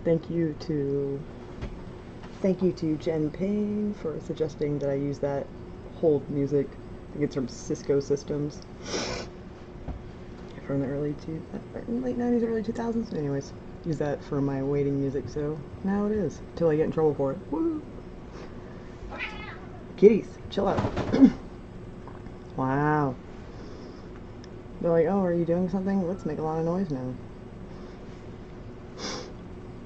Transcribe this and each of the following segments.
Thank you to Jen Payne for suggesting that I use that hold music. I think it's from Cisco Systems from the late 90s, early 2000s. Anyways, use that for my waiting music, so now it is, till I get in trouble for it. Woo! Kitties, chill out. Wow. They're like, oh, are you doing something? Let's make a lot of noise now.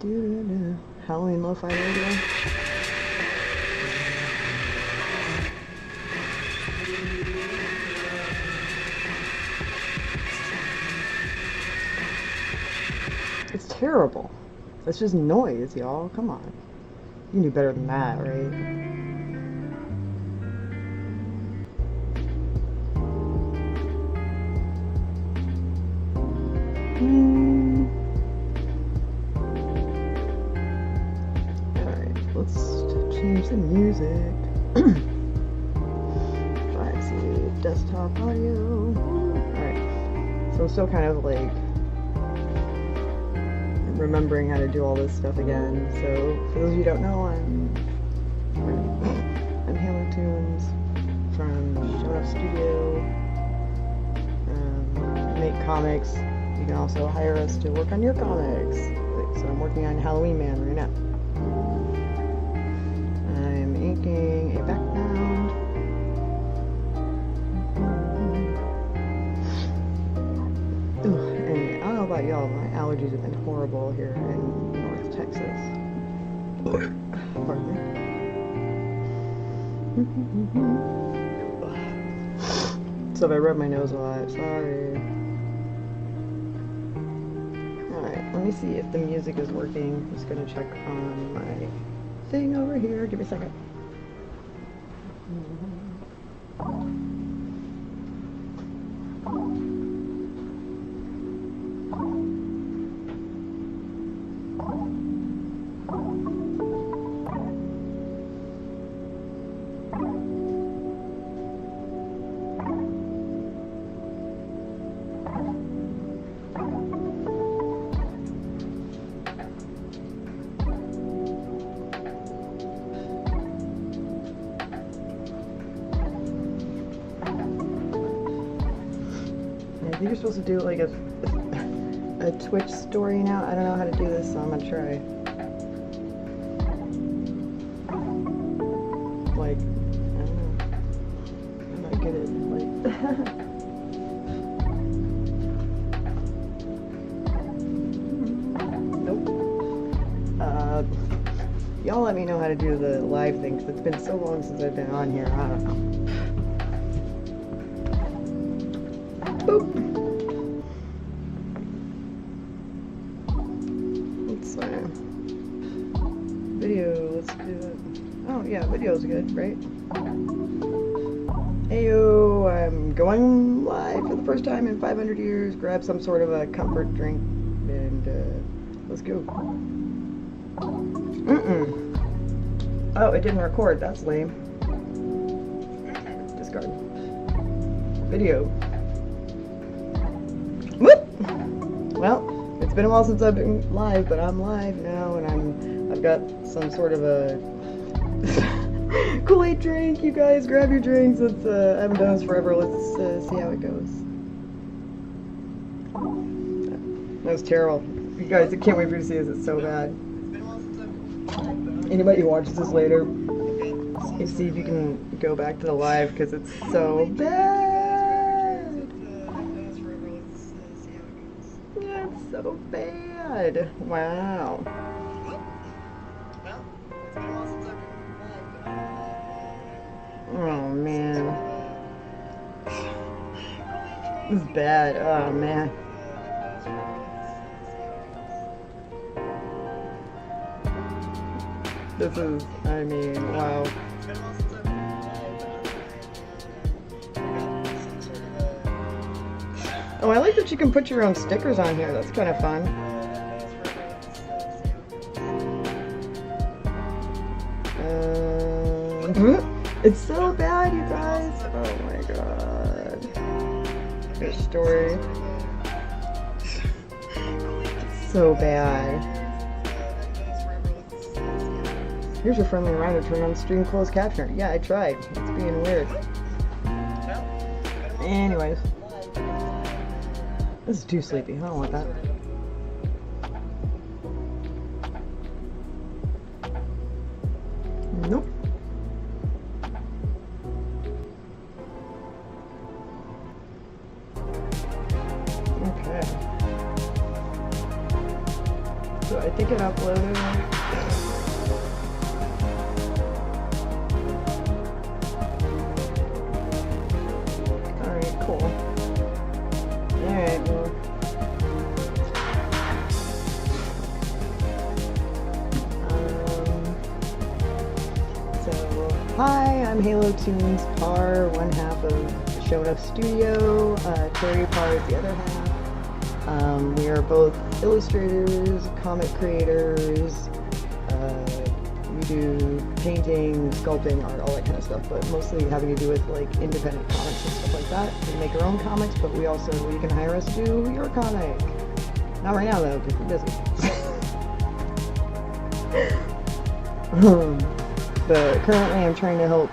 Doo-doo-doo. Halloween lo-fi radio. It's terrible. That's just noise, y'all. Come on. You can do better than that, right? Alright, let's change the music. Let's see, desktop audio. Alright, so I'm still kind of like remembering how to do all this stuff again. So, for those of you who don't know, I'm Toons from Showing Up Studio. Make comics. You can also hire us to work on your comics. So I'm working on HalloweenMan right now. I'm inking a background. Ooh, and I don't know about y'all, my allergies have been horrible here in North Texas. Pardon me. So if I rub my nose a lot, sorry. Let me see if the music is working. I'm just gonna check on my thing over here. Give me a second. I think you're supposed to do like a Twitch story now. I don't know how to do this, so I'm gonna try. Like, I don't know. I'm not good at like. Nope. Y'all let me know how to do the live thing, because it's been so long since I've been on here. I don't know. Boop. Let's video, let's do it. Oh yeah, video's good, right? Heyo, I'm going live for the first time in 500 years. Grab some sort of a comfort drink and let's go. Oh, it didn't record, that's lame. Discard. Video. Whoop! Well, it's been a while since I've been live, but I'm live now, and I've got some sort of a Kool-Aid drink. You guys, grab your drinks. Let's I haven't done this forever. Let's see how it goes. That was terrible. You guys, I can't wait for you to see this. It's so bad. Anybody who watches this later, see if you can go back to the live, because it's so bad. So bad. Wow. Oh man. This is bad. Oh man. This is, I mean, wow. Oh, I like that you can put your own stickers on here. That's kind of fun. It's so bad, you guys. Oh my god. Your story. It's so bad. Here's your friendly reminder, turn on stream closed captioner. Yeah, I tried. It's being weird. Anyways. This is too sleepy. I don't want that. Nope. Okay. So I think it uploaded. Alright, cool. Alright, well. Hi, I'm Halo Toons Par, one half of Show Enough Studio. Terry Par is the other half. We are both illustrators, comic creators. We do painting, sculpting, art, all that kind of stuff, but mostly having to do with like independent comics and stuff like that. We make our own comics, but we also, you can hire us to do your comic. Not right now though, because we're busy. But currently I'm trying to help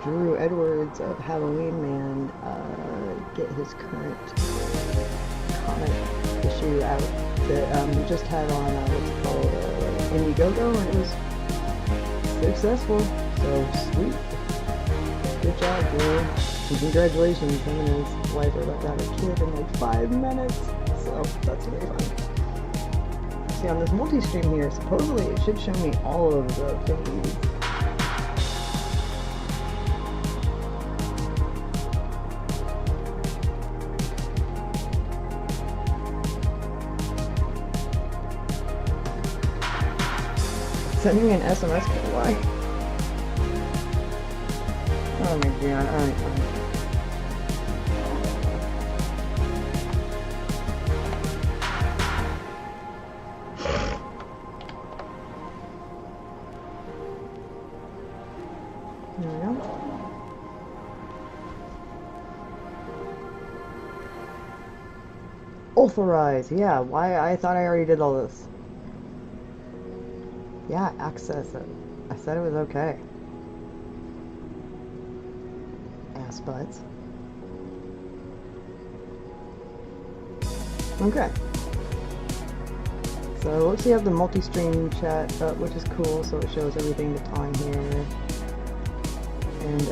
Drew Edwards of HalloweenMan get his current comic issue out that we just had on what's it called Indiegogo, and it was successful. So sweet. Good job, Drew. And congratulations, him and his wife are about to have a kid in like 5 minutes. So that's really fun. See, on this multi-stream here, supposedly it should show me all of the thingies. Sending an SMS code, why? Oh my god, alright, fine. There we go. Authorize, yeah, why? I thought I already did all this. Yeah, access it. I said it was okay. Ass butts. Okay. So let's see, have the multi-stream chat up, which is cool, so it shows everything that's on here. And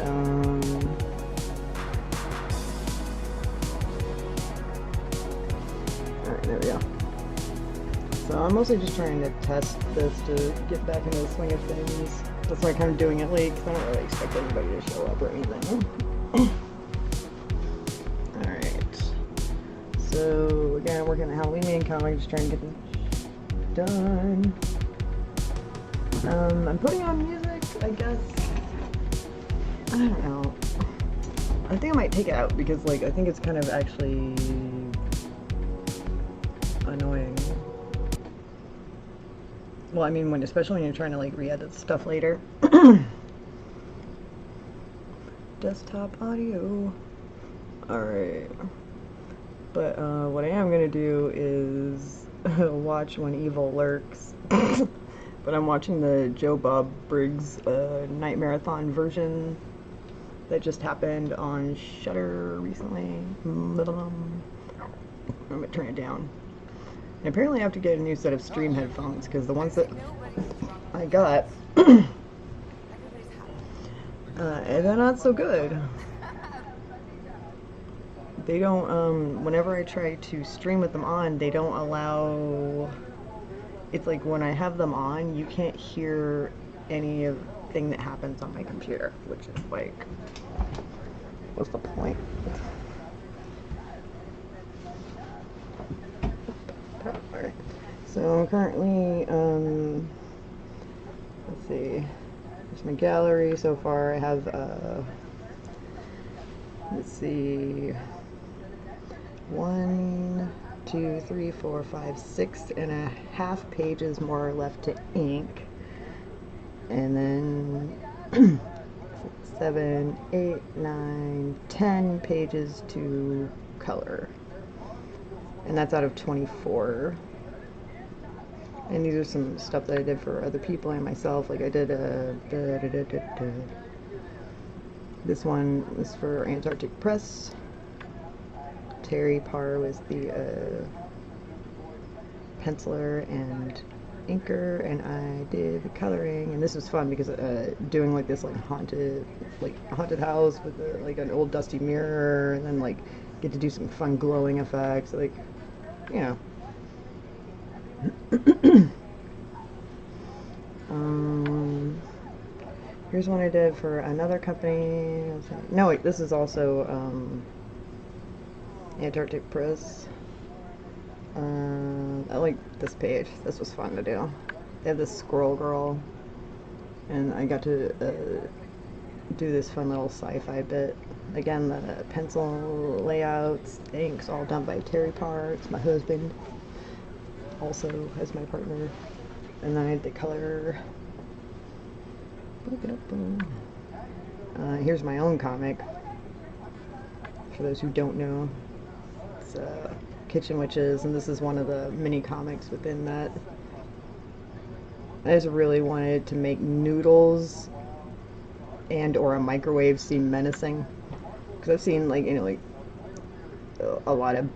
alright, there we go. So I'm mostly just trying to test this to get back into the swing of things. That's why I'm kind of doing it late, because I don't really expect anybody to show up or anything. Alright. So, again, I'm working on the HalloweenMan comic, just trying to get this done. I'm putting on music, I guess. I don't know. I think I might take it out, because, like, I think it's kind of actually annoying. Well, I mean, especially when you're trying to, like, re-edit stuff later. Desktop audio. Alright. But, what I am gonna do is watch When Evil Lurks. But I'm watching the Joe Bob Briggs Night Marathon version that just happened on Shudder recently. I'm gonna turn it down. And apparently I have to get a new set of stream headphones, because the ones that I got, they're not so good. They don't, whenever I try to stream with them on, they don't allow, it's like when I have them on, you can't hear anything that happens on my computer, which is like, what's the point? Alright, so I'm currently, let's see, here's my gallery. So far I have, let's see, 1, 2, 3, 4, 5, 6.5 pages more left to ink, and then 7, 8, 9, 10 pages to color. And that's out of 24. And these are some stuff that I did for other people and myself. Like I did this one was for Antarctic Press. Terry Parr was the penciler and inker, and I did the coloring. And this was fun because doing like this haunted house with like an old dusty mirror, and then like get to do some fun glowing effects, like, you know. Here's one I did for another company. No, wait, this is also Antarctic Press. I like this page. This was fun to do. They have this squirrel girl, and I got to do this fun little sci-fi bit. Again, the pencil layouts, inks, all done by Terry Parr. It's my husband, also as my partner. And then I had the color. Here's my own comic. For those who don't know, it's Kitchen Witches, and this is one of the mini comics within that. I just really wanted to make noodles and or a microwave seem menacing, because I've seen like a lot of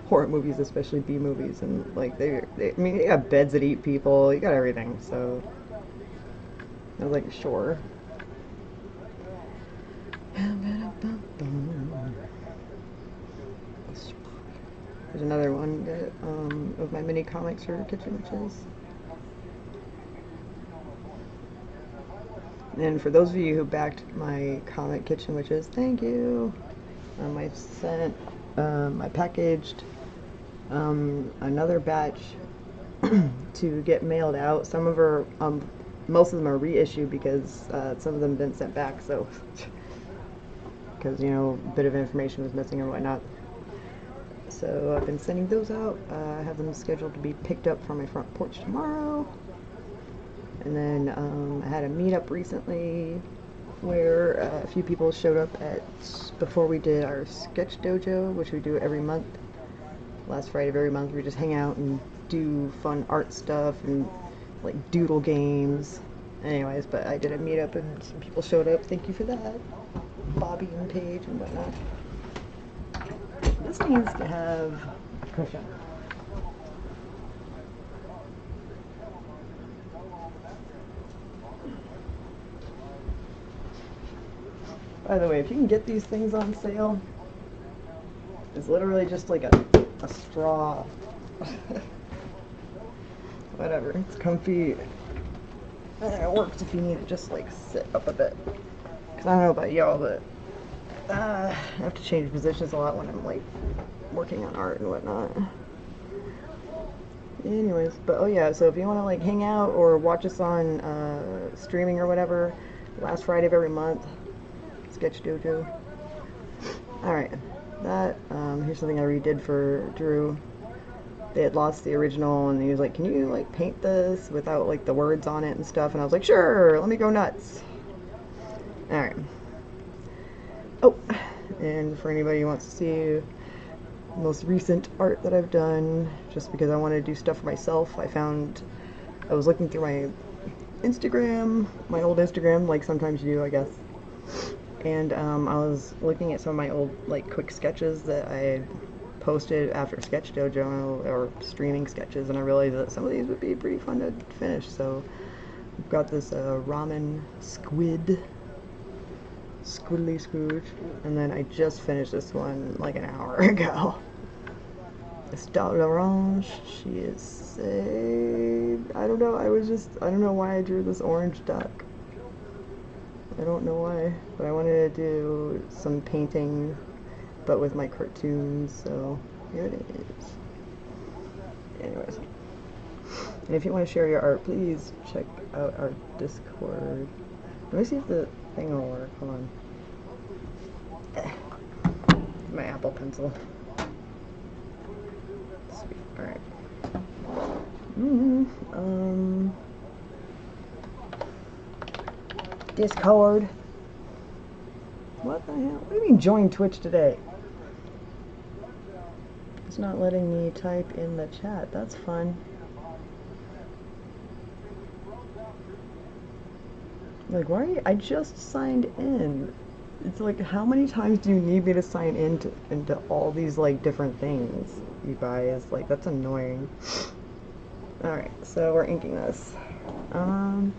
horror movies, especially B movies, and like they I mean, you got beds that eat people, you got everything, so I was like, sure. There's another one that, of my mini comics for Kitchen Witches. And for those of you who backed my comic Kitchen Witches, thank you. I sent, I packaged another batch to get mailed out. Some of her, most of them are reissued because some of them been sent back, so because, you know, a bit of information was missing and whatnot. So I've been sending those out. I have them scheduled to be picked up from my front porch tomorrow. And then I had a meetup recently where a few people showed up before we did our sketch dojo, which we do every month. Last Friday of every month, we just hang out and do fun art stuff and like doodle games. Anyways, but I did a meetup and some people showed up. Thank you for that, Bobby and Paige and whatnot. This needs to have a cushion. By the way, if you can get these things on sale, it's literally just like a straw. Whatever, it's comfy. And it works if you need to just like sit up a bit. Because I don't know about y'all, but I have to change positions a lot when I'm like working on art and whatnot. Anyways, but oh yeah, so if you want to like hang out or watch us on streaming or whatever, last Friday of every month, Sketch Dojo. Alright, that, here's something I redid for Drew. They had lost the original, and he was like, can you like paint this without like the words on it and stuff? And I was like, sure, let me go nuts. Alright. Oh, and for anybody who wants to see most recent art that I've done, just because I want to do stuff for myself, I was looking through my Instagram, my old Instagram, like sometimes you do, I guess. And I was looking at some of my old like quick sketches that I had posted after Sketch Dojo or streaming sketches, and I realized that some of these would be pretty fun to finish. So I've got this ramen squiddly Scrooge, and then I just finished this one like an hour ago. Estelle Larange, she is saved. I don't know, I don't know why I drew this orange duck. I don't know why, but I wanted to do some painting, but with my cartoons, so here it is. Anyways, and if you want to share your art, please check out our Discord. Let me see if the thing will work. Hold on. My Apple Pencil. Sweet. Alright. Discord. What the hell? What do you mean join Twitch today? It's not letting me type in the chat. That's fun. Like, why? I just signed in. It's like, how many times do you need me to sign into all these, like, different things, you guys? Like, that's annoying. Alright, so we're inking this. And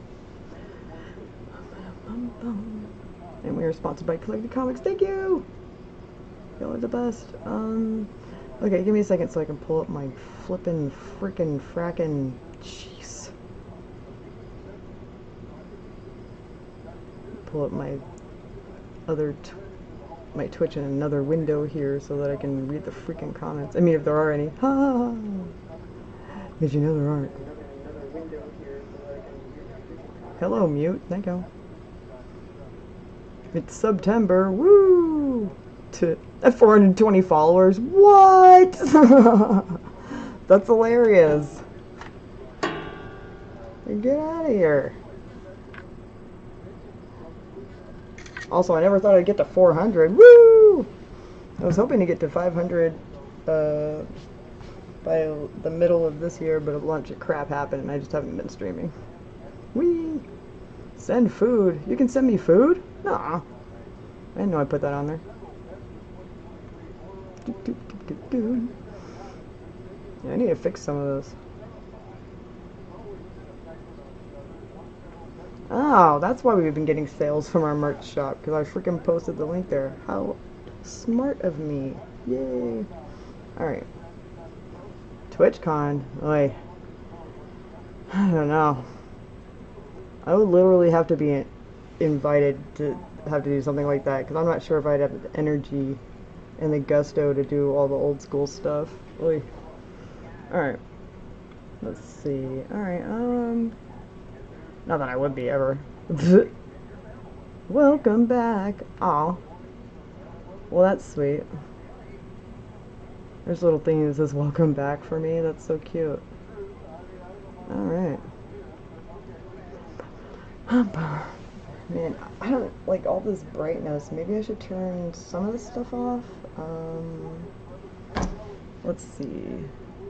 we are sponsored by Collected Comics. Thank you! Y'all are the best. Okay, give me a second so I can pull up my flippin' frickin' frackin' jeez. Pull up my my Twitch in another window here so that I can read the freaking comments. I mean, if there are any. Ha ha ha! Because you know there aren't. Hello, mute. Thank you. It's September. Woo! At 420 followers. What? That's hilarious. Get out of here. Also, I never thought I'd get to 400. Woo! I was hoping to get to 500 by the middle of this year, but a bunch of crap happened and I just haven't been streaming. Whee! Send food. You can send me food? Nah. I didn't know I put that on there. Yeah, I need to fix some of those. Oh, that's why we've been getting sales from our merch shop, because I freaking posted the link there. How smart of me. Yay. Alright. TwitchCon. Oy. I don't know. I would literally have to be invited to have to do something like that, because I'm not sure if I'd have the energy and the gusto to do all the old school stuff. Oy. Alright. Let's see. Alright, not that I would be ever. Welcome back. Aw. Well, that's sweet. There's a little thing that says welcome back for me. That's so cute. Alright. Man, I don't like all this brightness. Maybe I should turn some of this stuff off. Let's see.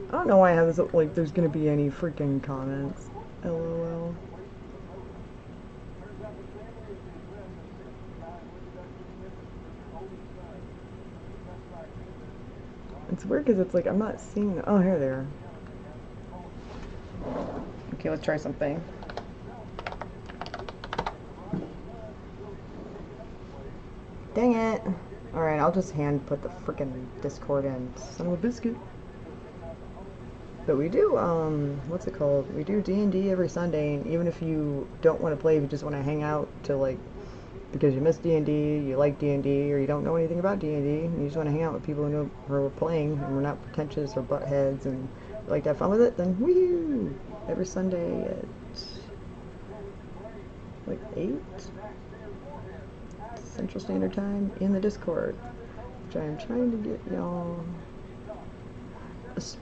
I don't know why I have this, like, there's gonna be any freaking comments. LOL. It's weird because it's like I'm not seeing the, oh, here they are. Okay, let's try something. Dang it. Alright, I'll just hand put the frickin' Discord in. Son of a biscuit. But we do, what's it called? We do D&D every Sunday, and even if you don't want to play, if you just want to hang out to, like, because you miss D&D, you like D&D, or you don't know anything about D&D, and you just want to hang out with people who are playing, and we're not pretentious or butt heads, and you like to have fun with it, then woo! Every Sunday at, like, 8? Central Standard Time in the Discord, which I am trying to get y'all, what's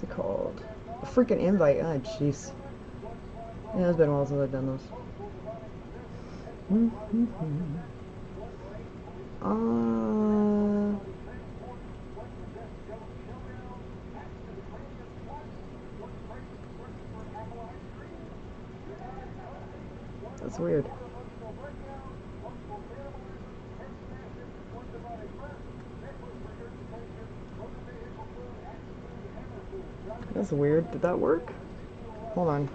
it called? A freaking invite. Ah, jeez. Yeah, it's been a while since I've done those. That's weird. That's weird. Did that work? Hold on.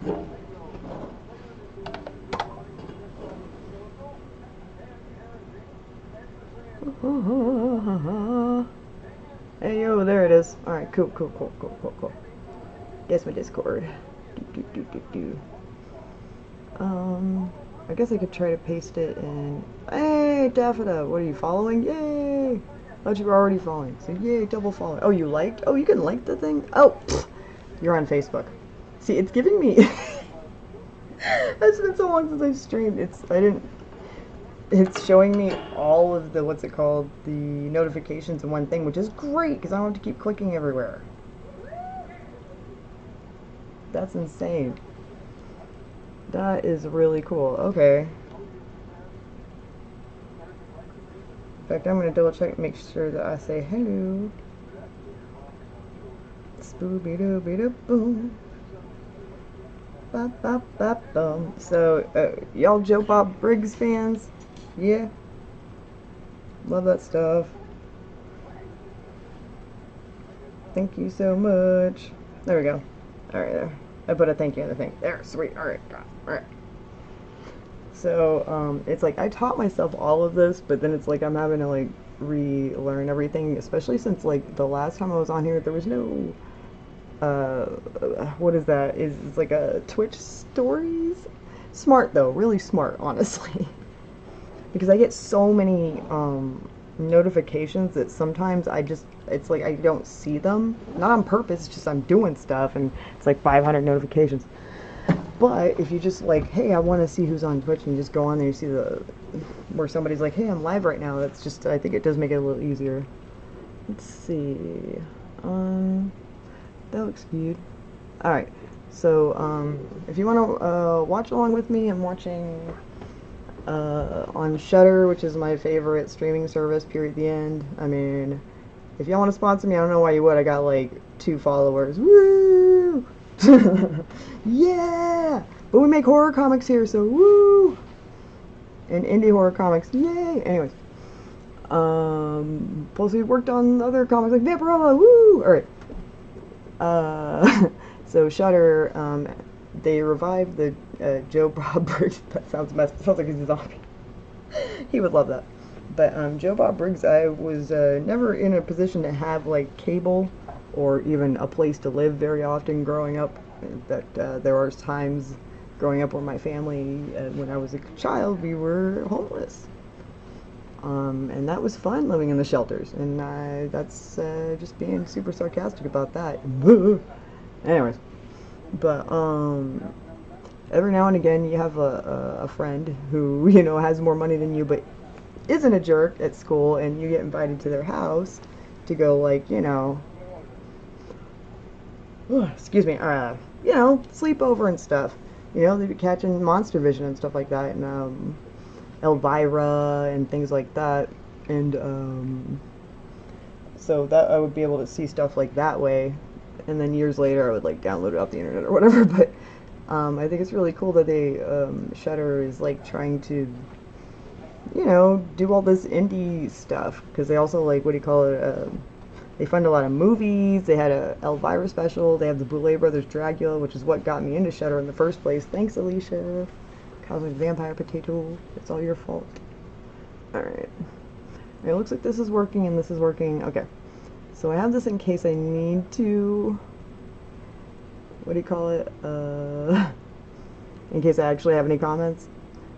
Hey, yo, there it is. Alright, cool. Guess my Discord. I guess I could try to paste it in. Hey, Daffodil, what are you following? Yay! I thought you were already following. So, yay, double following. Oh, you liked? Oh, you can like the thing? Oh, pfft, you're on Facebook. See, it's giving me. It's been so long since I've streamed. It's showing me all of the, what's it called, the notifications in one thing, which is great, because I don't have to keep clicking everywhere. That's insane. That is really cool. Okay. In fact, I'm going to double check, make sure that I say hello. Spooby-dooby-doo-boom. So, y'all Joe Bob Briggs fans? Yeah? Love that stuff. Thank you so much. There we go. Alright, there. I put a thank you in the thing. There, sweet. Alright, alright. So, it's like I taught myself all of this, but then it's like I'm having to like relearn everything, especially since like the last time I was on here, there was no what is that? It's like a Twitch stories? Smart though, really smart, honestly. Because I get so many notifications that sometimes it's like I don't see them. Not on purpose, it's just I'm doing stuff and it's like 500 notifications. But if you just like, hey, I want to see who's on Twitch, and you just go on there, you see where somebody's like, hey, I'm live right now. That's just, I think it does make it a little easier. Let's see. That looks good. Alright, so if you want to watch along with me, I'm watching on Shudder, which is my favorite streaming service, period, the end. I mean, if y'all want to sponsor me, I don't know why you would. I got like 2 followers. Woo! Yeah! But we make horror comics here, so woo! And indie horror comics, yay! Anyways. Plus we worked on other comics like Vampirella, woo! Alright. So Shudder, they revived the Joe Bob Briggs. That sounds messed. Sounds like he's a zombie. He would love that. But Joe Bob Briggs, I was never in a position to have like cable or even a place to live very often growing up. That there were times growing up with my family when I was a child, we were homeless. And that was fun living in the shelters, and that's just being super sarcastic about that. Anyways, but every now and again you have a friend who, you know, has more money than you but isn't a jerk at school, and you get invited to their house to go, like, you know, excuse me, you know, sleep over and stuff. You know, they'd be catching Monster Vision and stuff like that, and Elvira and things like that, and so that I would be able to see stuff like that way, and then years later I would like download it off the internet or whatever. But I think it's really cool that they Shudder is like trying to, you know, do all this indie stuff, because they also, like, what do you call it, they fund a lot of movies. They had a Elvira special. They have the Boulet Brothers Dracula, which is what got me into Shudder in the first place. Thanks, Alicia. Cosmic Vampire Potato. It's all your fault. Alright. It looks like this is working and this is working. Okay. So I have this in case I need to... What do you call it? In case I actually have any comments.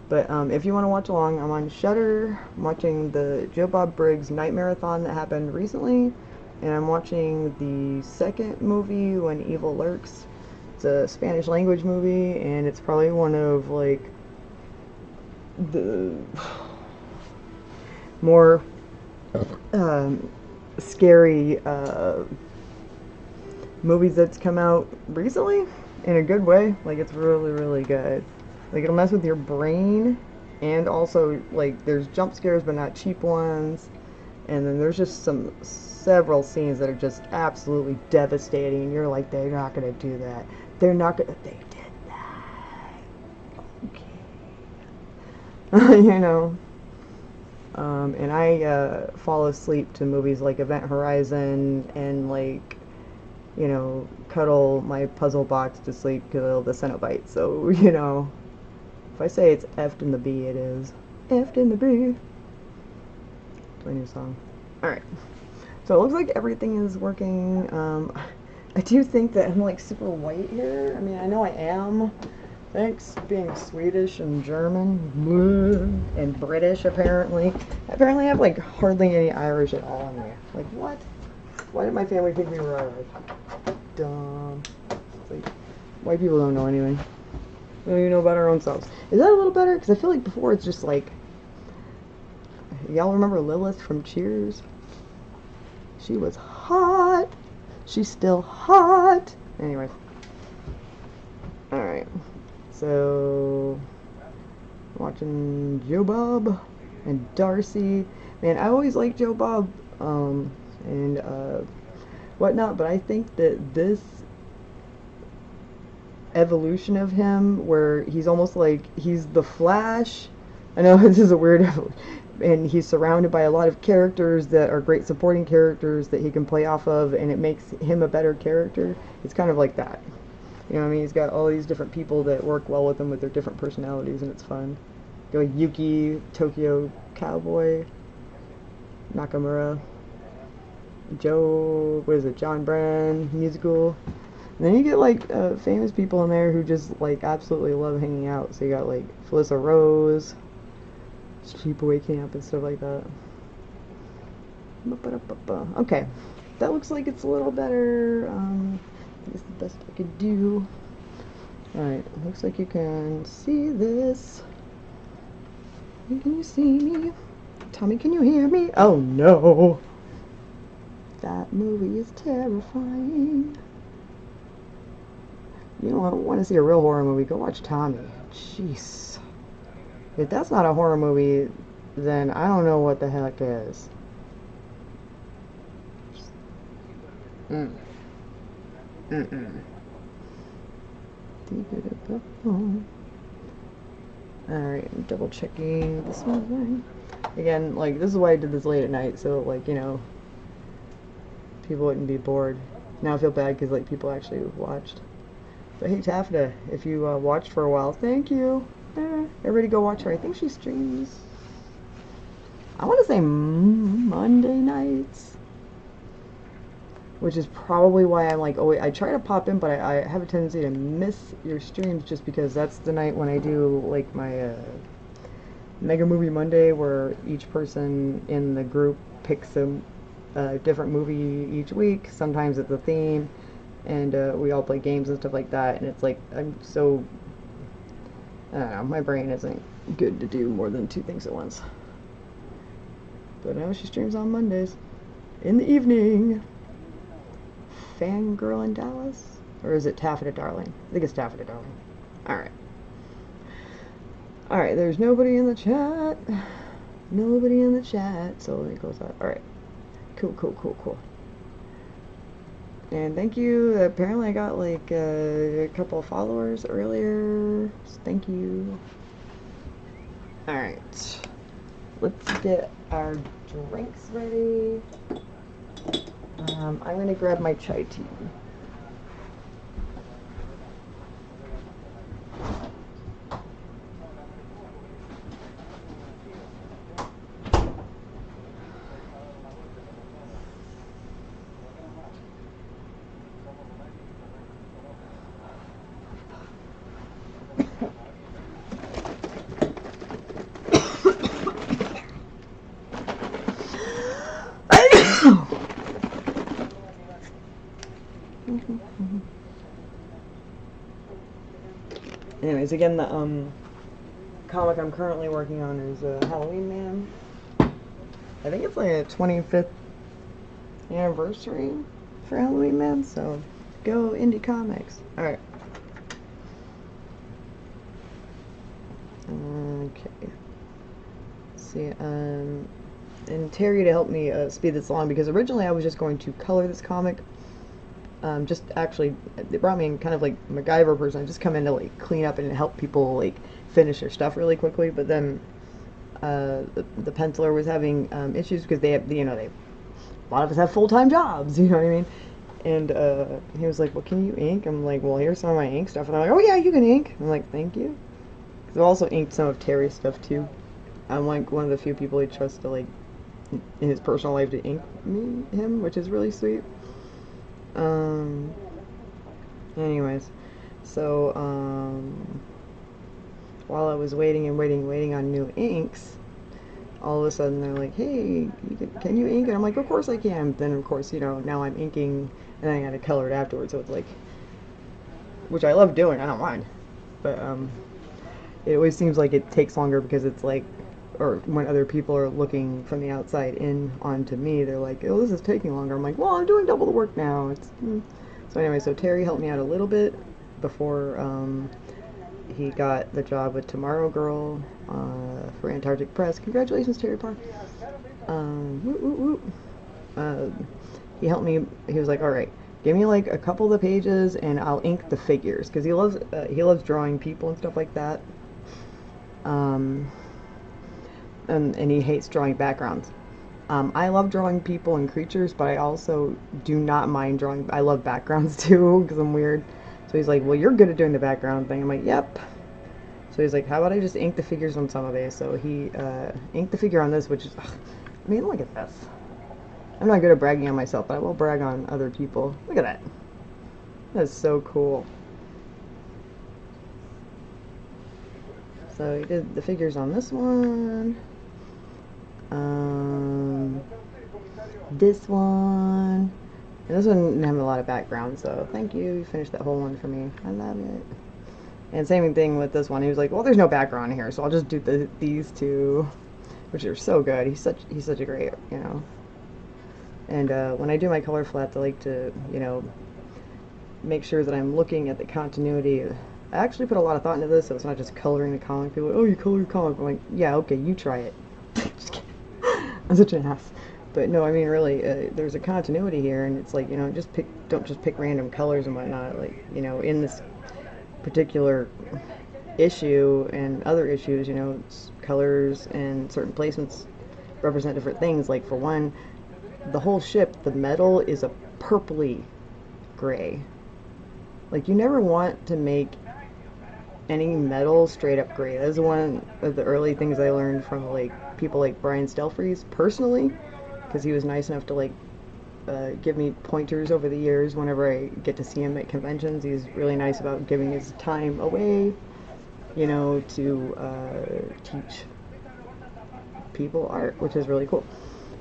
But if you want to watch along, I'm on Shudder. I'm watching the Joe Bob Briggs Night Marathon that happened recently. And I'm watching the second movie, When Evil Lurks. It's a Spanish language movie, and it's probably one of, like, the more scary movies that's come out recently, in a good way. Like, it's really, really good. Like, it'll mess with your brain, and also, like, there's jump scares, but not cheap ones. And then there's just several scenes that are just absolutely devastating, and you're like, they're not gonna do that. They're not gonna. They did that. Okay. You know. And I fall asleep to movies like Event Horizon and, like, you know, cuddle my puzzle box to sleep because of the Cenobite. So, you know, if I say it's F'd in the B, it is F'd in the B. Play a new song. Alright. So it looks like everything is working. I do think that I'm like super white here. I mean, I know I am. Thanks, being Swedish and German and British, apparently. Apparently I have like hardly any Irish at all in me. Like, what? Why did my family think we were Irish? Dumb. It's like, white people don't know anything. We don't even know about our own selves. Is that a little better? Because I feel like before it's just like... Y'all remember Lilith from Cheers? She was hot. She's still hot. Anyway. Alright. So, watching Joe Bob and Darcy. Man, I always liked Joe Bob and whatnot, but I think that this evolution of him where he's almost like he's the Flash. I know this is a weird evolution. And he's surrounded by a lot of characters that are great supporting characters that he can play off of, and it makes him a better character. It's kind of like that. You know what I mean? He's got all these different people that work well with him with their different personalities, and it's fun. You know, like Yuki, Tokyo Cowboy, Nakamura, Joe, what is it, John Brand, musical. And then you get like famous people in there who just like absolutely love hanging out. So you got like Felissa Rose, Sleepaway Camp and stuff like that. Okay, that looks like it's a little better. It's the best I could do. Alright, looks like you can see this. Can you see me? Tommy, can you hear me? Oh no! That movie is terrifying. You don't want to see a real horror movie, go watch Tommy. Jeez. If that's not a horror movie, then I don't know what the heck is. Alright, double checking this one. Again, like, this is why I did this late at night, so, like, you know, people wouldn't be bored. Now I feel bad because, like, people actually watched. But hey, Taffeta, if you watched for a while, thank you. Everybody go watch her. I think she streams, I want to say Monday nights, which is probably why I'm like, oh wait, I try to pop in, but I have a tendency to miss your streams just because that's the night when I do like my Mega Movie Monday, where each person in the group picks a different movie each week. Sometimes it's a theme, and we all play games and stuff like that, and it's like, I'm so, I don't know, my brain isn't good to do more than 2 things at once. But now she streams on Mondays in the evening. Fangirl in Dallas? Or is it Taffeta Darling? I think it's Taffeta Darling. Alright. Alright, there's nobody in the chat. Nobody in the chat, so let me close that. Alright. Cool. And thank you. Apparently I got like a couple of followers earlier. So thank you. Alright. Let's get our drinks ready. I'm going to grab my chai tea. Anyways, again, the comic I'm currently working on is HalloweenMan. I think it's like a 25th anniversary for HalloweenMan, so go Indie Comics. Alright. Okay. Let's see, and Terry to help me speed this along, because originally I was just going to color this comic. Just actually, they brought me in kind of like MacGyver person. I just come in to like clean up and help people like finish their stuff really quickly. But then the penciler was having issues because they have, you know, a lot of us have full-time jobs. You know what I mean? And he was like, "Well, can you ink?" I'm like, "Well, here's some of my ink stuff." And they're like, "Oh yeah, you can ink." I'm like, "Thank you." Because I've also inked some of Terry's stuff too. I'm like one of the few people he trusts to like in his personal life to ink him, which is really sweet. Anyways, so, while I was waiting on new inks, all of a sudden they're like, "Hey, can you ink?" And I'm like, "Of course I can." Then, of course, you know, now I'm inking, and then I gotta color it afterwards, so it's like, which I love doing, I don't mind, but, it always seems like it takes longer because it's like, or when other people are looking from the outside in onto me, they're like, "Oh, this is taking longer." I'm like, "Well, I'm doing double the work now." So anyway, so Terry helped me out a little bit before he got the job with Tomorrow Girl for Antarctic Press. Congratulations, Terry Parr. He helped me. He was like, "All right, Give me like a couple of the pages and I'll ink the figures, because he loves drawing people and stuff like that. Um, and he hates drawing backgrounds. I love drawing people and creatures, but I also do not mind drawing. I love backgrounds too, because I'm weird. So he's like, well, you're good at doing the background thing. I'm like, yep. So he's like, how about I just ink the figures on some of these? So he inked the figure on this, which is, ugh, I mean, look at this. I'm not good at bragging on myself, but I will brag on other people. Look at that. That's so cool. So he did the figures on this one. This one. And this one didn't have a lot of background, so thank you. You finished that whole one for me. I love it. And same thing with this one. He was like, well, there's no background here, so I'll just do these two, which are so good. He's such a great, you know. And when I do my color flats, I like to, you know, make sure that I'm looking at the continuity. I actually put a lot of thought into this, so it's not just coloring the comic. People are like, oh, you color your comic. I'm like, yeah, okay, you try it. Just kidding. I'm such an ass. But no, I mean, really, there's a continuity here, and it's like, you know, don't just pick random colors and whatnot. Like, you know, in this particular issue and other issues, you know, colors and certain placements represent different things. Like, for one, the whole ship, the metal is a purpley gray. Like, you never want to make any metal straight up gray. That is one of the early things I learned from like people like Brian Stelfreeze personally, because he was nice enough to like give me pointers over the years whenever I get to see him at conventions. He's really nice about giving his time away, you know, to teach people art, which is really cool.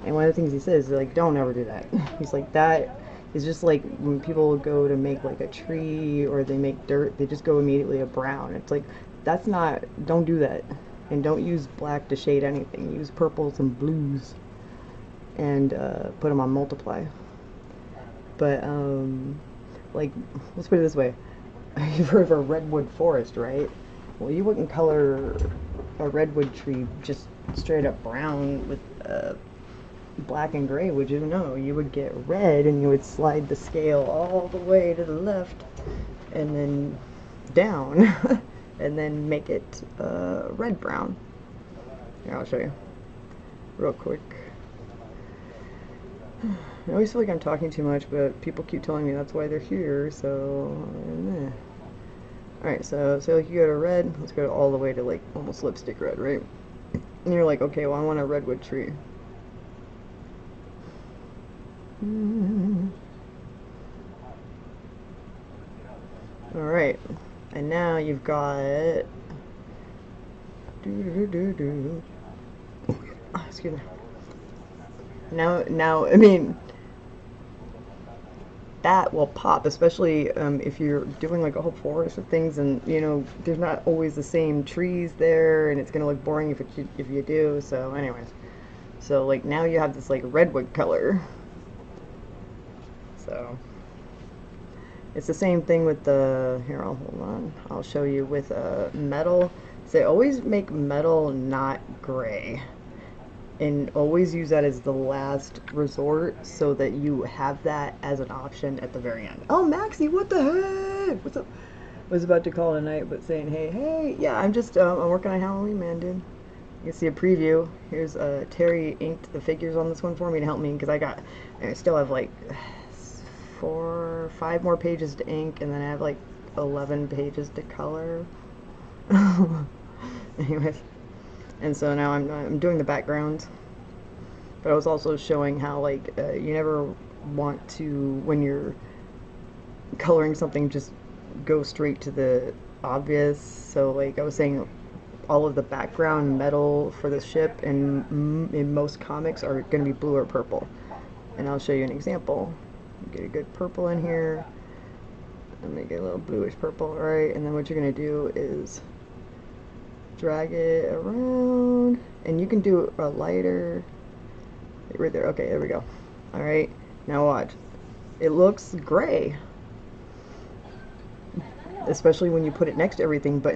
And one of the things he says is like, don't ever do that. He's like, that is just like when people go to make like a tree or they make dirt, they just go immediately to brown. It's like, that's not, don't do that. And don't use black to shade anything. Use purples and blues and put them on multiply. But like, let's put it this way. You've heard of a redwood forest, right? Well, you wouldn't color a redwood tree just straight up brown with black and gray, would you? No, you would get red and you would slide the scale all the way to the left and then down and then make it red brown. Here, I'll show you real quick. I always feel like I'm talking too much, but people keep telling me that's why they're here, so alright, so say like you go to red, let's go all the way to like almost lipstick red, right? And you're like, okay, well, I want a redwood tree. Alright, and now you've got excuse me. Now, I mean, that will pop, especially if you're doing like a whole forest of things, and you know, there's not always the same trees there, and it's gonna look boring if you do. So, anyways, so like now you have this like redwood color. So it's the same thing with the, here, hold on, I'll show you with metal. So always make metal not gray, and always use that as the last resort so that you have that as an option at the very end. Oh, Maxie, what the heck? What's up? Was about to call tonight, but saying, hey, yeah, I'm just, I'm working on HalloweenMan, dude. You can see a preview. Here's, Terry inked the figures on this one for me to help me, because I still have like 5 more pages to ink, and then I have like 11 pages to color. Anyways, and so now I'm doing the backgrounds, but I was also showing how like you never want to, when you're coloring something, just go straight to the obvious. So like I was saying, all of the background metal for the ship and in most comics are going to be blue or purple, and I'll show you an example. Get a good purple in here and make it a little bluish purple. Alright, and then what you're going to do is drag it around, and you can do a lighter right there. Okay, there we go. Alright, now watch. It looks gray, especially when you put it next to everything, but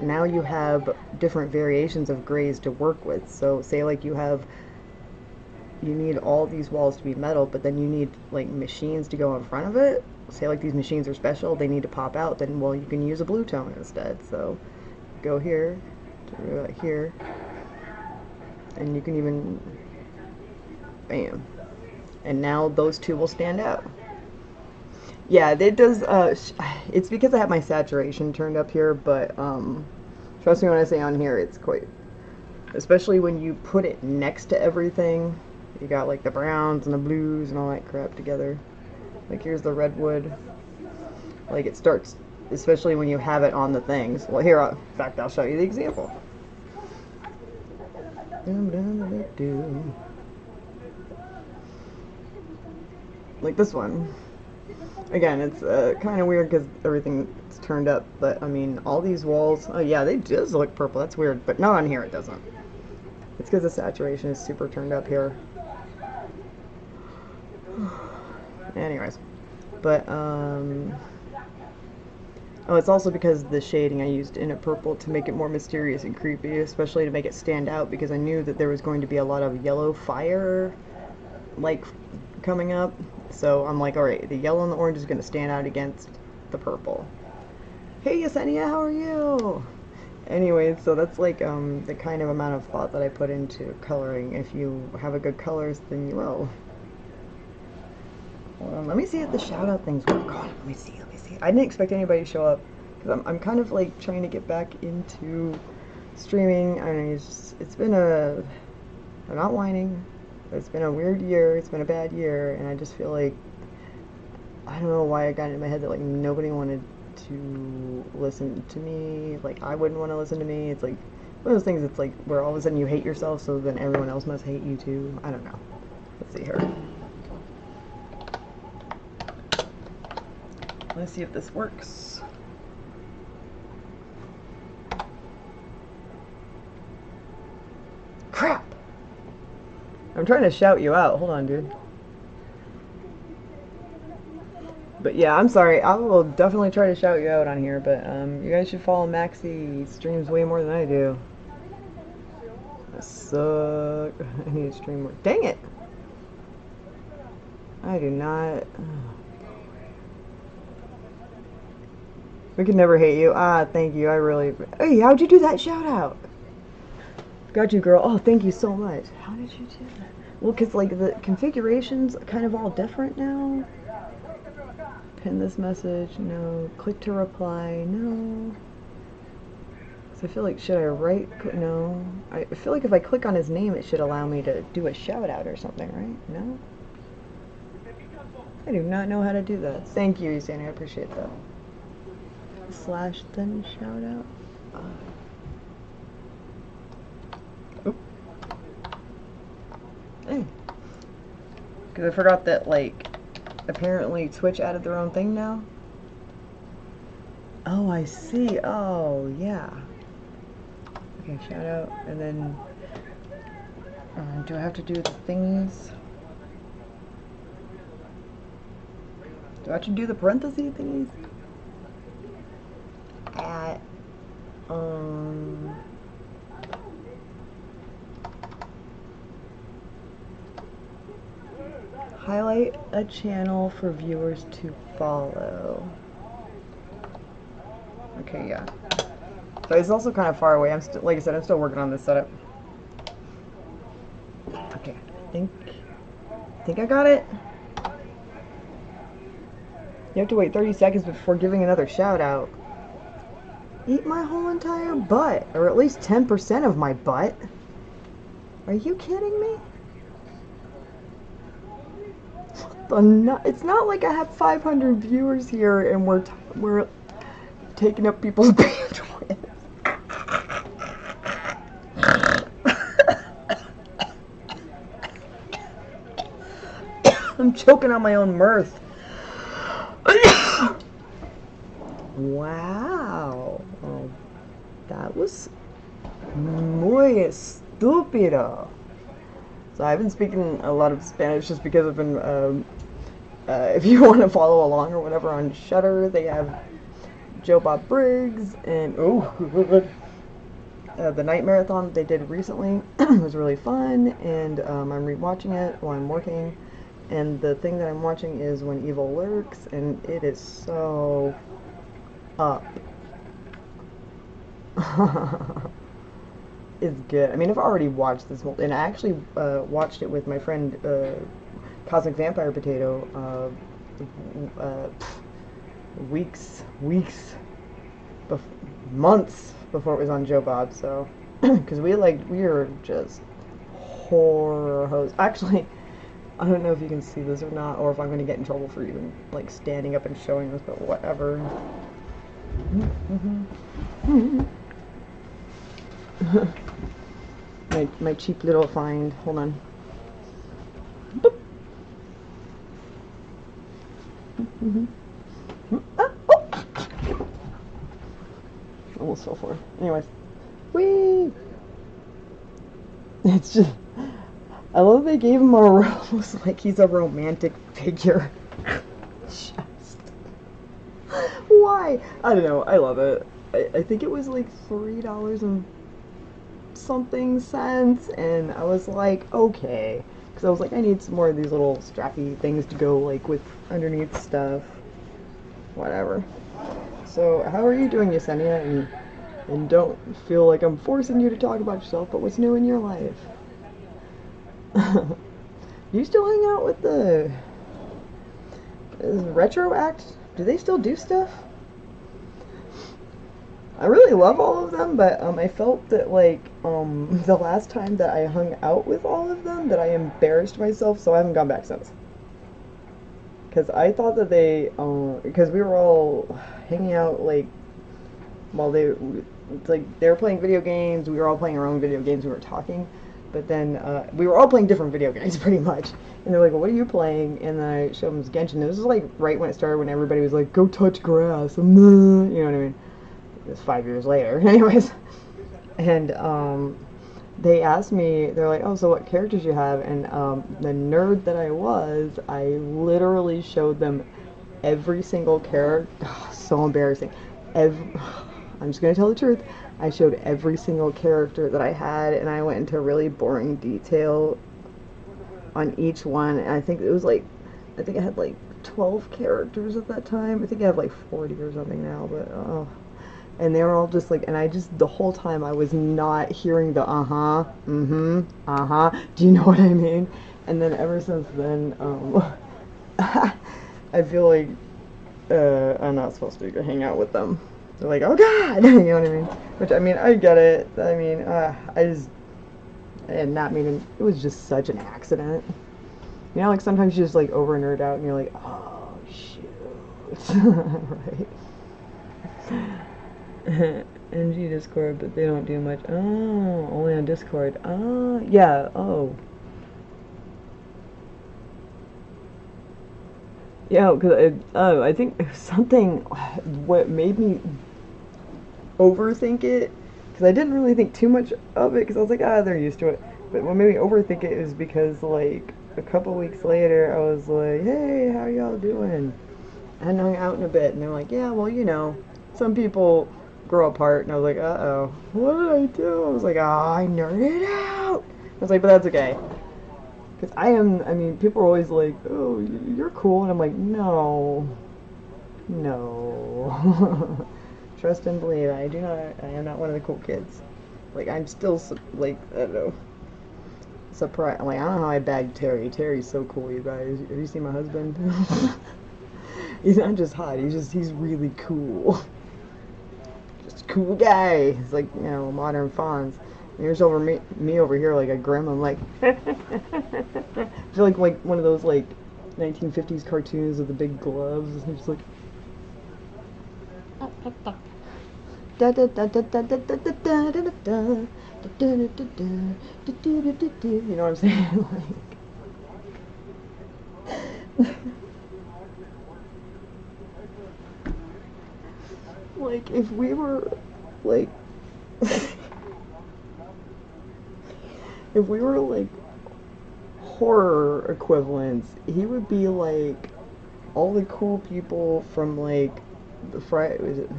now you have different variations of grays to work with. So say like you have you need all these walls to be metal, but then you need like machines to go in front of it. Say like these machines are special, they need to pop out, then well you can use a blue tone instead. So go here, to here, and you can even, bam. And now those two will stand out. Yeah, it does, it's because I have my saturation turned up here, but, trust me when I say on here, it's quite, especially when you put it next to everything, you got like the browns and the blues and all that crap together. Like here's the redwood, like it starts, especially when you have it on the things. Well here, in fact, I'll show you the example. Like this one. Again, it's kind of weird because everything's turned up, but I mean, all these walls, oh yeah, they just look purple. That's weird, but not on here, it doesn't. It's because the saturation is super turned up here. Anyways, but, oh, it's also because the shading I used in a purple to make it more mysterious and creepy, especially to make it stand out, because I knew that there was going to be a lot of yellow fire, like, coming up. So I'm like, alright, the yellow and the orange is going to stand out against the purple. Hey Yesenia, how are you? Anyways, so that's like the kind of amount of thought that I put into coloring. If you have a good colorist, then you will. Hold on, let me see if the shout out things work. God, let me see. I didn't expect anybody to show up, because I'm kind of like trying to get back into streaming. I mean, it's been I'm not whining. It's been a weird year, it's been a bad year, and I just feel like, I don't know why I got it in my head that like nobody wanted to listen to me, like I wouldn't want to listen to me. It's like one of those things, it's like where all of a sudden you hate yourself, so then everyone else must hate you too. I don't know. Let's see here. Let's see if this works. Crap! I'm trying to shout you out. Hold on, dude. But yeah, I'm sorry. I will definitely try to shout you out on here, but you guys should follow Maxie. He streams way more than I do. I suck. I need to stream more. Dang it! I do not. We could never hate you. Ah, thank you. I really... Hey, how'd you do that shout out? Got you, girl. Oh, thank you so much. How did you do that? Well, because, like, the configuration's kind of all different now. Pin this message. No. Click to reply. No. So I feel like, should I write? No. I feel like if I click on his name, it should allow me to do a shout out or something, right? No? I do not know how to do that. Thank you, Yesenia. I appreciate that. Slash then shout out. Because I forgot that, like, apparently Twitch added their own thing now. Oh, I see. Oh, yeah. Okay, shout out, and then do I have to do the thingies? Do I have to do the parentheses thingies? At highlight a channel for viewers to follow. Okay, yeah. So it's also kind of far away. I'm still, like I said, I'm still working on this setup. Okay, I think I got it. You have to wait 30 seconds before giving another shout out. Eat my whole entire butt, or at least 10% of my butt. Are you kidding me? It's not like I have 500 viewers here and we're taking up people's bandwidth. I'm choking on my own mirth. Wow. Oh, that was muy estúpido. So I've been speaking a lot of Spanish just because I've been, if you want to follow along or whatever on Shudder, they have Joe Bob Briggs and, oh, the night marathon that they did recently was really fun, and I'm rewatching it while I'm working. And the thing that I'm watching is When Evil Lurks, and it is so up. It's good. I mean, I've already watched this whole, and I actually watched it with my friend Cosmic Vampire Potato weeks, months before it was on Joe Bob. So, because we are just horror hosts. Actually, I don't know if you can see this or not, or if I'm going to get in trouble for even like standing up and showing this, but whatever. my cheap little find. Hold on. Boop. Ah, oh. Almost fell for it. Anyways. Whee! It's just, I love they gave him a rose like he's a romantic figure. Just. Why? I don't know. I love it. I think it was like $3 and something cents, and I was like, okay. Because I was like, I need some more of these little strappy things to go like with underneath stuff. Whatever. So, how are you doing, Yesenia? And don't feel like I'm forcing you to talk about yourself, but what's new in your life? You still hang out with the Retro Act? Do they still do stuff? I really love all of them, but I felt that like the last time that I hung out with all of them that I embarrassed myself, so I haven't gone back since. Because I thought that they, because we were all hanging out like while they were playing video games, we were all playing our own video games, we were talking, but then we were all playing different video games pretty much. And they're like, well, what are you playing? And then I showed them Genshin. This was like right when it started, when everybody was like, go touch grass. You know what I mean? It was 5 years later. Anyways. And they asked me, they're like, oh, so what characters you have? And the nerd that I was, I literally showed them every single character. Oh, so embarrassing. I'm just going to tell the truth. I showed every single character that I had, and I went into really boring detail on each one. And I think it was like, I think I had like 12 characters at that time. I think I have like 40 or something now, but oh. And they were all just like, and I just, the whole time I was not hearing the do you know what I mean? And then ever since then, I feel like I'm not supposed to hang out with them. They're like, oh God, you know what I mean? Which, I mean, I get it. I mean, I did not mean it. It was just such an accident. You know, like sometimes you just like over nerd out and you're like, oh shoot, right? NG Discord, but they don't do much. Oh, only on Discord. Oh, yeah. Oh. Yeah, because I think something, what made me overthink it, because I didn't really think too much of it, because I was like, they're used to it. But what made me overthink it is because, like, a couple weeks later, I was like, hey, how y'all doing? I hadn't hung out in a bit, and they're like, yeah, well, you know, some people grow apart, and I was like, uh-oh, what did I do? I was like, I nerded out. I was like, but that's okay. Because I mean, people are always like, oh, you're cool, and I'm like, no. Trust and believe, I am not one of the cool kids. Like, I'm still, like, I don't know, surprised. Like, I don't know how I bagged Terry. Terry's so cool, you guys. Have you seen my husband? He's not just hot, he's really cool. Just a cool guy. He's like, you know, modern Fonz. And here's over me over here like a gremlin, like, I feel like one of those, like, 1950s cartoons with the big gloves. And he's just like, da da da da da da da da da da da. You know what I'm saying? Like, if we were, like, if we were, like, horror equivalents, he would be, like, all the cool people from, like, was it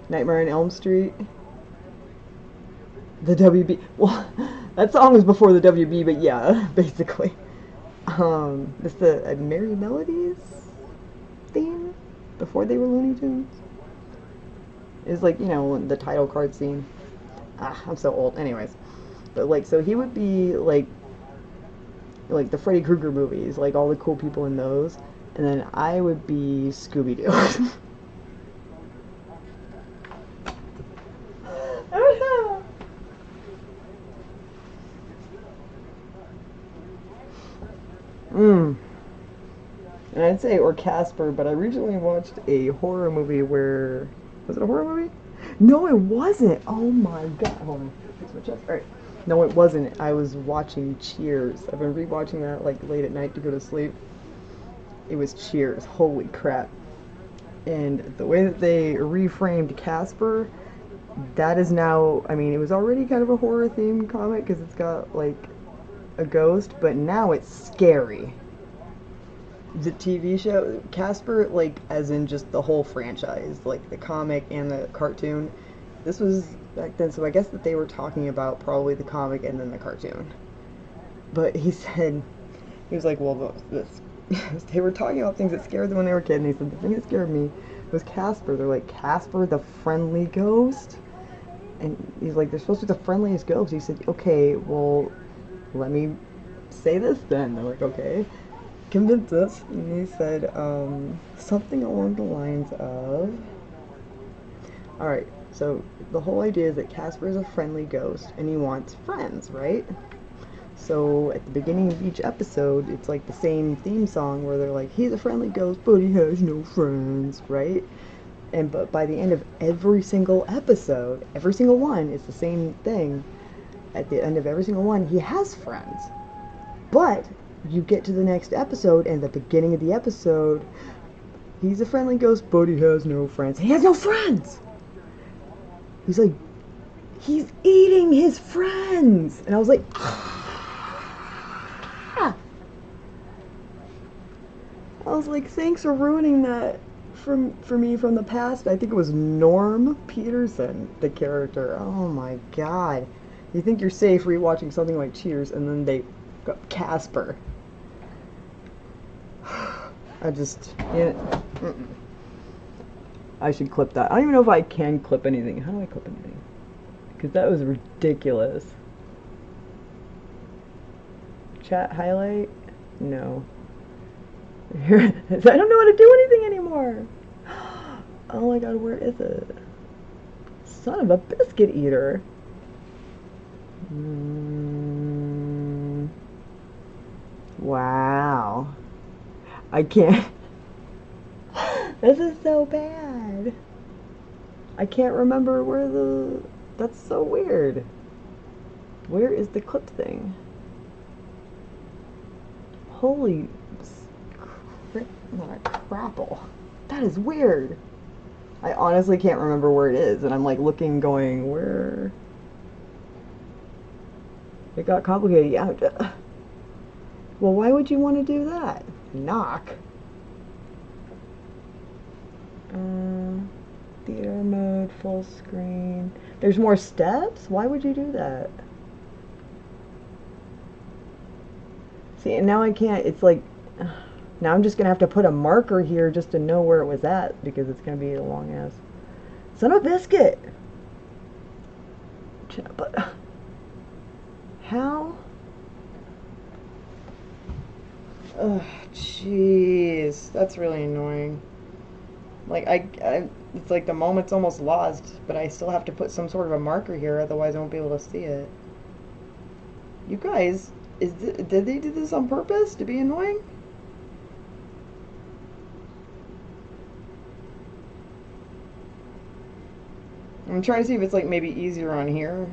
Nightmare on Elm Street? The WB. Well, that song was before the WB, but yeah, basically. It's the Merry Melodies theme before they were Looney Tunes. It's like, you know, the title card scene. Ah, I'm so old. Anyways, but like, so he would be like the Freddy Krueger movies, like all the cool people in those, and then I would be Scooby Doo. And I'd say, or Casper, but I recently watched a horror movie where, was it a horror movie? No, it wasn't. Oh my god. Hold on. Fix my chest. Alright. No, it wasn't. I was watching Cheers. I've been rewatching that like late at night to go to sleep. It was Cheers. Holy crap. And the way that they reframed Casper, that is now, I mean, it was already kind of a horror themed comic because it's got like a ghost, but now it's scary. The TV show, Casper, like, as in just the whole franchise, like the comic and the cartoon, this was back then, so I guess that they were talking about probably the comic and then the cartoon. But he said, he was like, well, this, they were talking about things that scared them when they were a kid, and he said, the thing that scared me was Casper. They're like, Casper, the friendly ghost? And he's like, they're supposed to be the friendliest ghost. He said, okay, well, let me say this then. They're like, okay. Convince us. And he said something along the lines of, alright, so the whole idea is that Casper is a friendly ghost and he wants friends, right? So at the beginning of each episode, it's like the same theme song where they're like, he's a friendly ghost but he has no friends, right? And but by the end of every single episode, every single one, it's the same thing. At the end of every single one, he has friends. But you get to the next episode, and at the beginning of the episode, he's a friendly ghost, but he has no friends. He has no friends! He's like, he's eating his friends! And I was like, ah! I was like, thanks for ruining that for me from the past. I think it was Norm Peterson, the character. Oh my god. You think you're safe rewatching something like Cheers, and then they got Casper. I just, yeah, I should clip that. I don't even know if I can clip anything. How do I clip anything? Because that was ridiculous. Chat highlight? No. I don't know how to do anything anymore. Oh my god, where is it? Son of a biscuit eater. Wow. I can't. This is so bad. I can't remember where the... That's so weird. Where is the clip thing? Holy crapple. That is weird. I honestly can't remember where it is, and I'm like looking going, where... It got complicated. Yeah. Well, why would you want to do that? Knock. Theater mode, full screen. There's more steps? Why would you do that? See, and now I can't, it's like, now I'm just going to have to put a marker here just to know where it was at, because it's going to be a long ass. Son of a biscuit! But, how? Ugh, jeez, that's really annoying. Like, it's like the moment's almost lost, but I still have to put some sort of a marker here, otherwise I won't be able to see it. You guys, did they do this on purpose to be annoying? I'm trying to see if it's like maybe easier on here.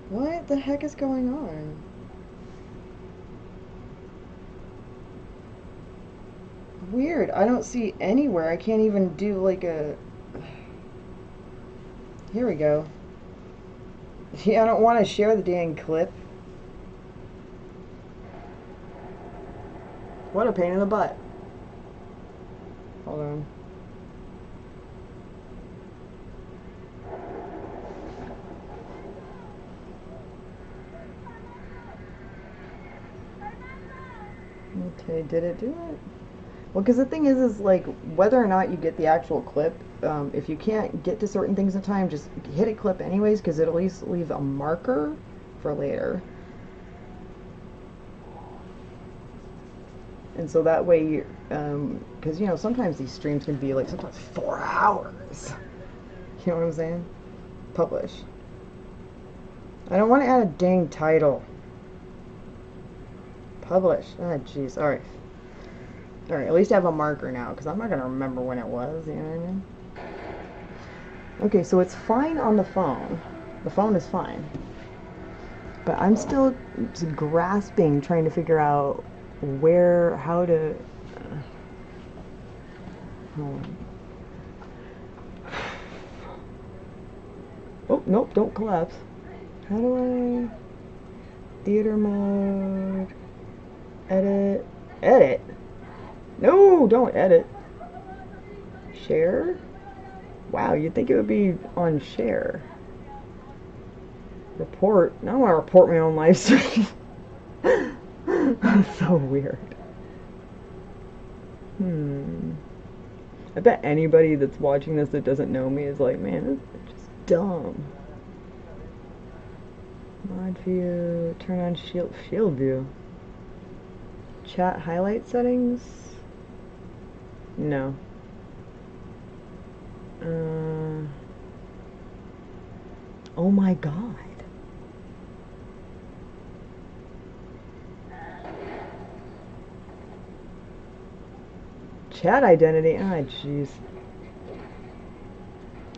What the heck is going on? Weird. I don't see anywhere. I can't even do like a... Here we go. Yeah, I don't want to share the dang clip. What a pain in the butt. Hold on. Okay, did it do it? Well, because the thing is like whether or not you get the actual clip, if you can't get to certain things in time, just hit a clip anyways, because it'll at least leave a marker for later. And so that way, because you know, sometimes these streams can be like sometimes 4 hours. You know what I'm saying? Publish. I don't want to add a dang title. Publish. Ah, jeez. Alright. Alright, at least I have a marker now, because I'm not going to remember when it was, you know what I mean? Okay, so it's fine on the phone. The phone is fine. But I'm still grasping, trying to figure out how to... hold on. Oh, nope, don't collapse. How do I... Theater mode... Edit... Edit? No, don't edit. Share? Wow, you'd think it would be on share. Report? I don't want to report my own live stream. That's so weird. I bet anybody that's watching this that doesn't know me is like, man, it's just dumb. Mod view, turn on shield view. Chat highlight settings? No. Oh my god. Chat identity? Ah, jeez.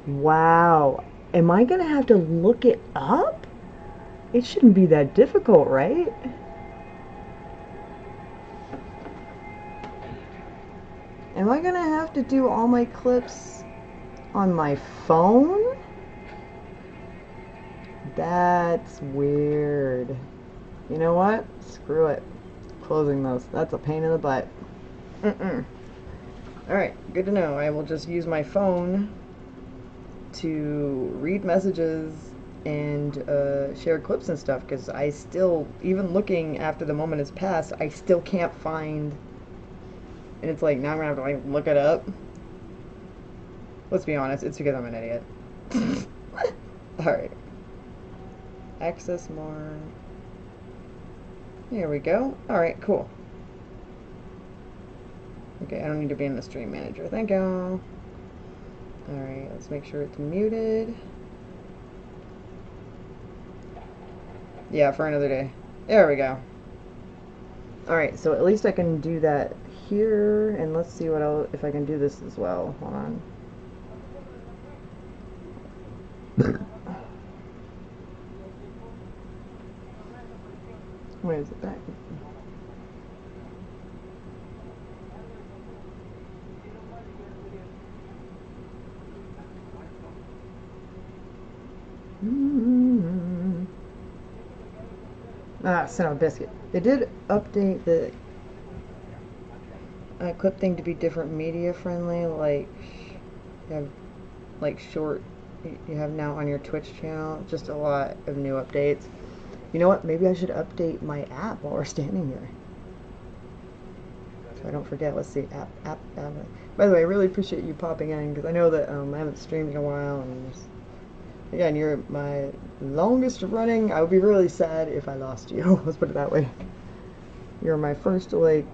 Wow. Am I gonna have to look it up? It shouldn't be that difficult, right? Am I gonna have to do all my clips on my phone? That's weird. You know what? Screw it. Closing those. That's a pain in the butt. Alright, good to know. I will just use my phone to read messages and share clips and stuff, because I still, even looking after the moment has passed, I still can't find, and it's like, now I'm gonna have to like look it up. Let's be honest, it's because I'm an idiot. Alright. Access more. Here we go. Alright, cool. Okay, I don't need to be in the stream manager. Thank you. Alright, let's make sure it's muted. Yeah, for another day. There we go. Alright, so at least I can do that here, and let's see what else, if I can do this as well. Hold on. Where is it back? Ah, son of a biscuit. They did update the clip thing to be different media friendly, like you have like short, you have now on your Twitch channel, just a lot of new updates. You know what, maybe I should update my app while we're standing here, so I don't forget. Let's see, app. By the way, I really appreciate you popping in, because I know that I haven't streamed in a while, and just, again, you're my longest running. I would be really sad if I lost you. Let's put it that way. You're my first like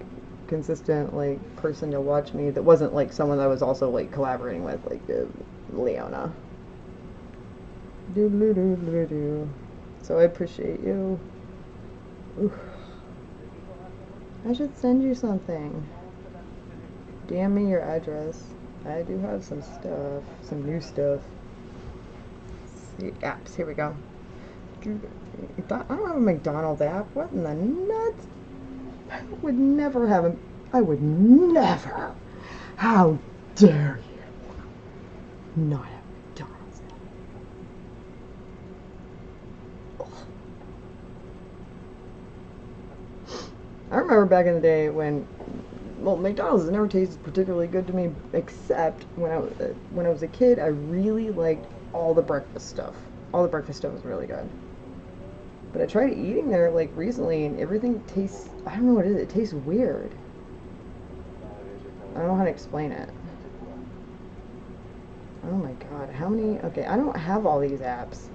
consistent like person to watch me that wasn't like someone that I was also like collaborating with, like Leona. So I appreciate you. Oof. I should send you something. DM me your address. I do have some stuff, some new stuff. See, apps, here we go. I don't have a McDonald's app. What in the nuts? I would never have a... I would never. How dare you not have a McDonald's app? I remember back in the day when... Well, McDonald's has never tasted particularly good to me, except when I was a kid, I really liked all the breakfast stuff. All the breakfast stuff was really good. But I tried eating there like recently, and everything tastes, I don't know what it is, it tastes weird. I don't know how to explain it. Oh my god, how many, okay, I don't have all these apps.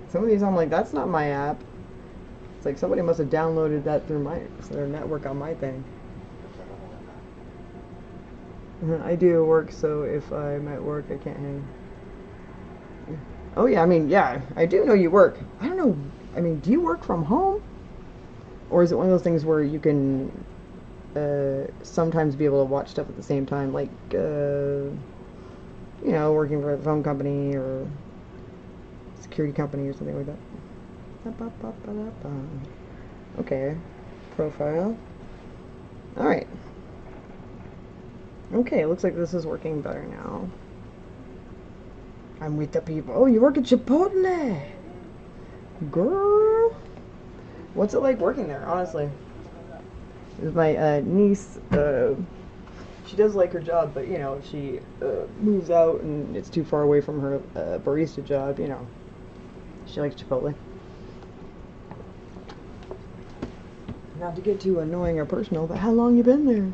Some of these I'm like, that's not my app. It's like somebody must have downloaded that through their network on my thing. I do work, so if I'm at work, I can't hang. Oh yeah, I mean, yeah, I do know you work. I don't know, I mean, do you work from home? Or is it one of those things where you can sometimes be able to watch stuff at the same time, like, you know, working for a phone company or security company or something like that? Okay, profile. Alright. Okay, looks like this is working better now. I'm with the people. Oh, you work at Chipotle! Girl! What's it like working there, honestly? My niece, she does like her job, but, you know, if she moves out and it's too far away from her barista job, you know, she likes Chipotle. Not to get too annoying or personal, but how long you been there?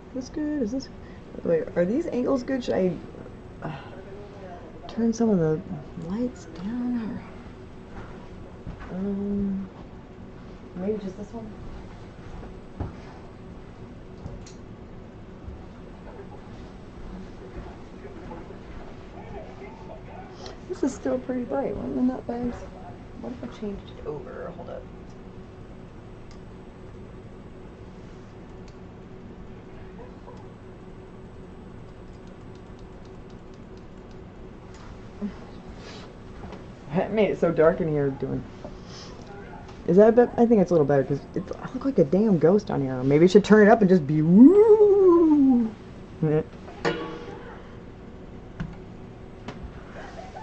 Is this good? Is this... Wait, are these angles good? Should I turn some of the lights down? Or... maybe just this one? This is still pretty bright. What in the nutbags? What if I changed it over? Hold up. It made it so dark in here doing... Is that a bit? I think it's a little better because I look like a damn ghost on here. Maybe I should turn it up and just be woo.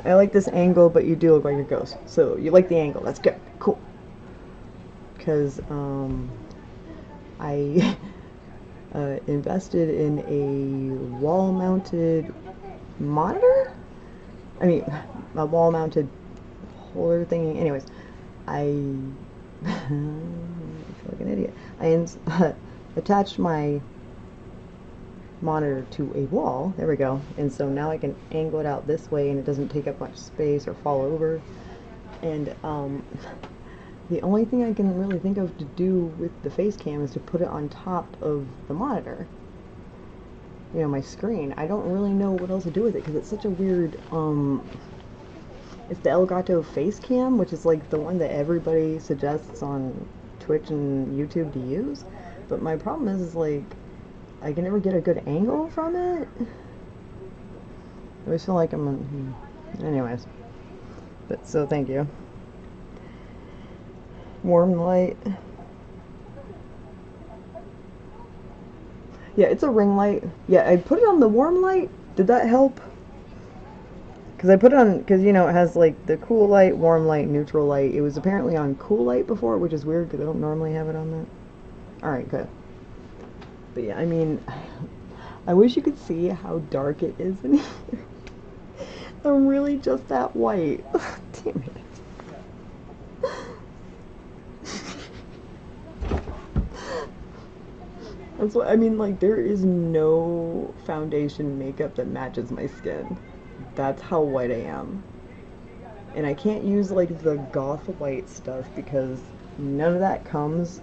I like this angle, but you do look like a ghost. So you like the angle. That's good. Cool. Because I invested in a wall-mounted monitor. I mean, a wall-mounted holder thingy. Anyways, I feel like an idiot. I attached my monitor to a wall. There we go. And so now I can angle it out this way and it doesn't take up much space or fall over. And the only thing I can really think of to do with the face cam is to put it on top of the monitor. You know, my screen. I don't really know what else to do with it because it's such a weird, it's the Elgato face cam, which is like the one that everybody suggests on Twitch and YouTube to use. But my problem is like, I can never get a good angle from it. I always feel like I'm on... Anyways. But, so thank you. Warm light. Yeah, it's a ring light. Yeah, I put it on the warm light. Did that help? Because I put it on, because, you know, it has like the cool light, warm light, neutral light. It was apparently on cool light before, which is weird because I don't normally have it on that. Alright, good. But yeah, I mean, I wish you could see how dark it is in here. I'm really just that white. Damn it. That's what I mean, like, there is no foundation makeup that matches my skin. That's how white I am. And I can't use, like, the goth white stuff because none of that comes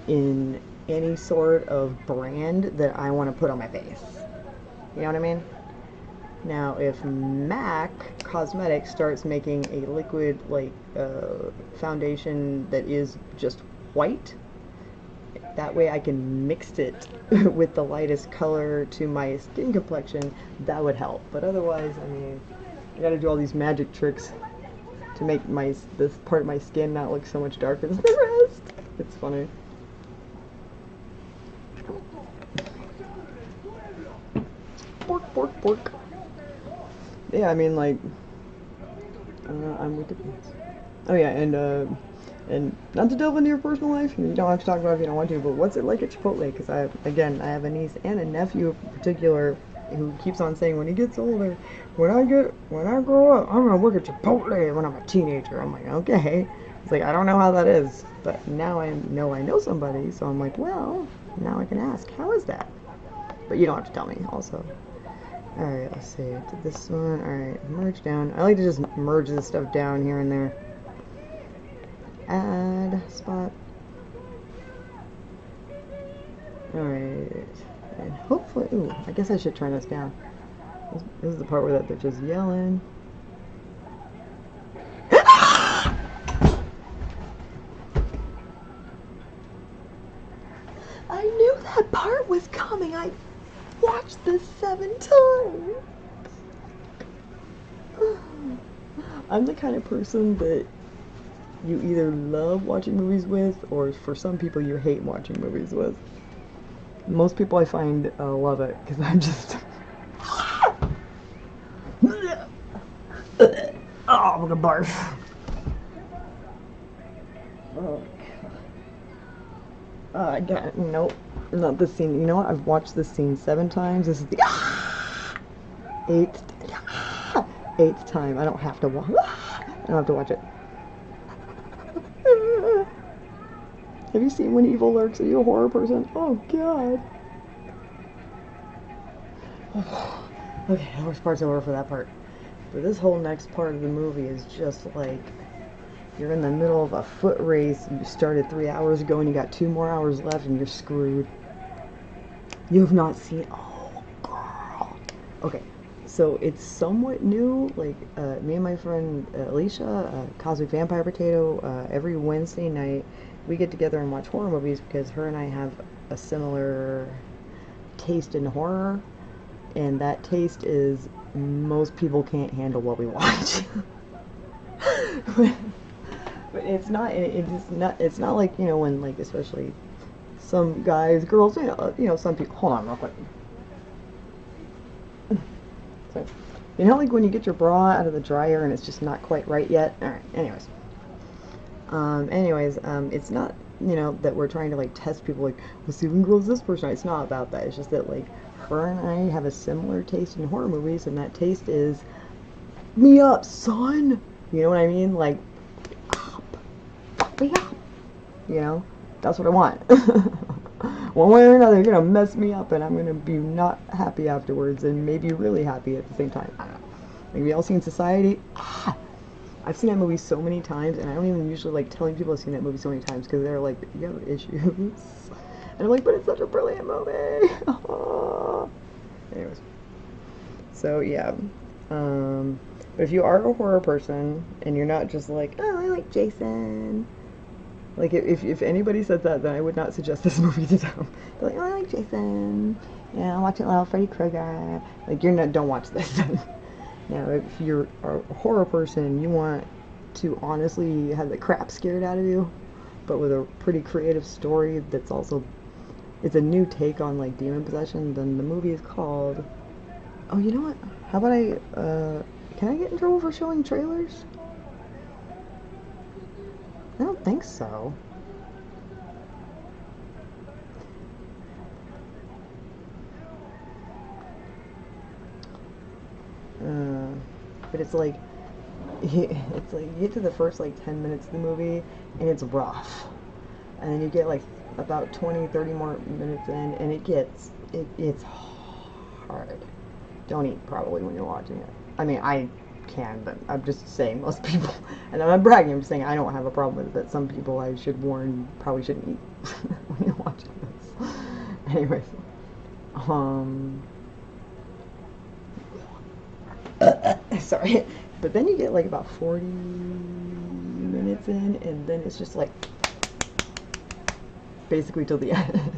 in any sort of brand that I want to put on my face. You know what I mean? Now, if MAC Cosmetics starts making a liquid, like, foundation that is just white, that way I can mix it with the lightest color to my skin complexion, that would help. But otherwise, I mean, I gotta do all these magic tricks to make this part of my skin not look so much darker than the rest. It's funny. Bork, bork, bork. Yeah, I mean, like, I'm with the kids. Oh yeah, and not to delve into your personal life, you don't have to talk about it if you don't want to, but what's it like at Chipotle? Because I have a niece and a nephew in particular who keeps on saying when he gets older, when I grow up, I'm gonna work at Chipotle when I'm a teenager. I'm like, okay. It's like, I don't know how that is, but now I know somebody, so I'm like, well, now I can ask, how is that? But you don't have to tell me, also. Alright, let's see. Did this one. Alright, merge down. I like to just merge this stuff down here and there. Add spot. Alright. And hopefully. Ooh, I guess I should turn this down. This is the part where they're just yelling. I knew that part was coming. I watched this 7 times. I'm the kind of person that you either love watching movies with, or for some people you hate watching movies with. Most people I find love it, because I'm just... oh, I'm gonna barf. Oh, God. Nope, not this scene. You know what? I've watched this scene 7 times. This is the 8th time. I don't have to watch. I don't have to watch it. Have you seen When Evil Lurks? Are you a horror person? Oh, God. Okay, the worst part's over for that part. But this whole next part of the movie is just like, you're in the middle of a foot race, you started 3 hours ago and you got 2 more hours left and you're screwed. You've not seen... Oh, girl. Okay, so it's somewhat new. Like, me and my friend Alicia, Cosmic Vampire Potato, every Wednesday night, we get together and watch horror movies because her and I have a similar taste in horror, and that taste is most people can't handle what we watch. But it's not like, you know, when, like, especially some guys, girls, you know, some people, hold on real quick. So, you know, like when you get your bra out of the dryer and it's just not quite right yet? Alright, anyways, it's not, you know, that we're trying to, like, test people, like, let's see if we can grow this person. It's not about that. It's just that, like, her and I have a similar taste in horror movies, and that taste is, me up, son! You know what I mean? Like, fuck me up! You know? That's what I want. One way or another, you're gonna mess me up, and I'm gonna be not happy afterwards, and maybe really happy at the same time. I don't know. Like, we all seen Society? I've seen that movie so many times, and I don't even usually like telling people I've seen that movie so many times, because they're like, you have issues. And I'm like, but it's such a brilliant movie! Anyways. So, yeah. But if you are a horror person, and you're not just like, oh, I like Jason. Like, if anybody said that, then I would not suggest this movie to them. They're like, oh, I like Jason. Yeah, I'm watching little Freddy Krueger. Like, don't watch this. Now, if you're a horror person, you want to honestly have the crap scared out of you, but with a pretty creative story that's also, it's a new take on, like, demon possession, then the movie is called, oh, you know what? How about can I get in trouble for showing trailers? I don't think so. But it's like you get to the first like 10 minutes of the movie and it's rough, and then you get like about 20-30 more minutes in and it's hard. Don't eat probably when you're watching it. I mean, I can, but I'm just saying most people, and I'm not bragging, I'm just saying I don't have a problem with it, but some people I should warn probably shouldn't eat when you're watching this. Anyways, sorry, but then you get like about 40 minutes in, and then it's just like basically till the end.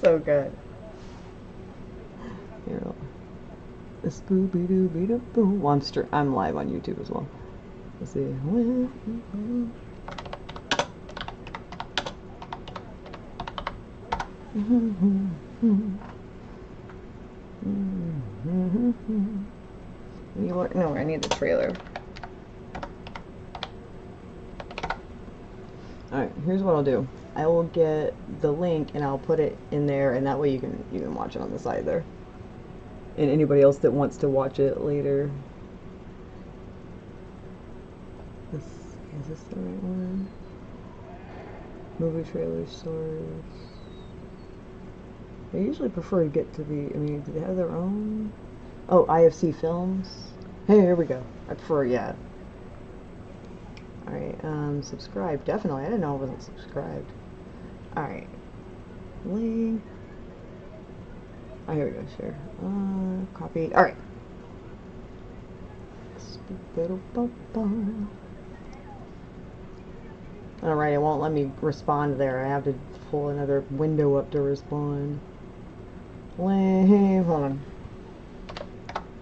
So good. Here, Scooby-Doo-Bee-Doo-Boo. Well, I'm live on YouTube as well. Let's see. No, I need the trailer. Alright, here's what I'll do. I will get the link and I'll put it in there, and that way you can watch it on the side there. And anybody else that wants to watch it later. Is this the right one? Movie trailer source. I usually prefer to get to the, I mean, do they have their own? Oh, IFC Films. Hey, here we go. I prefer, yeah. Alright, subscribe. Definitely. I didn't know I wasn't subscribed. Alright. Link. Oh, here we go. Share. Copy. Alright. Alright, it won't let me respond there. I have to pull another window up to respond. Lame. Hold on.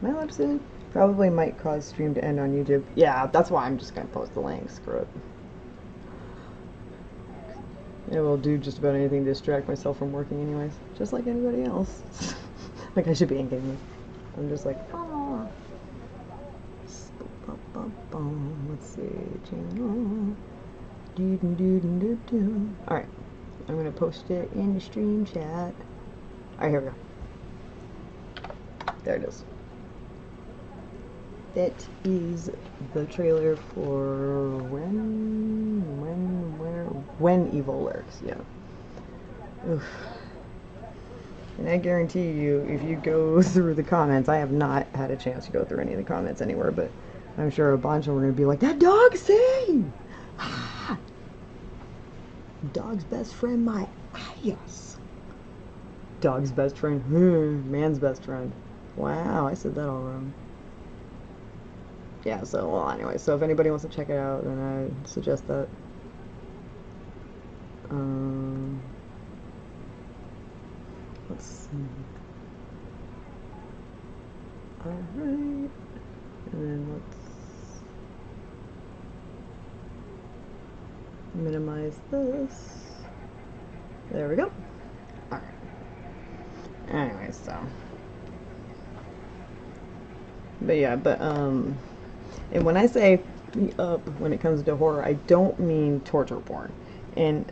Am I allowed to say it? Probably might cause stream to end on YouTube. Yeah, that's why I'm just gonna post the link. Screw it. It will do just about anything to distract myself from working anyways. Just like anybody else. Like I should be in game. I'm just like, oh. Let's see. Channel. Alright. I'm gonna post it in the stream chat. Alright, here we go. There it is. It is the trailer for when Evil Lurks, yeah. Oof. And I guarantee you, if you go through the comments, I have not had a chance to go through any of the comments anywhere, but I'm sure a bunch of them are going to be like, that dog sing! Ah! Dog's best friend, my ass. Dog's best friend, man's best friend. Wow, I said that all wrong. Yeah, so, well, anyway, so if anybody wants to check it out, then I suggest that. Let's see. Alright. And then let's minimize this. There we go. Alright. Anyway, so. But yeah, and when I say up when it comes to horror, I don't mean torture porn. And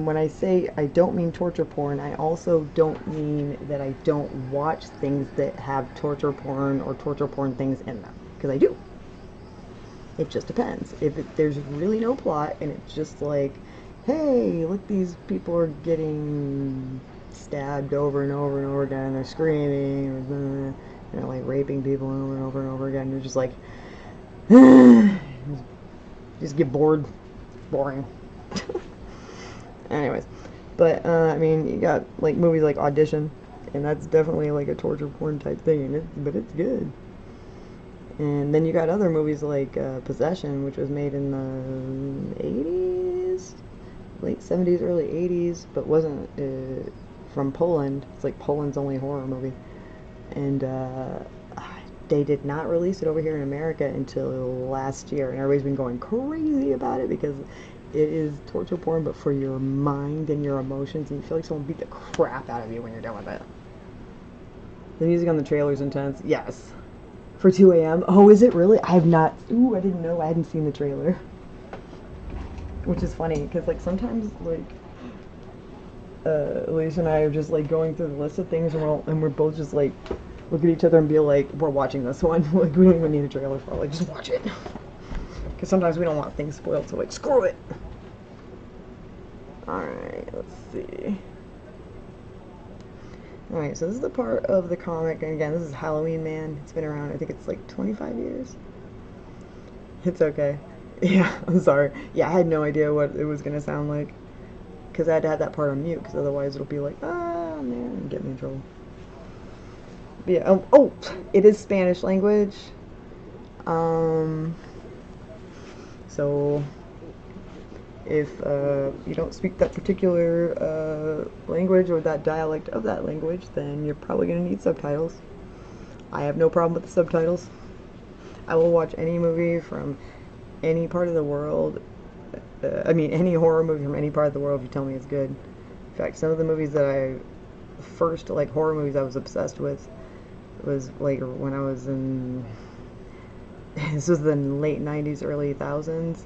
when I say I don't mean torture porn, I also don't mean that I don't watch things that have torture porn or torture porn things in them. Because I do. It just depends. If there's really no plot and it's just like, hey, look, these people are getting stabbed over and over and over again, and they're screaming, or you know, like raping people over and over and over again. You're just like, just get bored. Boring. Anyways, but I mean, you got like movies like Audition, and that's definitely like a torture porn type thing, but it's good. And then you got other movies like Possession, which was made in the 80s, late 70s, early 80s, but wasn't from Poland. It's like Poland's only horror movie. And they did not release it over here in America until last year, and everybody's been going crazy about it because it is torture porn, but for your mind and your emotions, and you feel like someone beat the crap out of you when you're done with it. The music on the trailer is intense. Yes. For 2 a.m. Oh, is it really? I have not. Ooh, I didn't know. I hadn't seen the trailer. Which is funny, because like sometimes like Elise and I are just like going through the list of things, and we're both just like look at each other and be like, we're watching this one. Like we don't even need a trailer for it. Like just watch it. Because sometimes we don't want things spoiled, so like screw it. Alright, let's see. Alright, so this is the part of the comic, and again, this is HalloweenMan. It's been around, I think it's like 25 years. It's okay. Yeah, I'm sorry. Yeah, I had no idea what it was going to sound like. Because I had to have that part on mute, because otherwise it'll be like, ah, man, get me in trouble. But yeah, oh, it is Spanish language. So if you don't speak that particular language or that dialect of that language, then you're probably going to need subtitles. I have no problem with the subtitles. I will watch any movie from any part of the world. I mean, any horror movie from any part of the world if you tell me it's good. In fact, some of the movies that first, like, horror movies I was obsessed with was, like, when I was in, this was the late 90s, early 2000s.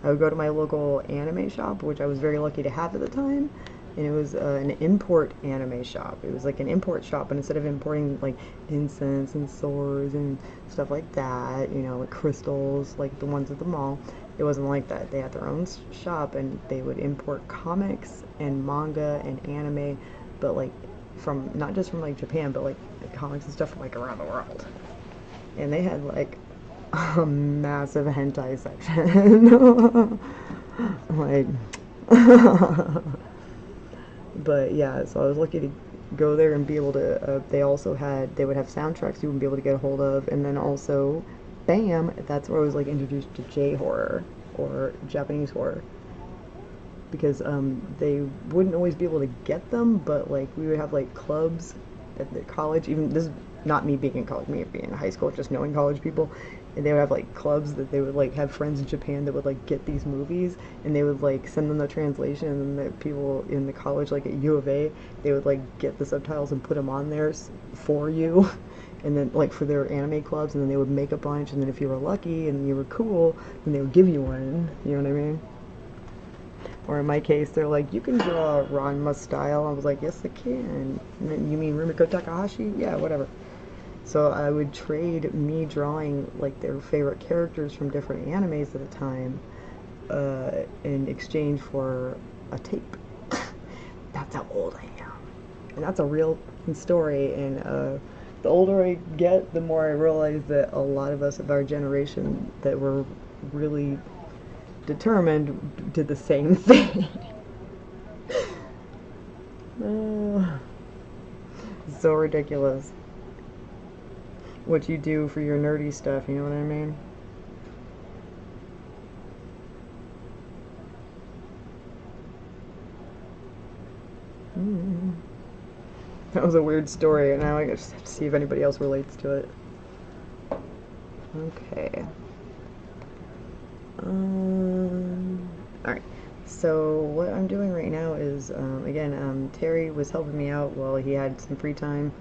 I would go to my local anime shop, which I was very lucky to have at the time, and it was an import anime shop. It was like an import shop, but instead of importing like incense and swords and stuff like that, you know, like crystals, like the ones at the mall, it wasn't like that. They had their own shop, and they would import comics and manga and anime, but like from not just from like Japan, but like comics and stuff from like around the world. And they had like a massive hentai section. Like but yeah, so I was lucky to go there and be able to they also had, they would have soundtracks you would be able to get a hold of, and then also bam, that's where I was like introduced to J-horror, or Japanese horror, because they wouldn't always be able to get them, but like we would have like clubs at the college. Even this is not me being in college, me being in high school, just knowing college people, and they would have like clubs that they would like have friends in Japan that would like get these movies, and they would like send them the translation, and the people in the college, like at U of A, they would like get the subtitles and put them on there for you, and then like for their anime clubs, and then they would make a bunch, and then if you were lucky and you were cool, then they would give you one, you know what I mean? Or in my case, they're like, you can draw Ranma style. I was like, yes, I can. And then, you mean Rumiko Takahashi? Yeah, whatever. So I would trade me drawing like their favorite characters from different animes at a time in exchange for a tape. That's how old I am. And that's a real story. And the older I get, the more I realize that a lot of us of our generation that were really determined did the same thing. So ridiculous what you do for your nerdy stuff, you know what I mean? That was a weird story, and now I just have to see if anybody else relates to it. Okay. Alright, so what I'm doing right now is, again, Terry was helping me out while he had some free time.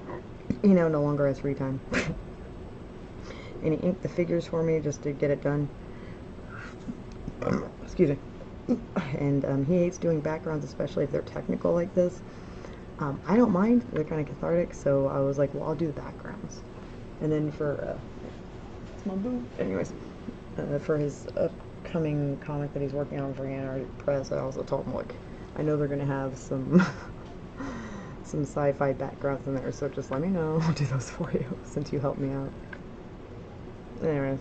He now no longer has free time. And he inked the figures for me just to get it done. Excuse me. And he hates doing backgrounds, especially if they're technical like this. I don't mind, they're kind of cathartic, so I was like, well, I'll do the backgrounds. And then for, it's my boo. Anyways, for his upcoming comic that he's working on for Antarctic Press, I also told him, look, I know they're going to have some some sci-fi backgrounds in there, so just let me know. I'll do those for you, since you helped me out. Anyways,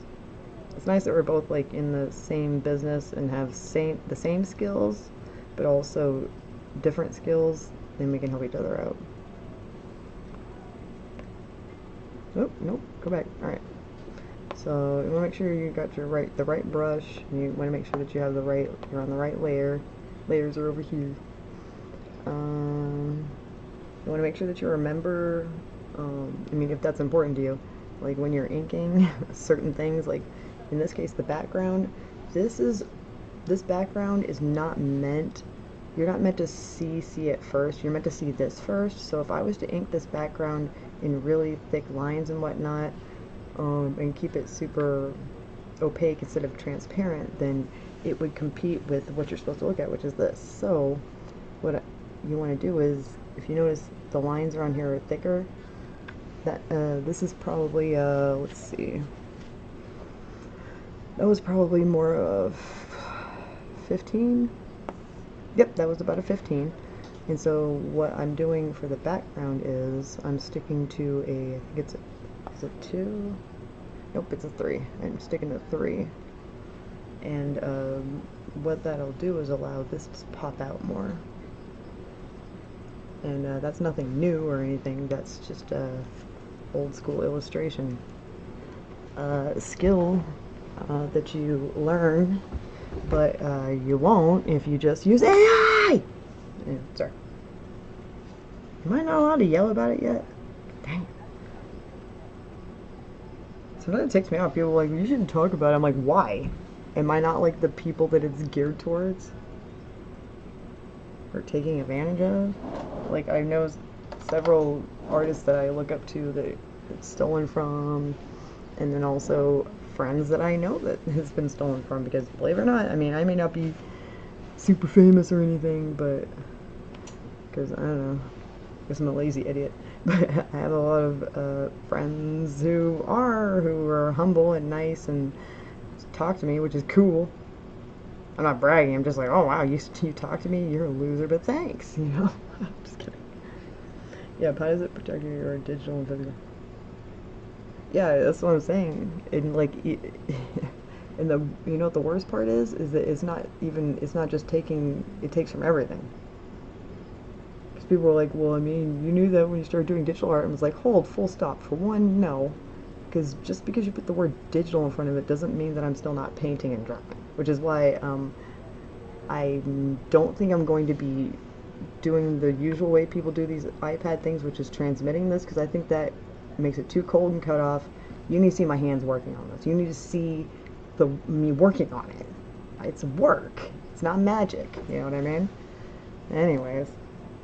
it's nice that we're both like in the same business and have the same skills, but also different skills, and we can help each other out. Oh, nope, go back. Alright. So you want to make sure you got the right brush, and you want to make sure that you have you're on the right layer. Layers are over here. You want to make sure that you remember, I mean, if that's important to you, like when you're inking certain things, like in this case the background, this background is not meant, you're not meant to see it first, you're meant to see this first. So if I was to ink this background in really thick lines and whatnot, and keep it super opaque instead of transparent, then it would compete with what you're supposed to look at, which is this. So what you want to do is, if you notice the lines around here are thicker, that this is probably let's see, that was probably more of 15. Yep, that was about a 15. And so what I'm doing for the background is I'm sticking to a, I think it's is it 2? Nope, it's a 3. I'm sticking to 3. And what that'll do is allow this to pop out more. And that's nothing new or anything, that's just old school illustration skill that you learn, but you won't if you just use AI! Yeah, sorry. Am I not allowed to yell about it yet? Dang it. Sometimes it takes me out. People are like, you shouldn't talk about it. I'm like, why? Am I not like the people that it's geared towards? Or taking advantage of? Like, I know several artists that I look up to that it's stolen from, and then also friends that I know that has been stolen from, because believe it or not, I mean, I may not be super famous or anything, but because I don't know, I guess I'm a lazy idiot, but I have a lot of friends who are humble and nice and talk to me, which is cool. I'm not bragging, I'm just like, oh wow, you talk to me, you're a loser, but thanks, you know. Just kidding. Yeah, how does it protect your digital and physical? Yeah, that's what I'm saying. And like, and the you know what the worst part is that it's not just taking, it takes from everything. Because people are like, well, I mean, you knew that when you started doing digital art. And I was like, hold, full stop. For one, no, because just because you put the word digital in front of it doesn't mean that I'm still not painting and drawing. Which is why I don't think I'm going to be doing the usual way people do these iPad things, which is transmitting this, because I think that makes it too cold and cut off. You need to see my hands working on this. You need to see me working on it. It's work. It's not magic. You know what I mean? Anyways,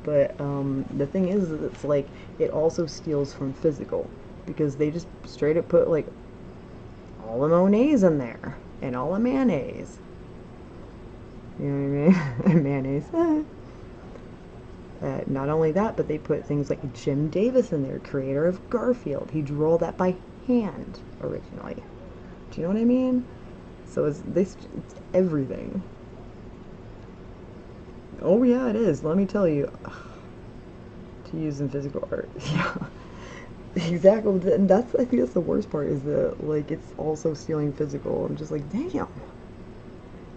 but the thing is, it's like it also steals from physical, because they just straight up put like all the Monets in there and all the mayonnaise. You know what I mean? Mayonnaise. Not only that, but they put things like Jim Davis in there, creator of Garfield. He drew all that by hand originally. Do you know what I mean? So it's everything. Oh yeah, it is. Let me tell you. To use in physical art. Yeah. Exactly. And I think that's the worst part, is that like it's also stealing physical. I'm just like, damn.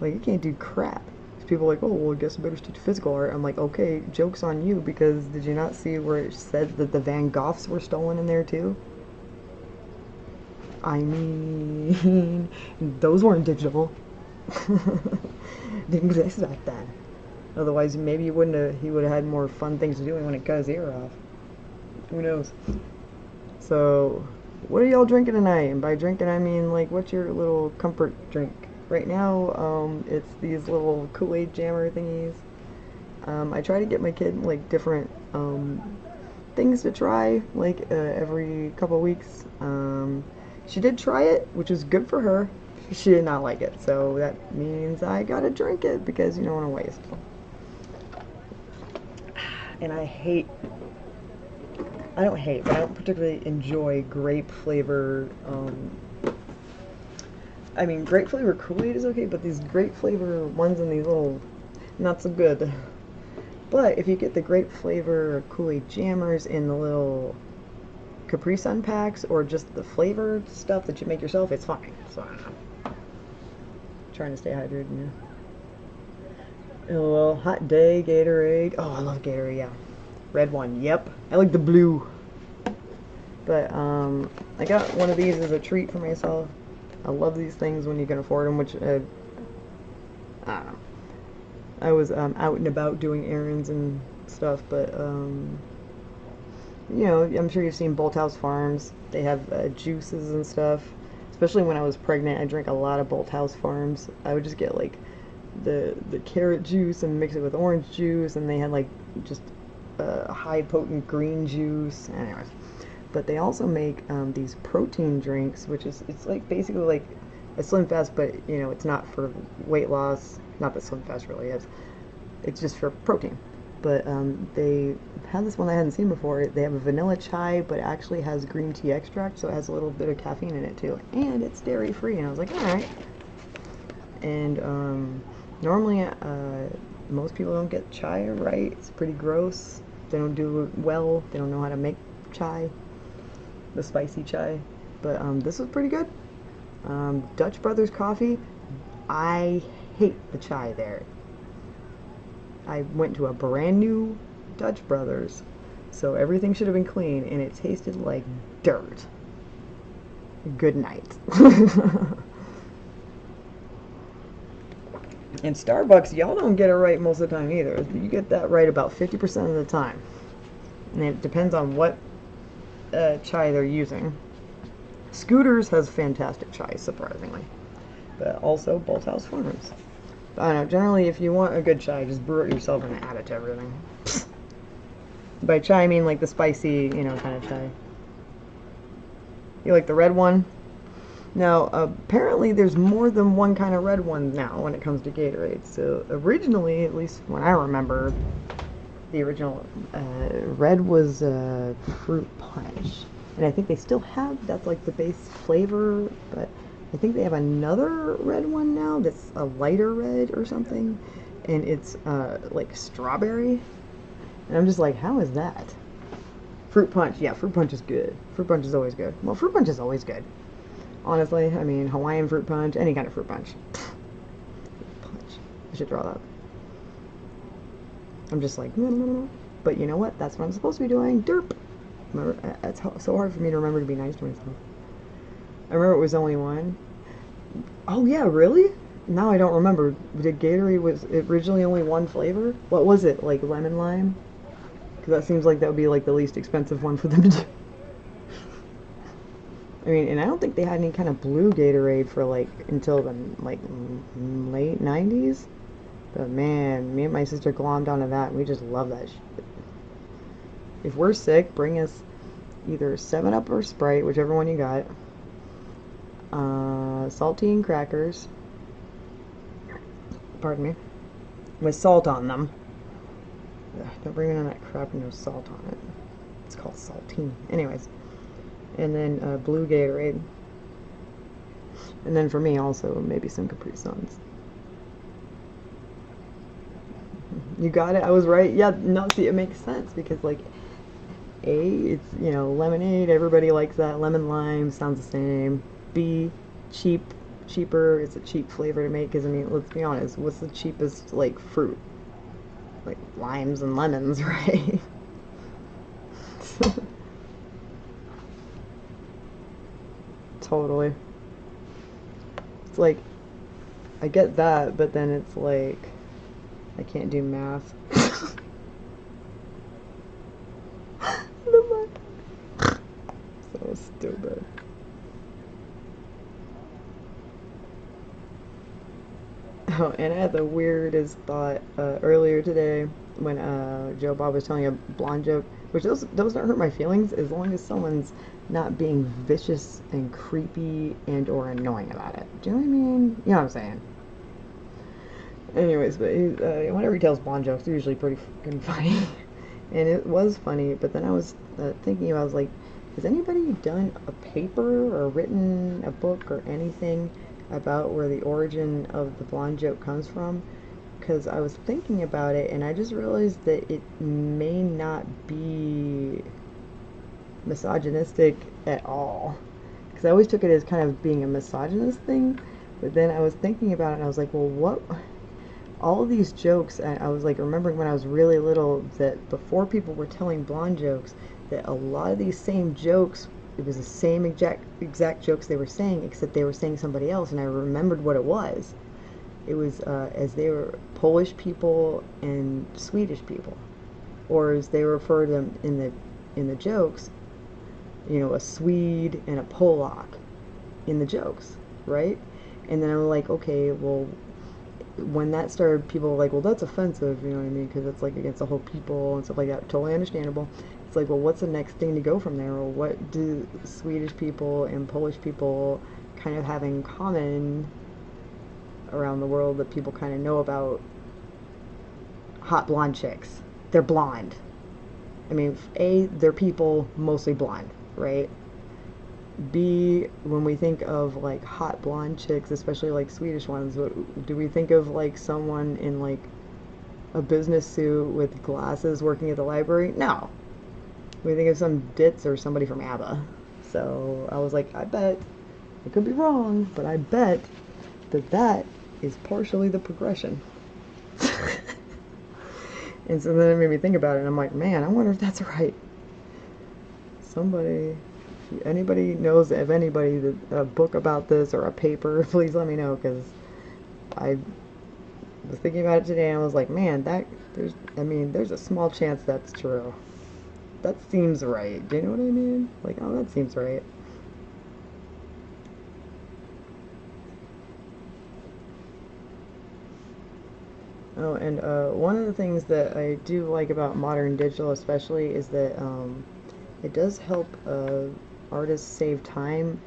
Like, you can't do crap. People are like, oh, well, I guess I better teach physical art. I'm like, okay, joke's on you, because did you not see where it said that the Van Goghs were stolen in there too? I mean, those weren't digital. Didn't exist back then. Otherwise, maybe he would have had more fun things to do when it cut his ear off. Who knows? So, what are y'all drinking tonight? And by drinking, I mean, like, what's your little comfort drink? Right now, it's these little Kool-Aid jammer thingies. I try to get my kid, like, different, things to try, like, every couple weeks. She did try it, which is good for her. She did not like it, so that means I gotta drink it, because you don't want to waste. And I don't hate, but I don't particularly enjoy grape flavor, I mean, grape flavor Kool-Aid is okay, but these grape flavor ones in these little, not so good. But if you get the grape flavor Kool-Aid jammers in the little Capri Sun packs, or just the flavored stuff that you make yourself, it's fine. So I don't know. Trying to stay hydrated, yeah. Well, hot day, Gatorade. Oh, I love Gatorade, yeah. Red one, yep. I like the blue. But I got one of these as a treat for myself. I love these things when you can afford them, which, I don't know. I was out and about doing errands and stuff, but, you know, I'm sure you've seen Bolthouse Farms. They have juices and stuff. Especially when I was pregnant, I drank a lot of Bolthouse Farms. I would just get, like, the carrot juice and mix it with orange juice, and they had, like, just high potent green juice. Anyways. But they also make these protein drinks, which it's like basically like a Slim Fast, but you know, it's not for weight loss. Not that Slim Fast really is. It's just for protein. But they have this one I hadn't seen before. They have a vanilla chai, but it actually has green tea extract, so it has a little bit of caffeine in it too, and it's dairy free. And I was like, all right. And normally, most people don't get chai right. It's pretty gross. They don't do it well. They don't know how to make chai. The spicy chai, but this was pretty good. Dutch Brothers coffee, I hate the chai there. I went to a brand new Dutch Brothers, so everything should have been clean, and it tasted like dirt. Good night. And Starbucks, y'all don't get it right most of the time either. You get that right about 50% of the time, and it depends on what chai they're using. Scooters has fantastic chai, surprisingly, but also Bolthouse Farms. I don't know, generally if you want a good chai, just brew it yourself and add it to everything. By chai I mean like the spicy, you know, kind of chai. You like the red one? Now, apparently there's more than one kind of red one now when it comes to Gatorade. So originally, at least when I remember, the original red was fruit punch. And I think they still have, that's like the base flavor, but I think they have another red one now that's a lighter red or something. And it's like strawberry. And I'm just like, how is that? Fruit punch, yeah, fruit punch is good. Fruit punch is always good. Well, fruit punch is always good. Honestly, I mean, Hawaiian fruit punch, any kind of fruit punch. Punch. I should draw that. I'm just like, no. But you know what? That's what I'm supposed to be doing. Derp. Remember, it's so hard for me to remember to be nice to myself. I remember it was only one. Oh yeah, really? Now I don't remember. Did Gatorade was originally only one flavor? What was it? Like lemon lime? Because that seems like that would be like the least expensive one for them to do. I mean, and I don't think they had any kind of blue Gatorade for like until the like late 90s. But man, me and my sister glommed onto that, and we just love that shit. If we're sick, bring us either 7-Up or Sprite, whichever one you got. Saltine crackers. Pardon me. With salt on them. Ugh, don't bring me none of that crap with no salt on it. It's called saltine. Anyways. And then blue Gatorade. And then for me also, maybe some Capri Suns. You got it? I was right? Yeah, no, see, it makes sense because, like, A, it's, you know, lemonade. Everybody likes that. Lemon lime sounds the same. B, cheaper. It's a cheap flavor to make because, I mean, let's be honest. What's the cheapest, like, fruit? Like, limes and lemons, right? Totally. It's like, I get that, but then it's like, I can't do math. So stupid. Oh, and I had the weirdest thought earlier today when Joe Bob was telling a blonde joke, which those don't hurt my feelings as long as someone's not being vicious and creepy and or annoying about it. Do you know what I mean? You know what I'm saying? Anyways, but whenever he tells blonde jokes, they're usually pretty fucking funny. And it was funny, but then I was thinking about, I was like, has anybody done a paper or written a book or anything about where the origin of the blonde joke comes from? Because I was thinking about it, and I just realized that it may not be misogynistic at all. Because I always took it as kind of being a misogynist thing, but then I was thinking about it, and I was like, well, what... all of these jokes, and I was like remembering when I was really little that before people were telling blonde jokes, that a lot of these same jokes, it was the same exact jokes they were saying, except they were saying somebody else, and I remembered what it was. It was as they were Polish people and Swedish people, or as they refer to them in the jokes, you know, a Swede and a Polak in the jokes, right? And then I'm like, okay, well, when that started, people were like, well, that's offensive, you know what I mean, because it's like against the whole people and stuff like that. Totally understandable. It's like, well, what's the next thing to go from there? Or what do Swedish people and Polish people kind of have in common around the world that people kind of know about? Hot blonde chicks. They're blonde. I mean, A, they're people mostly blonde, right? B, when we think of like hot blonde chicks, especially like Swedish ones, do we think of like someone in like a business suit with glasses working at the library? No. We think of some ditz or somebody from ABBA. So I was like, I bet, I could be wrong, but I bet that is partially the progression. And so then it made me think about it, and I'm like, man, I wonder if that's right. Somebody... anybody knows of anybody that a book about this or a paper, please let me know, because I was thinking about it today and I was like, man, there's a small chance that's true. That seems right. Do you know what I mean? Like, oh, that seems right. Oh, and one of the things that I do like about modern digital especially is that it does help artists save time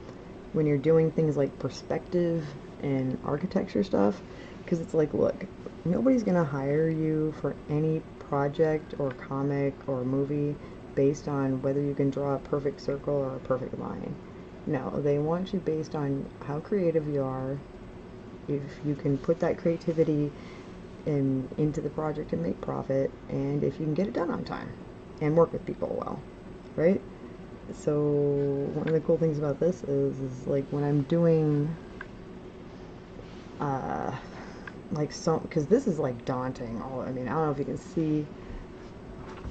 when you're doing things like perspective and architecture stuff, because it's like, look, nobody's gonna hire you for any project or comic or movie based on whether you can draw a perfect circle or a perfect line. No, they want you based on how creative you are, if you can put that creativity into the project and make profit, and if you can get it done on time and work with people well, right? So one of the cool things about this is like when I'm doing like some, because this is like daunting. I mean, I don't know if you can see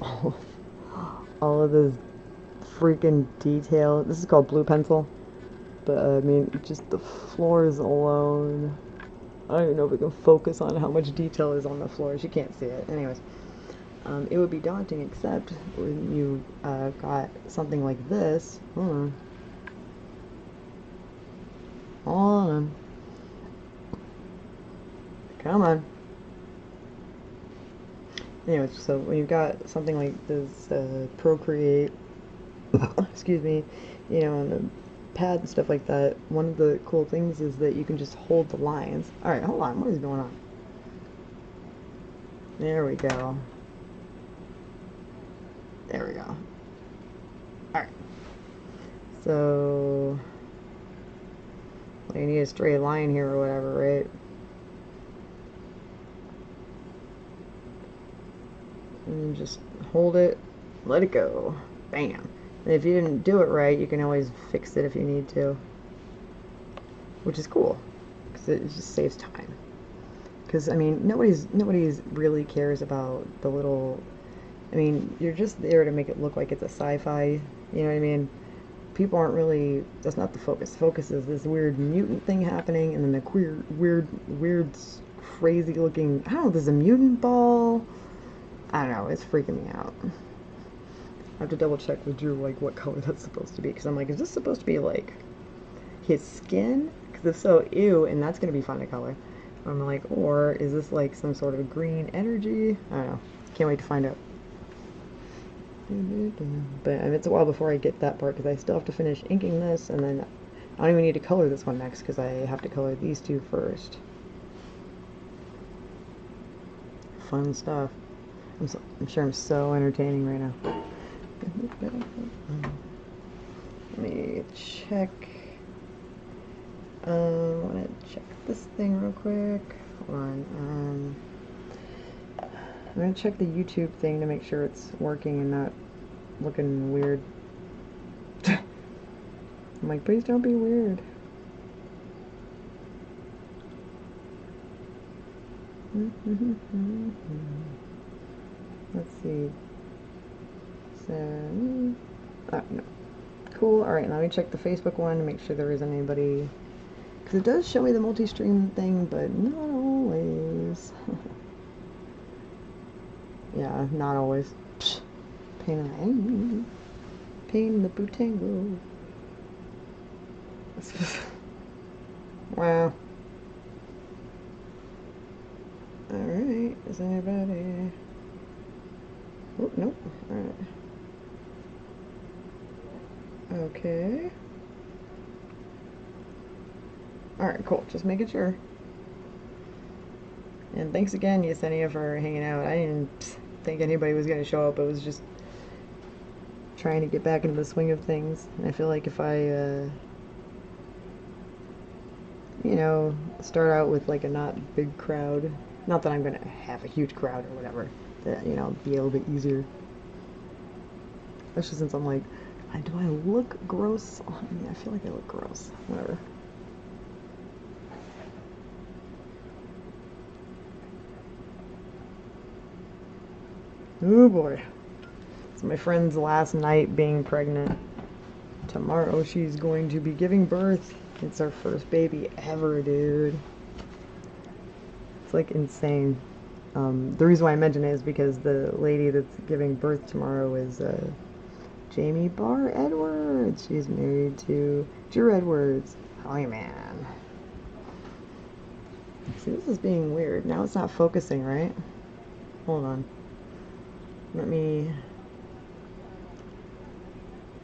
all, all of this freaking detail. This is called blue pencil, but I mean, just the floors alone. I don't even know if we can focus on how much detail is on the floors. You can't see it. Anyways, it would be daunting, except when you got something like this. Hold on. Come on. Anyways, so when you've got something like this, Procreate, excuse me, you know, on the pad and stuff like that, one of the cool things is that you can just hold the lines. Alright, hold on, what is going on? There we go. There we go. Alright. So, you need a straight line here or whatever, right? And just hold it, let it go. Bam. And if you didn't do it right, you can always fix it if you need to. Which is cool, because it just saves time. Because, I mean, nobody's really cares about the little... I mean, you're just there to make it look like it's a sci-fi, you know what I mean? People aren't really... That's not the focus. The focus is this weird mutant thing happening, and then the weird, crazy looking... I don't know, there's a mutant ball... I don't know, it's freaking me out. I have to double check with Drew, like, what color that's supposed to be, because I'm like, is this supposed to be, like, his skin? Because if so, ew, and that's going to be fun to color. I'm like, or is this, like, some sort of green energy? I don't know. Can't wait to find out. But it's a while before I get that part, because I still have to finish inking this, and then I don't even need to color this one next, because I have to color these two first. Fun stuff. I'm sure I'm so entertaining right now. Let me check. I want to check this thing real quick. Hold on. I'm going to check the YouTube thing to make sure it's working and not looking weird. I'm like, please don't be weird. Let's see. So, oh, no. Cool. Alright, let me check the Facebook one to make sure there isn't anybody. Because it does show me the multi-stream thing, but not always. Yeah, not always. Psh, pain in the pain in the bootango. Wow. Alright, is anybody... Oh, nope. Alright. Okay. Alright, cool. Just making sure. And thanks again, Yesenia, for hanging out. I didn't think anybody was going to show up. I was just trying to get back into the swing of things. And I feel like if I, you know, start out with like a not big crowd, not that I'm going to have a huge crowd or whatever, that, you know, be a little bit easier. Especially since I'm like, do I look gross on me? I feel like I look gross. Whatever. Oh boy. It's my friend's last night being pregnant. Tomorrow she's going to be giving birth. It's our first baby ever, dude. It's like insane. The reason why I mention it is because the lady that's giving birth tomorrow is Jamie Barr Edwards. She's married to Drew Edwards. HalloweenMan. See, this is being weird. Now it's not focusing, right? Hold on. Let me...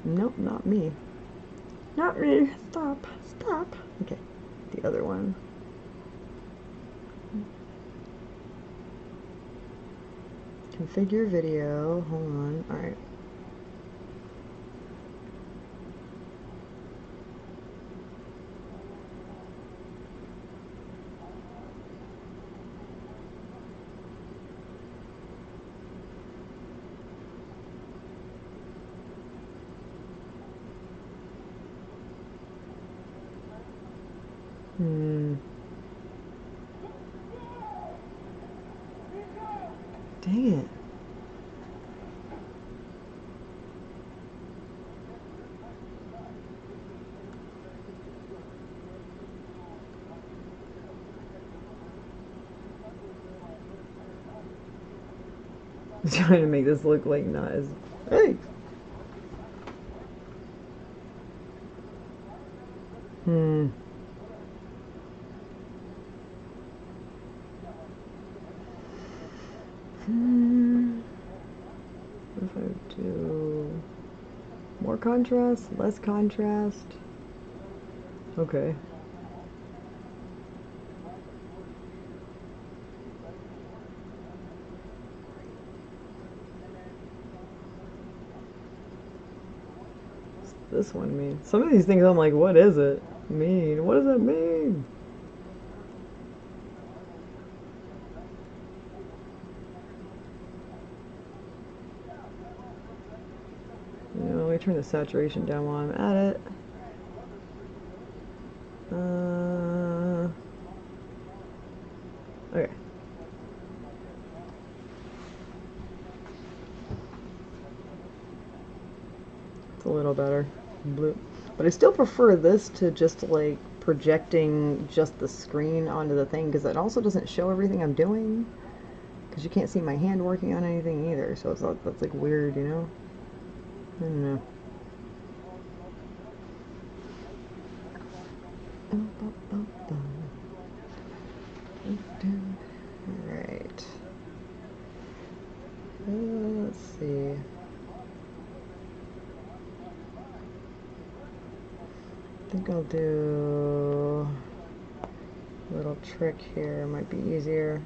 Nope, not me. Not me. Stop. Stop. Okay. The other one. Configure video. Hold on. Alright. Dang it. I'm trying to make this look like not as... Hey! What if I do more contrast, less contrast? Okay. What's this one mean? Some of these things I'm like, what is it mean? What does that mean? You know, let me turn the saturation down while I'm at it. Okay. It's a little better. Blue. But I still prefer this to just like projecting just the screen onto the thing, because it also doesn't show everything I'm doing. Because you can't see my hand working on anything either, so it's like, that's like weird, you know? I don't know. Alright. Let's see. I think I'll do a little trick here. Might be easier.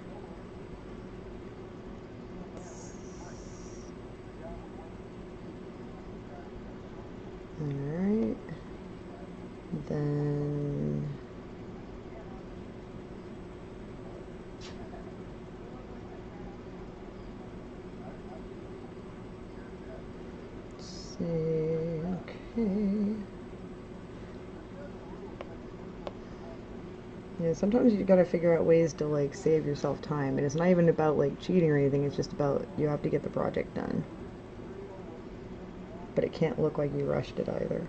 Alright. Then let's see. Okay. Yeah, sometimes you gotta figure out ways to like save yourself time, and it's not even about like cheating or anything, it's just about you have to get the project done. But it can't look like you rushed it either.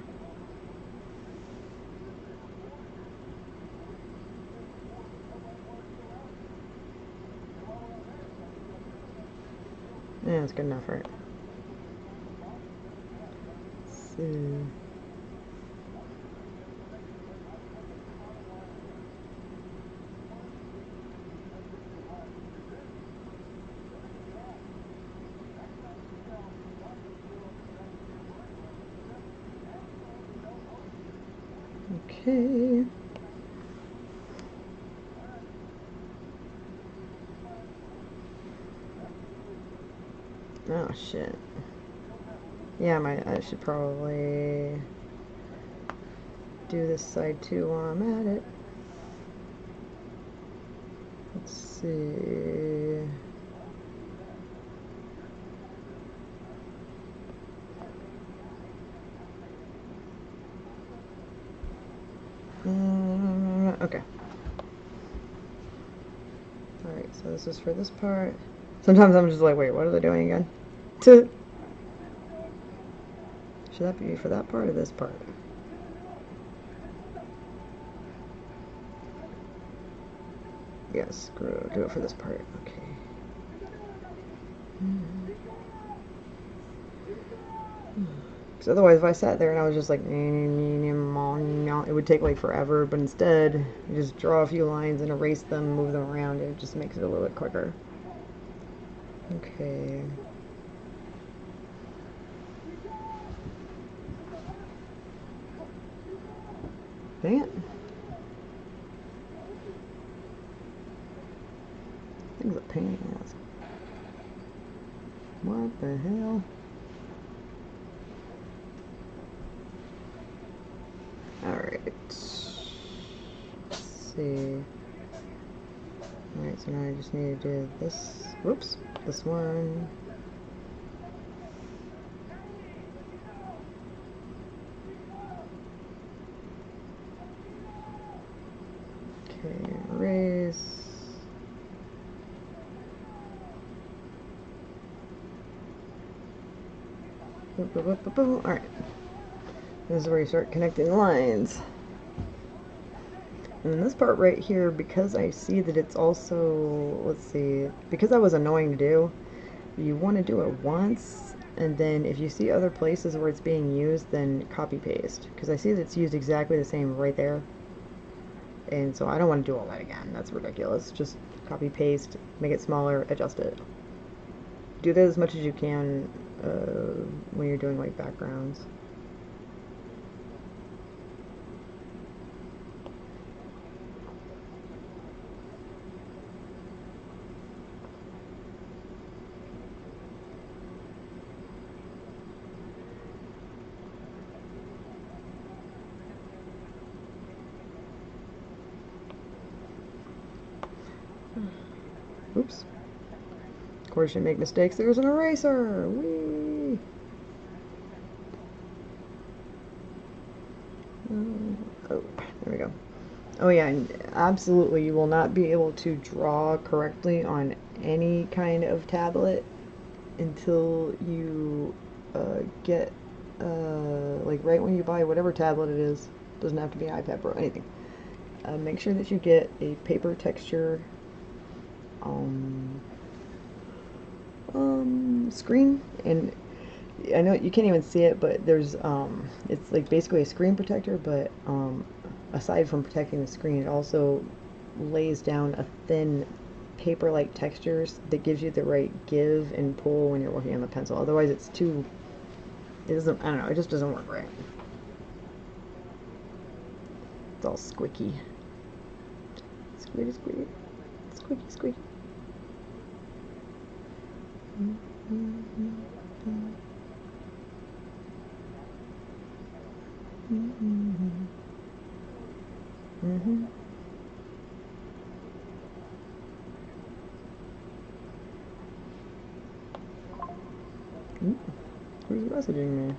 Yeah, that's good enough for it. Let's see. Okay. Oh shit. Yeah, I should probably do this side too while I'm at it. Let's see. Okay. Alright, so this is for this part. Sometimes I'm just like, wait, what are they doing again? Should that be for that part or this part? Yes, screw. Do it for this part. Okay. Because otherwise, if I sat there and I was just like, it would take like forever. But instead, you just draw a few lines and erase them, move them around. It just makes it a little bit quicker. Okay. Dang it. Thing's a pain in the ass. What the hell? Alright. Let's see. Alright, so now I just need to do this. Whoops. This one. Okay, erase. Alright. This is where you start connecting lines. And this part right here, because I see that it's also, let's see, because that was annoying to do, you want to do it once, and then if you see other places where it's being used, then copy paste. Because I see that it's used exactly the same right there. And so I don't want to do all that again. That's ridiculous. Just copy paste, make it smaller, adjust it. Do that as much as you can when you're doing like backgrounds. Oops. Of course you make mistakes. There's an eraser! Whee! Oh, there we go. Oh yeah, and absolutely you will not be able to draw correctly on any kind of tablet until you get, like right when you buy whatever tablet it is, doesn't have to be iPad Pro, anything. Make sure that you get a paper texture screen, and I know you can't even see it, but there's it's like basically a screen protector, but aside from protecting the screen, it also lays down a thin paper-like textures that gives you the right give and pull when you're working on the pencil. Otherwise it's too, it doesn't, I don't know, it just doesn't work right. It's all squicky. Squeaky, squeaky. Squeaky, squeaky. Who's messaging me?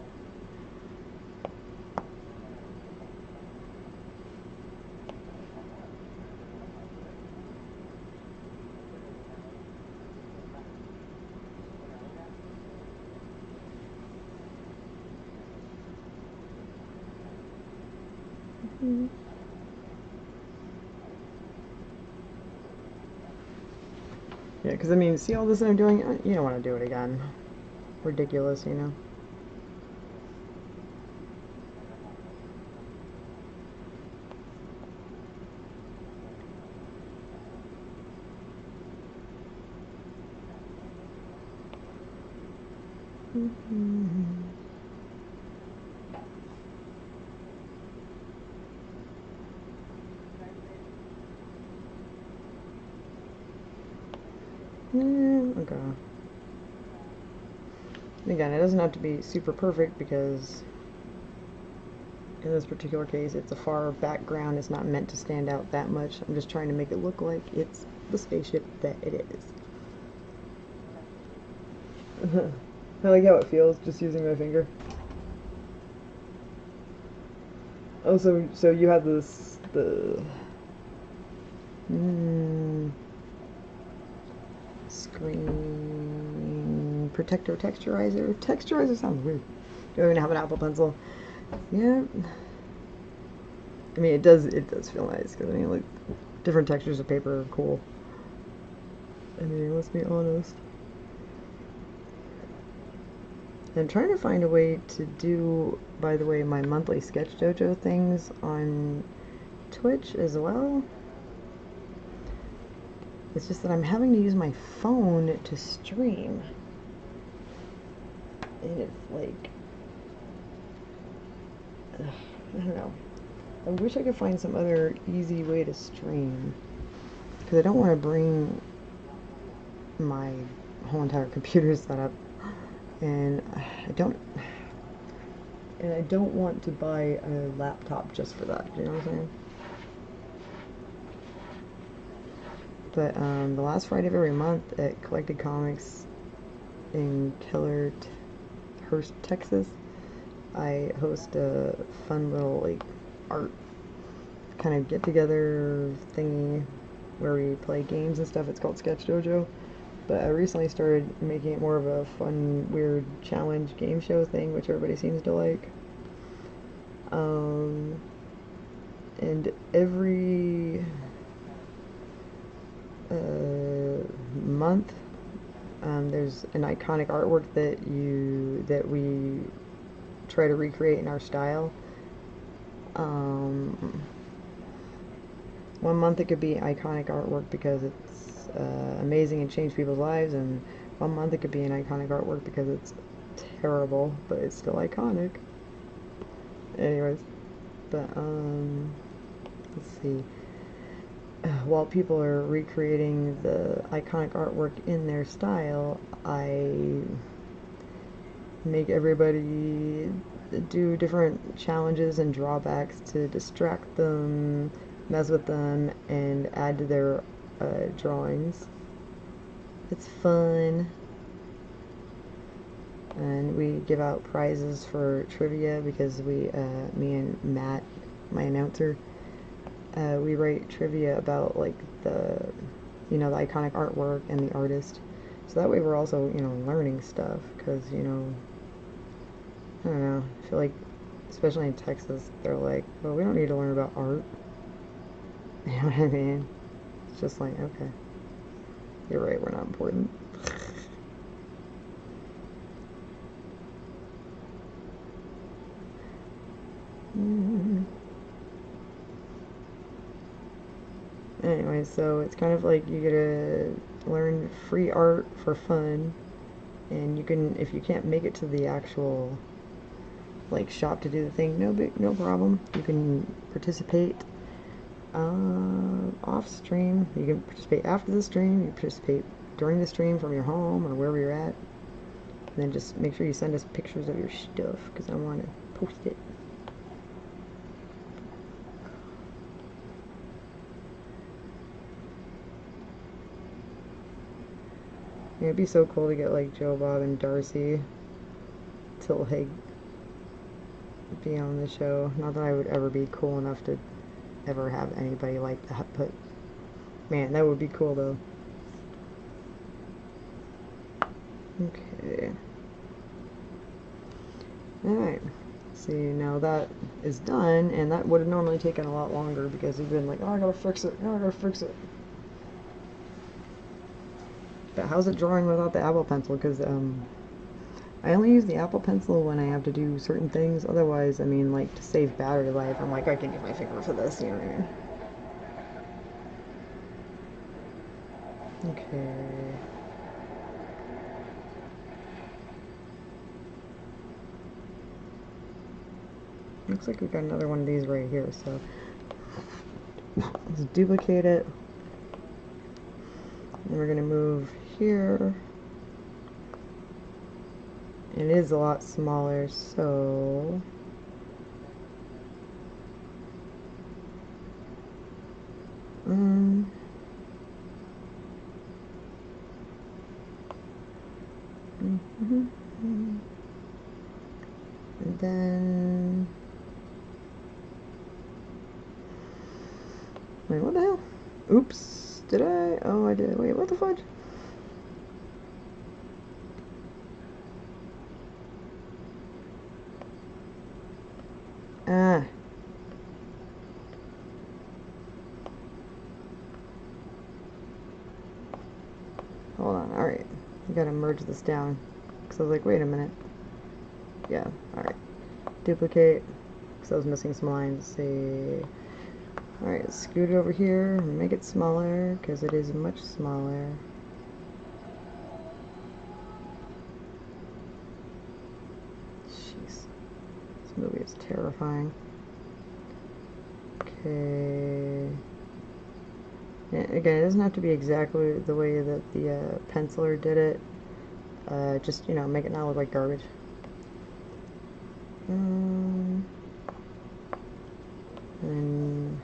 Yeah, because I mean, see all this that I'm doing? You don't want to do it again. Ridiculous, you know? Okay. Again, it doesn't have to be super perfect because in this particular case it's a far background. It's not meant to stand out that much. I'm just trying to make it look like it's the spaceship that it is. I like how it feels just using my finger. Oh, so you have this, the screen protector texturizer. Texturizer sounds weird. Do I even have an Apple Pencil? Yeah. I mean, it does feel nice because I mean, like, different textures of paper are cool. I mean, let's be honest. I'm trying to find a way to do, by the way, my monthly Sketch Dojo things on Twitch as well. It's just that I'm having to use my phone to stream. And it's like, I don't know. I wish I could find some other easy way to stream. Because I don't want to bring my whole entire computer setup. And I don't want to buy a laptop just for that. You know what I'm saying? But the last Friday of every month at Collected Comics in Killarhurst, Texas, I host a fun little like art kind of get together thingy where we play games and stuff. It's called Sketch Dojo. But I recently started making it more of a fun, weird challenge game show thing, which everybody seems to like. And every month, there's an iconic artwork that we try to recreate in our style. One month it could be iconic artwork because it's amazing and changed people's lives, and one month it could be an iconic artwork because it's terrible, but it's still iconic. Anyways, but let's see. While people are recreating the iconic artwork in their style, I make everybody do different challenges and drawbacks to distract them, mess with them, and add to their drawings. It's fun. And we give out prizes for trivia because me and Matt, my announcer, we write trivia about like the iconic artwork and the artist. So that way we're also, learning stuff because, I don't know, I feel like, especially in Texas, they're like, well, we don't need to learn about art. You know what I mean? It's just like, okay, you're right, we're not important. Anyway, so it's kind of like you get to learn free art for fun, and you can, if you can't make it to the actual like shop to do the thing, no problem. You can participate off stream. You can participate after the stream. You can participate during the stream from your home or wherever you're at. And then just make sure you send us pictures of your stuff because I want to post it. It'd be so cool to get like Joe, Bob, and Darcy to like be on the show. Not that I would ever be cool enough to ever have anybody like that, but man, that would be cool though. Okay. Alright. See, now that is done, and that would have normally taken a lot longer because we've been like, oh, I gotta fix it, oh, I gotta fix it. But how's it drawing without the Apple Pencil? Because I only use the Apple Pencil when I have to do certain things. Otherwise, I mean, like, to save battery life, I'm like, I can use my finger for this, you know what I mean? Okay. Looks like we've got another one of these right here, so let's duplicate it. And we're going to move here. It is a lot smaller, so and then wait, what the hell? Oops, did I? Oh, I did. Wait, what the fudge? Ah. Hold on, alright. I gotta merge this down. Because I was like, wait a minute. Yeah, alright. Duplicate. Because I was missing some lines. See. Alright, scoot it over here. Make it smaller. Because it is much smaller. Jeez. This movie is terrifying. Okay. And again, it doesn't have to be exactly the way that the penciler did it. Just, you know, make it not look like garbage. And then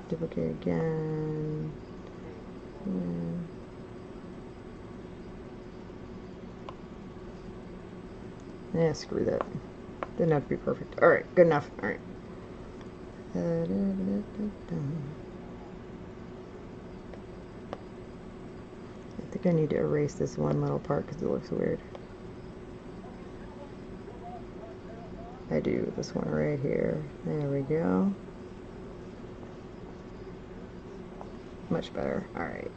duplicate again. Yeah, screw that. Didn't have to be perfect. Alright, good enough. Alright. I think I need to erase this one little part because it looks weird. I do. This one right here. There we go. Much better. Alright.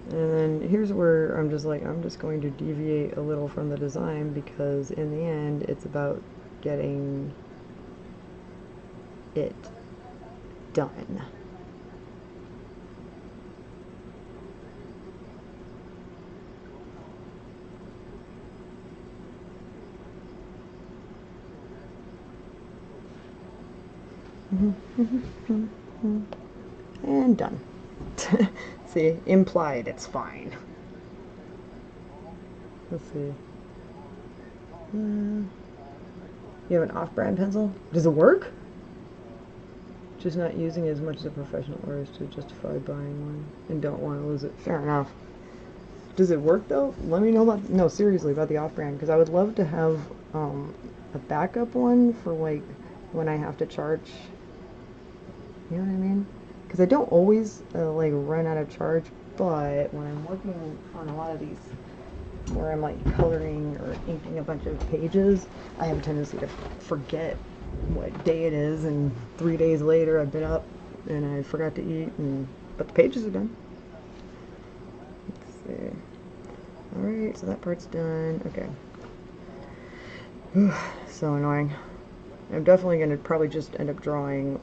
And then here's where I'm just like, I'm just going to deviate a little from the design because in the end it's about getting it done. And done. See, implied it's fine. Let's see. You have an off-brand pencil? Does it work? Just not using it as much as a professional artist to justify buying one and don't want to lose it. Fair enough. Does it work though? Let me know about, no, seriously, about the off-brand, because I would love to have a backup one for like when I have to charge. You know what I mean? Because I don't always like run out of charge, but when I'm working on a lot of these where I'm like coloring or inking a bunch of pages, I have a tendency to forget what day it is, and 3 days later I've been up and I forgot to eat, but the pages are done. Let's see. Alright, so that part's done. Okay. So annoying. I'm definitely going to probably just end up drawing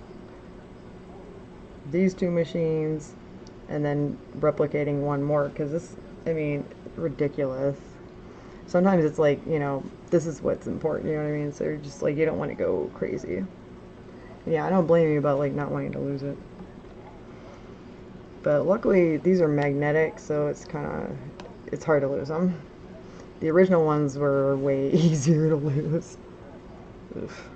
these two machines and then replicating one more, because this, I mean, ridiculous. Sometimes it's like, you know, this is what's important, you know what I mean? So you're just like, you don't want to go crazy. Yeah, I don't blame you about like not wanting to lose it. But luckily these are magnetic, so it's kind of, it's hard to lose them. The original ones were way easier to lose. Oof.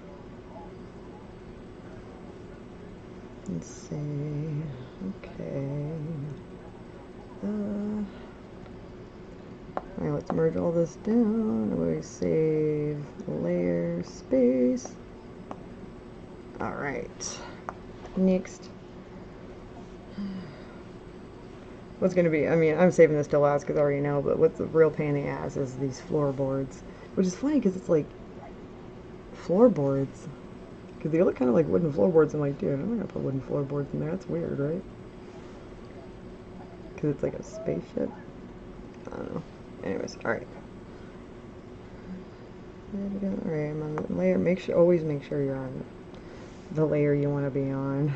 Let's see. Okay. Alright, let's merge all this down. We save layer space. Alright. Next. What's going to be, I mean, I'm saving this till last because I already know, but what's the real pain in the ass is these floorboards. Which is funny because it's like floorboards. Because they look kind of like wooden floorboards. I'm like, dude, I'm not going to put wooden floorboards in there. That's weird, right? Because it's like a spaceship. I don't know. Anyways, alright. Alright, I'm on the layer. Always make sure you're on the layer you want to be on.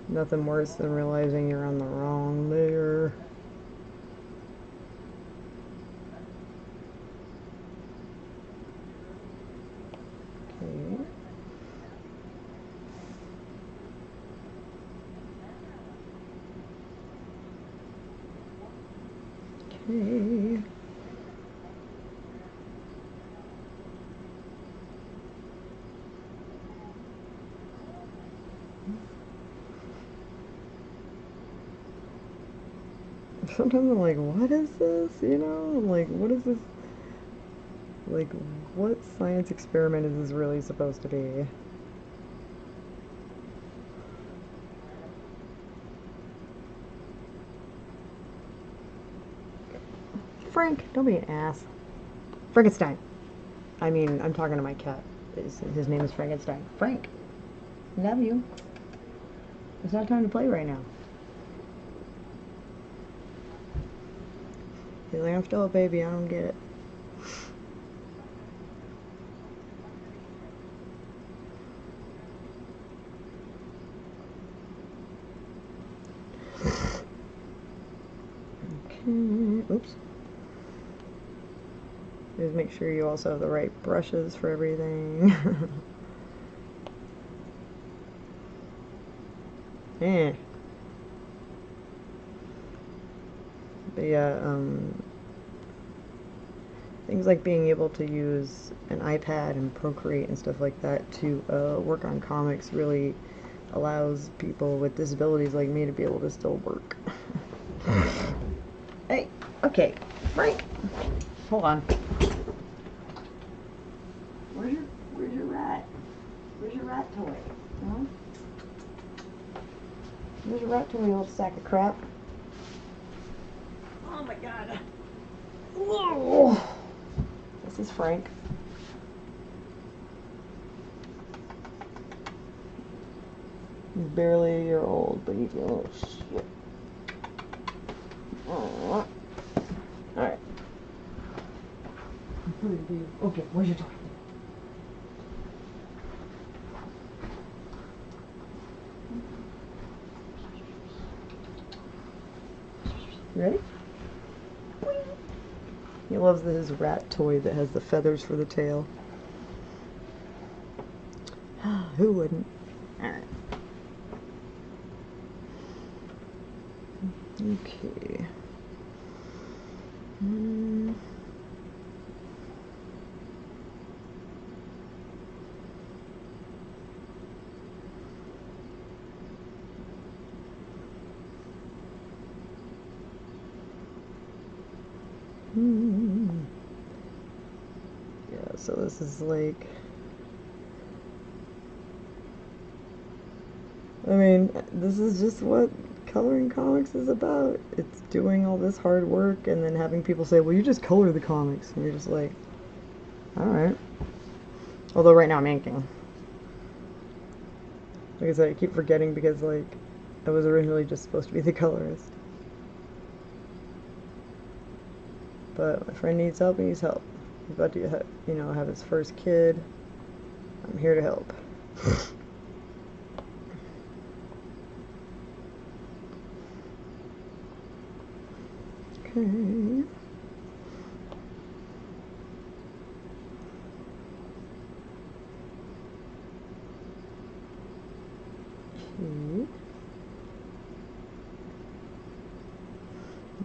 Nothing worse than realizing you're on the wrong layer. Okay. Okay. Sometimes I'm like, what is this? You know? I'm like, what is this? Like, what science experiment is this really supposed to be? Frank, don't be an ass. Frankenstein. I mean, I'm talking to my cat. His name is Frankenstein. Frank, love you. It's not time to play right now. He's like, I'm still a baby, I don't get it. Okay, oops. Just make sure you also have the right brushes for everything. Eh. But yeah, things like being able to use an iPad and Procreate and stuff like that to work on comics really allows people with disabilities like me to be able to still work. Hey, okay, Frank, hold on. Where's your rat? Where's your rat toy? Huh? Where's your rat toy, you old sack of crap? Oh my god. Whoa. This is Frank. He's barely a year old, but he's a little shit. Alright. Okay, where's your toy? You ready? He loves his rat toy that has the feathers for the tail. Who wouldn't? Alright. Okay. Yeah, so this is like, I mean, this is just what coloring comics is about. It's doing all this hard work and then having people say, well, you just color the comics. And you're just like, alright. Although right now I'm inking. Like I said, I keep forgetting because, like, I was originally just supposed to be the colorist. But my friend needs help, he needs help. He's about to, you know, have his first kid. I'm here to help. Okay.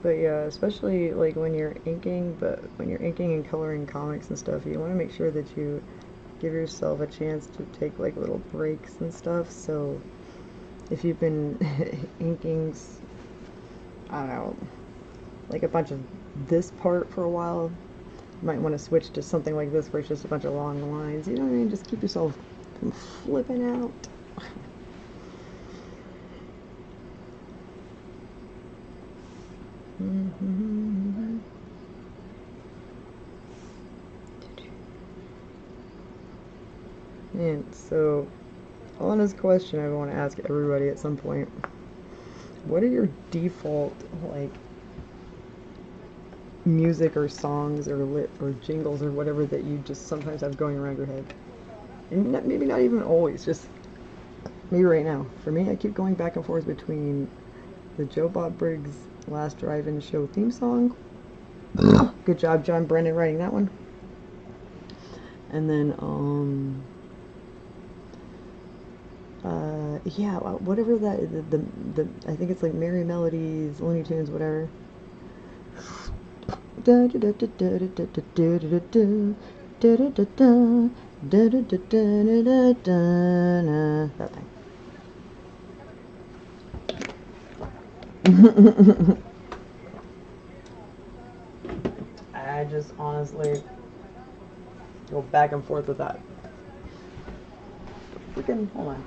But yeah, especially like when you're inking, and coloring comics and stuff, you want to make sure that you give yourself a chance to take like little breaks and stuff. So if you've been inking, I don't know, like a bunch of this part for a while, you might want to switch to something like this where it's just a bunch of long lines. You know what I mean? Just keep yourself from flipping out. And so, honest question I want to ask everybody at some point. What are your default, like, music or songs or jingles or whatever that you just sometimes have going around your head? And maybe not even always, just me right now. For me, I keep going back and forth between the Joe Bob Briggs Last Drive-In Show theme song. Good job, John Brennan, writing that one. And then, yeah, whatever that, the I think it's like Merry Melodies, Looney Tunes, whatever. That thing. I just honestly go back and forth with that. Freaking, hold on.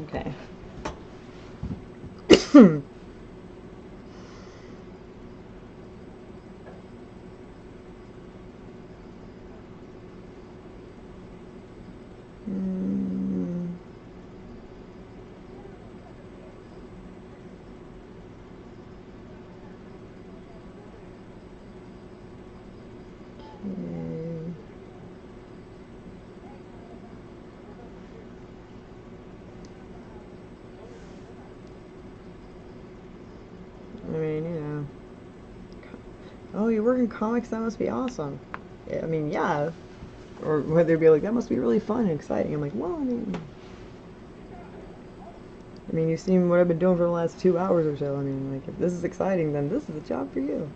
Okay. you work in comics, that must be awesome. I mean, yeah. Or whether they'd be like, that must be really fun and exciting. I'm like, well, I mean, you've seen what I've been doing for the last 2 hours or so. I mean, like, if this is exciting, then this is a job for you.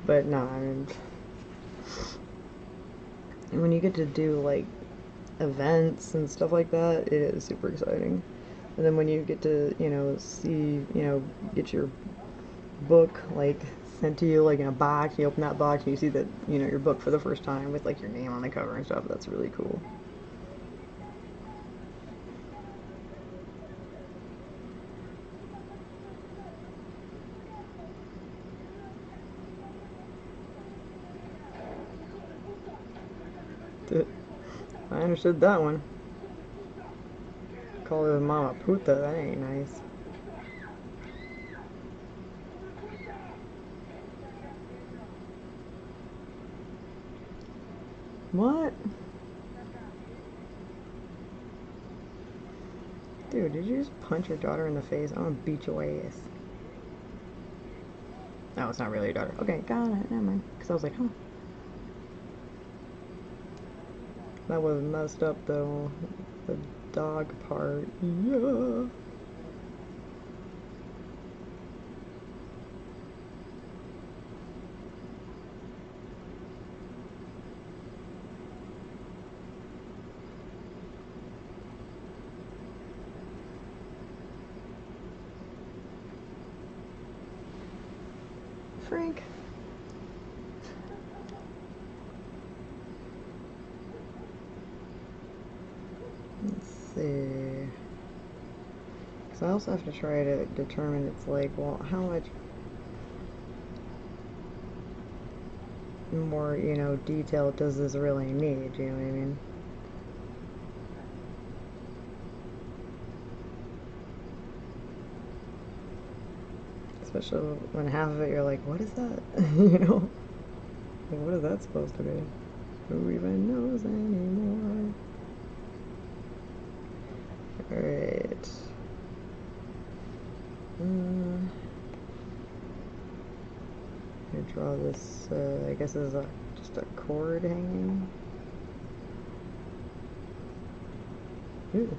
But nah, I mean, when you get to do, like, events and stuff like that, it is super exciting. And then when you get to, see, get your book, like, sent to you, like, in a box, you open that box and you see that, your book for the first time with, like, your name on the cover and stuff, that's really cool. I understood that one. Call it Mama Puta, that ain't nice. What? Dude, did you just punch your daughter in the face? I'm gonna beat your ass. No, it's not really your daughter. Okay, got it. Never mind. Because I was like, huh. That was messed up, though. The dog part. Yeah. Frank. Let's see. Because I also have to try to determine, it's like, well, how much more, detail does this really need? You know what I mean? Especially when half of it you're like, what is that? Like, what is that supposed to be? Who even knows anymore? Alright. Here, draw this, I guess this is just a cord hanging. Ooh.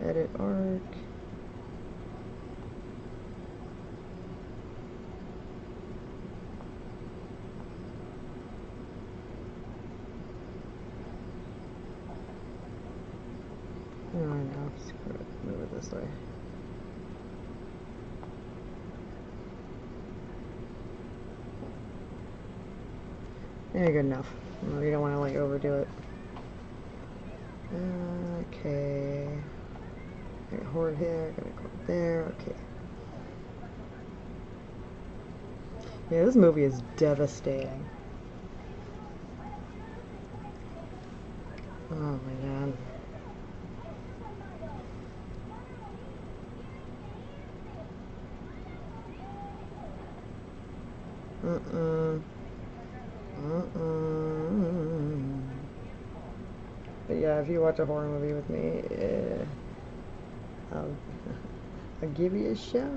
Edit arc. Oh no, screw it. Move it this way. Yeah, good enough. We don't want to, like, overdo it. Okay. Got a horde here, gotta go there, okay. Yeah, this movie is devastating. Oh my god. But yeah, if you watch a horror movie with me, I'll, I'll give you a show,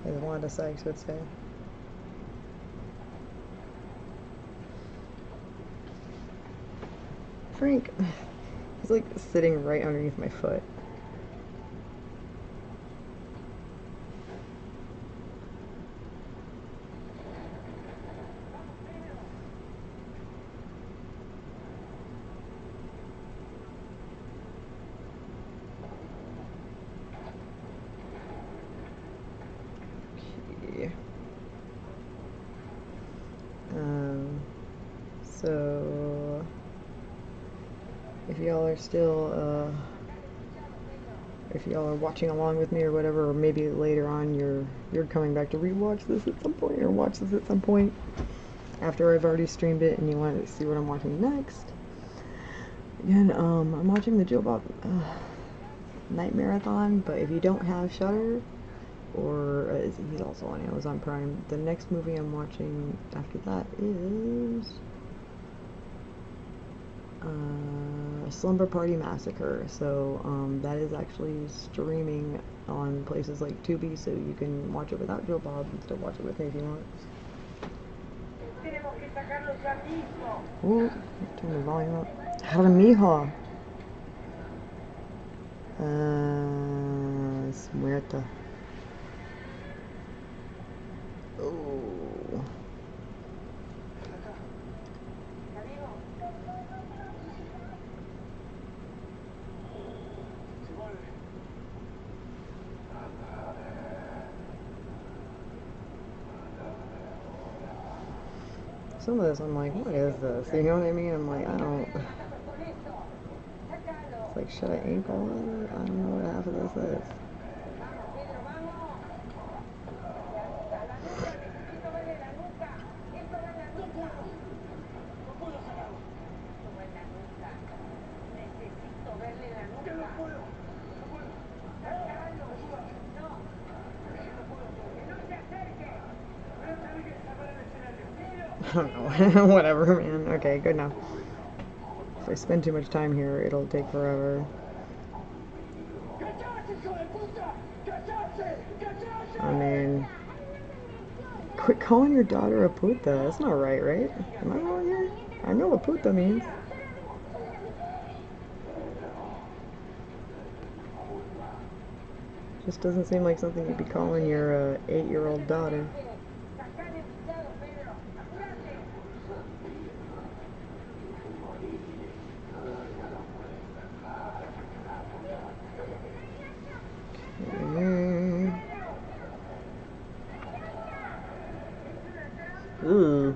as Wanda Sykes would say. Frank, he's like sitting right underneath my foot. Okay. So if y'all are still, if y'all are watching along with me or whatever, or maybe later on you're coming back to rewatch this at some point, or watch this at some point after I've already streamed it and you want to see what I'm watching next. Again, I'm watching the Joe Bob Night Marathon, but if you don't have Shudder, or he's also on Amazon Prime, the next movie I'm watching after that is Slumber Party Massacre. So that is actually streaming on places like Tubi, so you can watch it without Joe Bob and still watch it with me if you want. Ooh, turn the volume up. Jaramillo. Es muerta. Oh. Some of this, I'm like, what is this? You know what I mean? I'm like, I don't. It's like, should I ink all of it? I don't know what half of this is. I don't know. Whatever, man. Okay, good enough. If I spend too much time here, it'll take forever. I mean, quit calling your daughter a puta. That's not right, right? Am I wrong here? I know what puta means. Just doesn't seem like something you'd be calling your 8-year-old daughter. Ooh.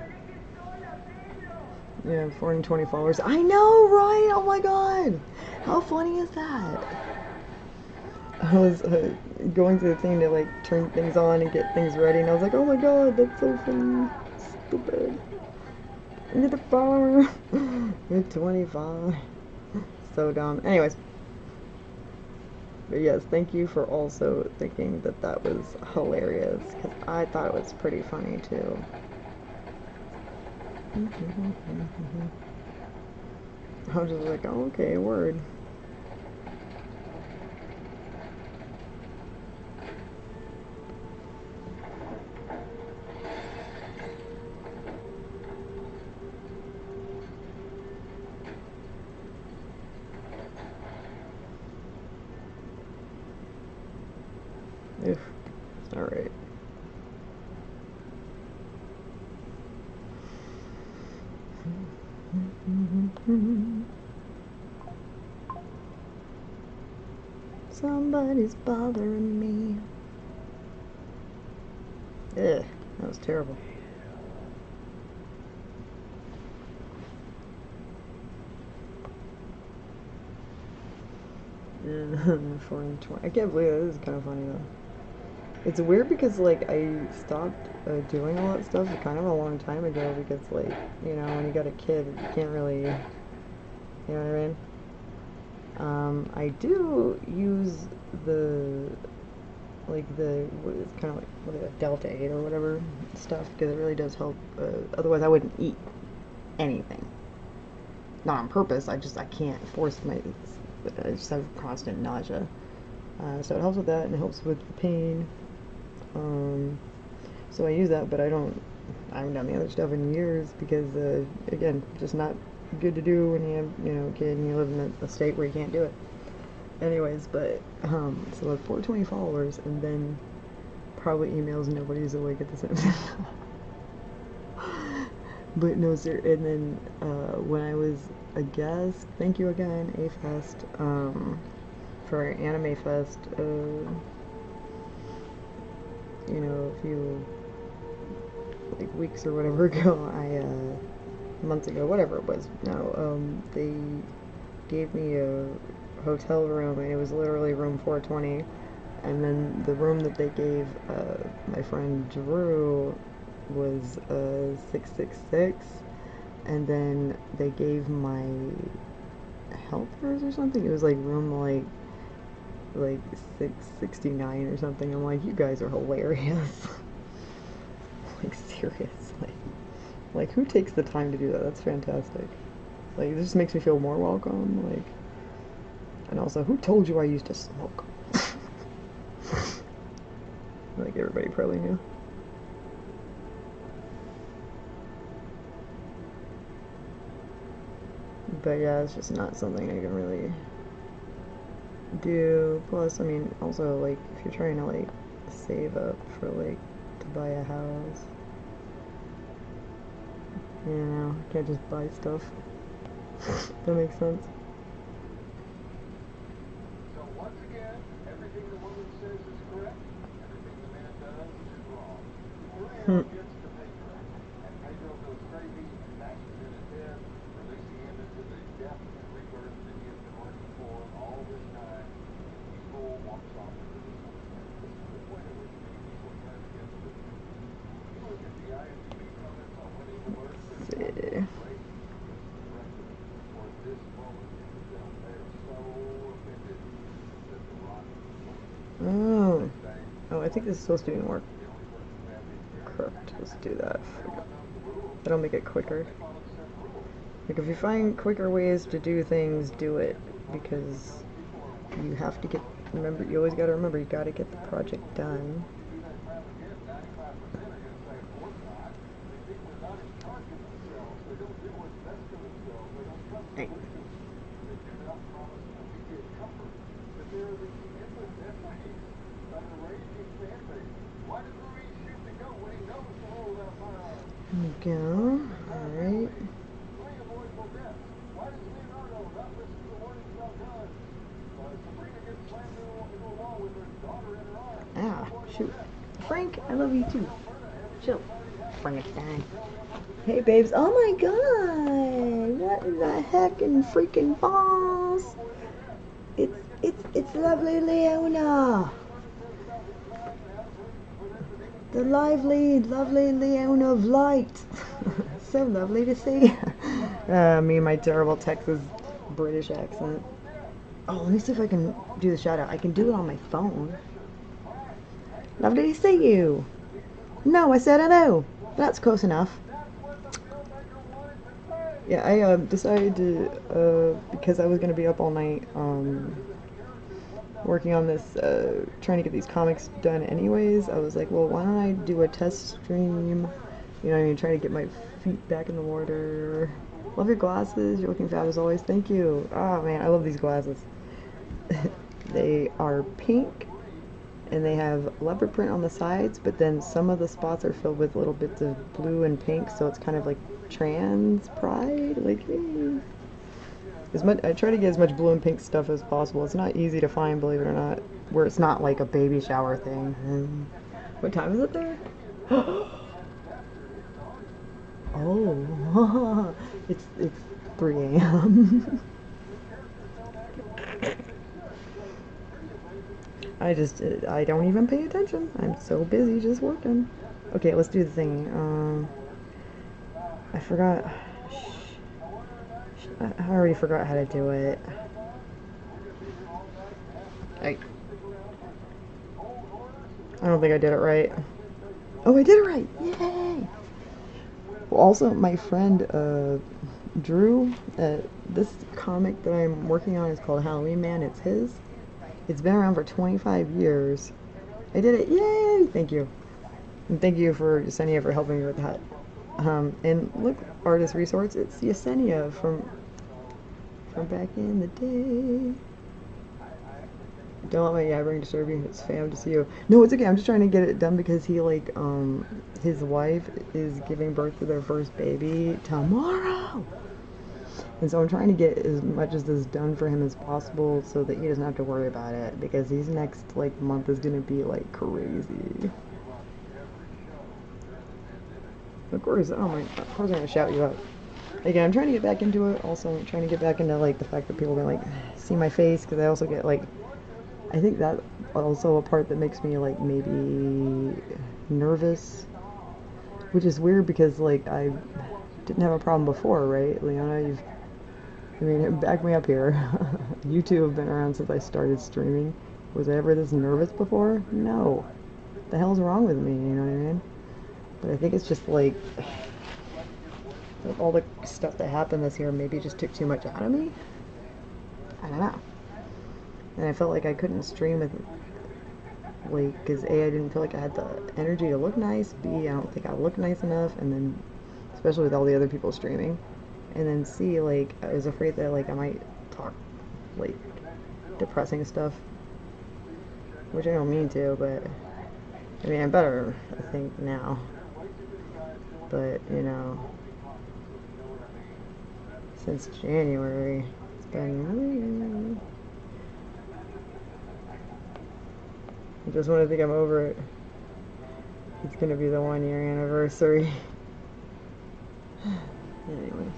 Yeah, 420 followers. I know, right? Oh my god! How funny is that? I was going through the thing to like turn things on and get things ready, and I was like, oh my god, that's so funny. Stupid. Look at the follower. You're 25. So dumb. Anyways. But yes, thank you for also thinking that that was hilarious, because I thought it was pretty funny too. I was just like, oh, okay, word. Ugh, it's not right. Somebody's bothering me. Ugh, that was terrible. Yeah, 420. I can't believe it. This is kind of funny though. It's weird because like I stopped doing all that stuff kind of a long time ago because like, you know, when you got a kid you can't really, you know what I mean? I do use the like the it's kind of like what is it, Delta 8 or whatever stuff because it really does help. Otherwise I wouldn't eat anything. Not on purpose. I can't force my. I just have constant nausea. So it helps with that and it helps with the pain. So I use that, but I haven't done the other stuff in years because, again, just not good to do when you have, you know, a kid and you live in a state where you can't do it. Anyways, but, so like 420 followers and then probably emails nobody's awake at the same time. But no, sir, and then, when I was a guest, thank you again, A-Fest, for Anime Fest, you know, a few like weeks or whatever ago, months ago, whatever it was now, they gave me a hotel room and it was literally room 420, and then the room that they gave my friend Drew was 666, and then they gave my helpers or something, it was like room like 669 or something. I'm like, you guys are hilarious. Like, seriously. Like, who takes the time to do that? That's fantastic. Like, this just makes me feel more welcome. Like, and also, who told you I used to smoke? Like, everybody probably knew. But yeah, it's just not something I can really do. Plus, I mean, also, like, if you're trying to, like, save up for, like, to buy a house, you know, you can't just buy stuff. That makes sense. So once again, everything the woman says is correct. Everything the man does is wrong. Pedro gets the paper, and Pedro goes crazy and bashes in his head, releasing him into the death and rebirth that he has been working for all this time. People walks off into the sunset. This is the point at which many people try to get to. You look at the IMDb comments on Winning the Worst, there's not See. great for this moment in the film. They are so offended that the Rock Oh. Oh, I think this is supposed to be more correct. Let's do that. That'll make it quicker. Like, if you find quicker ways to do things, do it. Because you have to get, remember, you always gotta remember, you gotta get the project done. Hey. There we go. Alright. Ah, shoot. Frank, I love you too. Chill. Frankenstein. Hey, babes. Oh my god. What in the heck and freaking balls? It's lovely Leona. The lovely Leona of light. So lovely to see. Me and my terrible Texas British accent. Oh, let me see if I can do the shout out. I can do it on my phone. Lovely to see you. No, I said hello. That's close enough. Yeah, I decided to, because I was going to be up all night working on this, trying to get these comics done anyways, I was like, well, why don't I do a test stream? You know what I mean? Trying to get my feet back in the water. Love your glasses. You're looking fab as always. Thank you. Oh, man, I love these glasses. They are pink, and they have leopard print on the sides, but then some of the spots are filled with little bits of blue and pink, so it's kind of like trans pride, like me. I try to get as much blue and pink stuff as possible. It's not easy to find, believe it or not, where it's not like a baby shower thing. What time is it there? Oh, it's 3 a.m. I don't even pay attention. I'm so busy just working. Okay, let's do the thing. I forgot. I already forgot how to do it. I don't think I did it right. Oh, I did it right! Yay! Well, also, my friend, Drew, this comic that I'm working on is called HalloweenMan. It's his. It's been around for 25 years. I did it! Yay! Thank you. And thank you for Yesenia for helping me with that. And look, artist resource, it's Yesenia from back in the day. Don't let my yabbering disturb you. It's fam to see you. No, it's okay. I'm just trying to get it done because he, like, his wife is giving birth to their first baby tomorrow. And so I'm trying to get as much of this done for him as possible so that he doesn't have to worry about it, because these next, like, month is gonna be, like, crazy. Of course, oh my, of course I'm gonna shout you out. Again, I'm trying to get back into it. Also, I'm trying to get back into, like, the fact that people can, like, see my face, because I also get, like, I think that also a part that makes me, like, maybe nervous, which is weird because, like, I didn't have a problem before, right? Leona, back me up here. You two have been around since I started streaming. Was I ever this nervous before? No. What the hell's wrong with me, you know what I mean? But I think it's just, like, all the stuff that happened this year maybe just took too much out of me. I don't know. And I felt like I couldn't stream with, like, because A, I didn't feel like I had the energy to look nice, B, I don't think I looked nice enough, and then, especially with all the other people streaming, and then C, like, I was afraid that, like, I might talk, like, depressing stuff, which I don't mean to, but, I mean, I'm better, I think, now, but, you know, since January, it's been, I just want to think I'm over it. It's gonna be the 1-year anniversary. Anyways,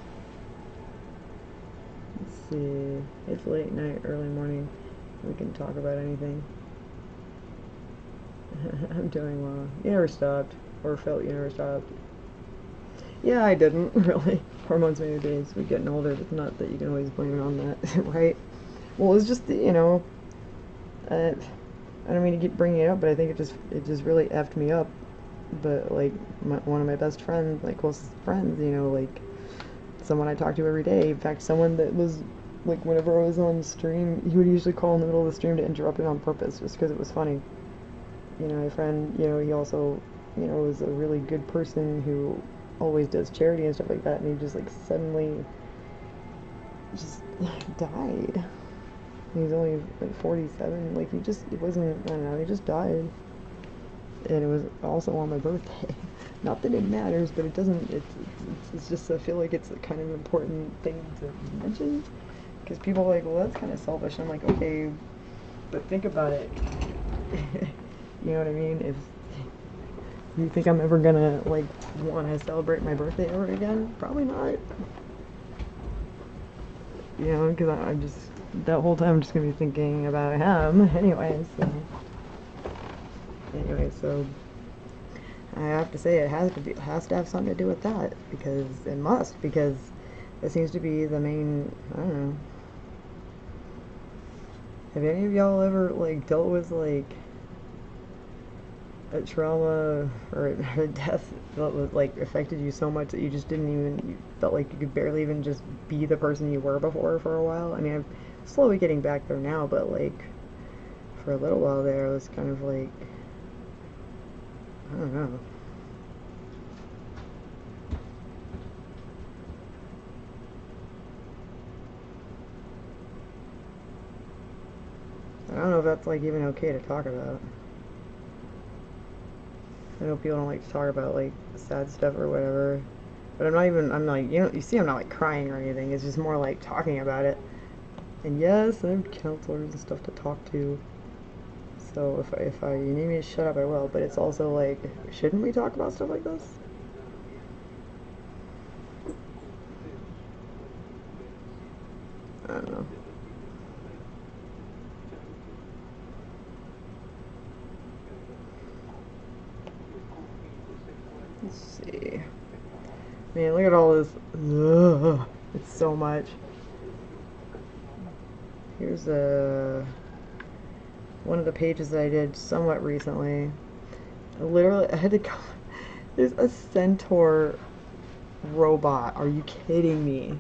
let's see. It's late night, early morning. We can talk about anything. I'm doing well. You never stopped, or felt you never stopped. Yeah, I didn't really. Hormones made your days. We're getting older. It's not that you can always blame it on that, right? Well, it's just you know, I don't mean to keep bringing it up, but I think it just really effed me up. But like one of my best friends, like closest friends, you know, like someone I talk to every day. In fact, someone that was like whenever I was on stream, he would usually call in the middle of the stream to interrupt it on purpose, just because it was funny. You know, my friend, you know, he also, you know, was a really good person who always does charity and stuff like that, and he just like suddenly just died. He's only like 47. Like it wasn't, I don't know, he just died. And it was also on my birthday. Not that it matters, but it doesn't, it's just, I feel like it's a kind of important thing to mention. Because people are like, well, that's kind of selfish. I'm like, okay, but think about it. You know what I mean? If you think I'm ever gonna, like, want to celebrate my birthday ever again? Probably not. You know, because I'm just, that whole time I'm just gonna be thinking about him. Anyway, so I have to say it has to have something to do with that, because it must, because it seems to be the main, I don't know. Have any of y'all ever like dealt with like a trauma or a death that was like affected you so much that you just didn't even, you felt like you could barely even just be the person you were before for a while? I mean, I'm slowly getting back there now, but like for a little while there, I was kind of like, I don't know. I don't know if that's like even okay to talk about. I know people don't like to talk about like sad stuff or whatever, but I'm like, you know, you see I'm not like crying or anything. It's just more like talking about it. And yes, I have counselors and stuff to talk to. So if you need me to shut up, I will. But it's also like, shouldn't we talk about stuff like this? I don't know. Let's see. Man, look at all this. Ugh, it's so much. Here's one of the pages that I did somewhat recently. I had to go. There's a centaur robot. Are you kidding me?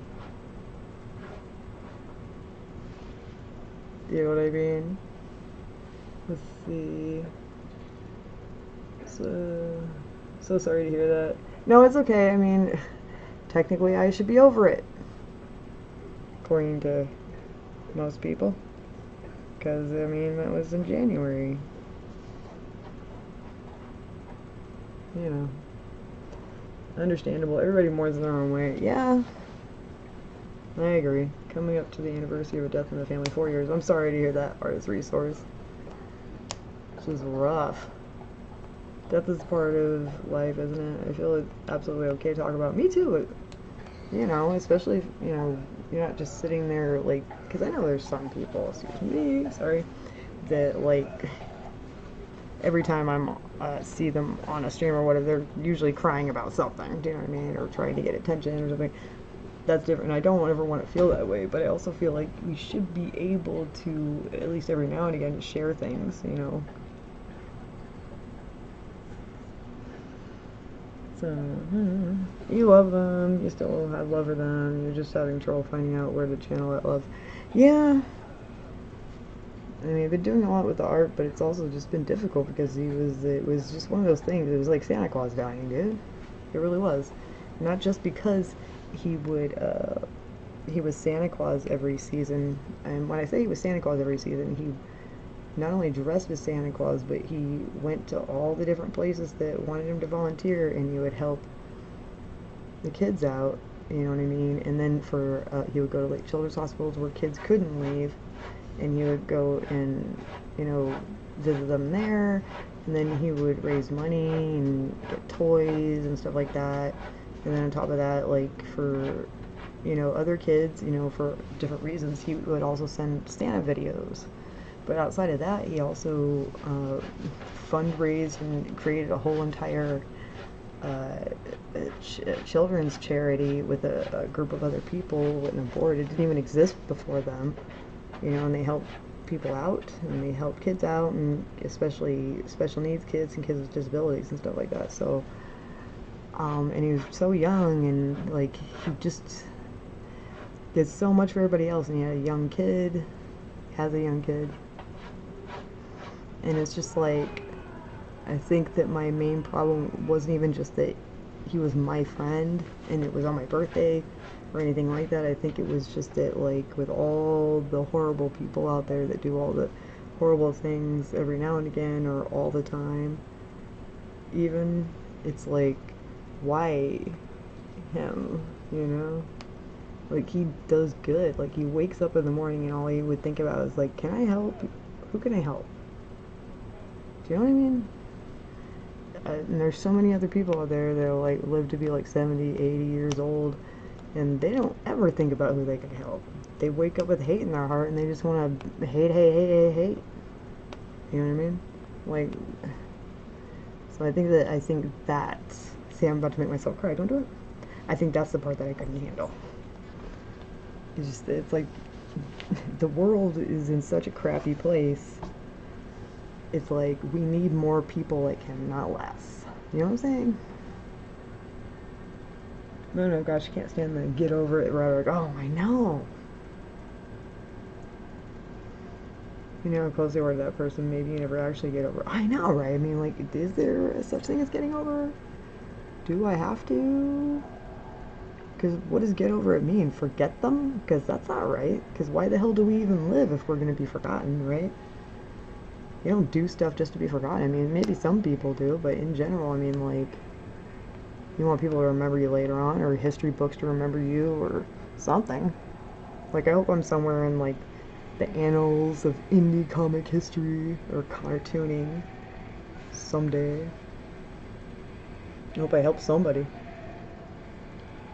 You know what I mean? Let's see. So sorry to hear that. No, it's okay. I mean, technically I should be over it, according to most people. Because, I mean, that was in January. You know. Understandable. Everybody mourns in their own way. Yeah. I agree. Coming up to the anniversary of a death in the family, 4 years. I'm sorry to hear that, artist resource. This is rough. Death is part of life, isn't it? I feel it's absolutely okay to talk about. Me too. You know, especially if, you know, you're not just sitting there, like, because I know there's some people, excuse me, sorry, that, like, every time I'm, see them on a stream or whatever, they're usually crying about something, do you know what I mean, or trying to get attention or something. That's different. I don't ever want to feel that way, but I also feel like we should be able to, at least every now and again, share things, you know. So, you love them, you still have love for them, you're just having trouble finding out where to channel that love. Yeah. I mean, I've been doing a lot with the art, but it's also just been difficult because it was just one of those things. It was like Santa Claus dying, dude. It really was. Not just because he was Santa Claus every season. And when I say he was Santa Claus every season, he not only dressed as Santa Claus, but he went to all the different places that wanted him to volunteer, and he would help the kids out, you know what I mean? And then he would go to like children's hospitals where kids couldn't leave, and he would go and, you know, visit them there, and then he would raise money and get toys and stuff like that. And then on top of that, like for, you know, other kids, you know, for different reasons, he would also send Santa videos. But outside of that, he also fundraised and created a whole entire children's charity with a group of other people and a board. It didn't even exist before them, you know, and they helped people out, and they helped kids out, and especially special needs kids and kids with disabilities and stuff like that. So, and he was so young, and like he just did so much for everybody else, and he had a young kid, has a young kid. And it's just like, I think that my main problem wasn't even just that he was my friend and it was on my birthday or anything like that. I think it was just that, like, with all the horrible people out there that do all the horrible things every now and again or all the time, even, it's like, why him, you know? Like, he does good. Like, he wakes up in the morning and all he would think about is, like, can I help? Who can I help? Do you know what I mean? And there's so many other people out there that like live to be like 70, 80 years old, and they don't ever think about who they can help. They wake up with hate in their heart, and they just want to hate. You know what I mean? Like, so I think that. See, I'm about to make myself cry. Don't do it. I think that's the part that I couldn't handle. It's like the world is in such a crappy place. It's like, we need more people like him, not less. You know what I'm saying? No, gosh, I can't stand the get over it rhetoric. Oh, I know. You know how close they were to that person, maybe you never actually get over it. I know, right? I mean, like, is there such thing as getting over? Do I have to? Because what does get over it mean? Forget them? Because that's not right. Because why the hell do we even live if we're going to be forgotten, right? You don't do stuff just to be forgotten. I mean, maybe some people do, but in general, I mean, like, you want people to remember you later on, or history books to remember you, or something. Like, I hope I'm somewhere in, like, the annals of indie comic history, or cartooning, someday. I hope I help somebody.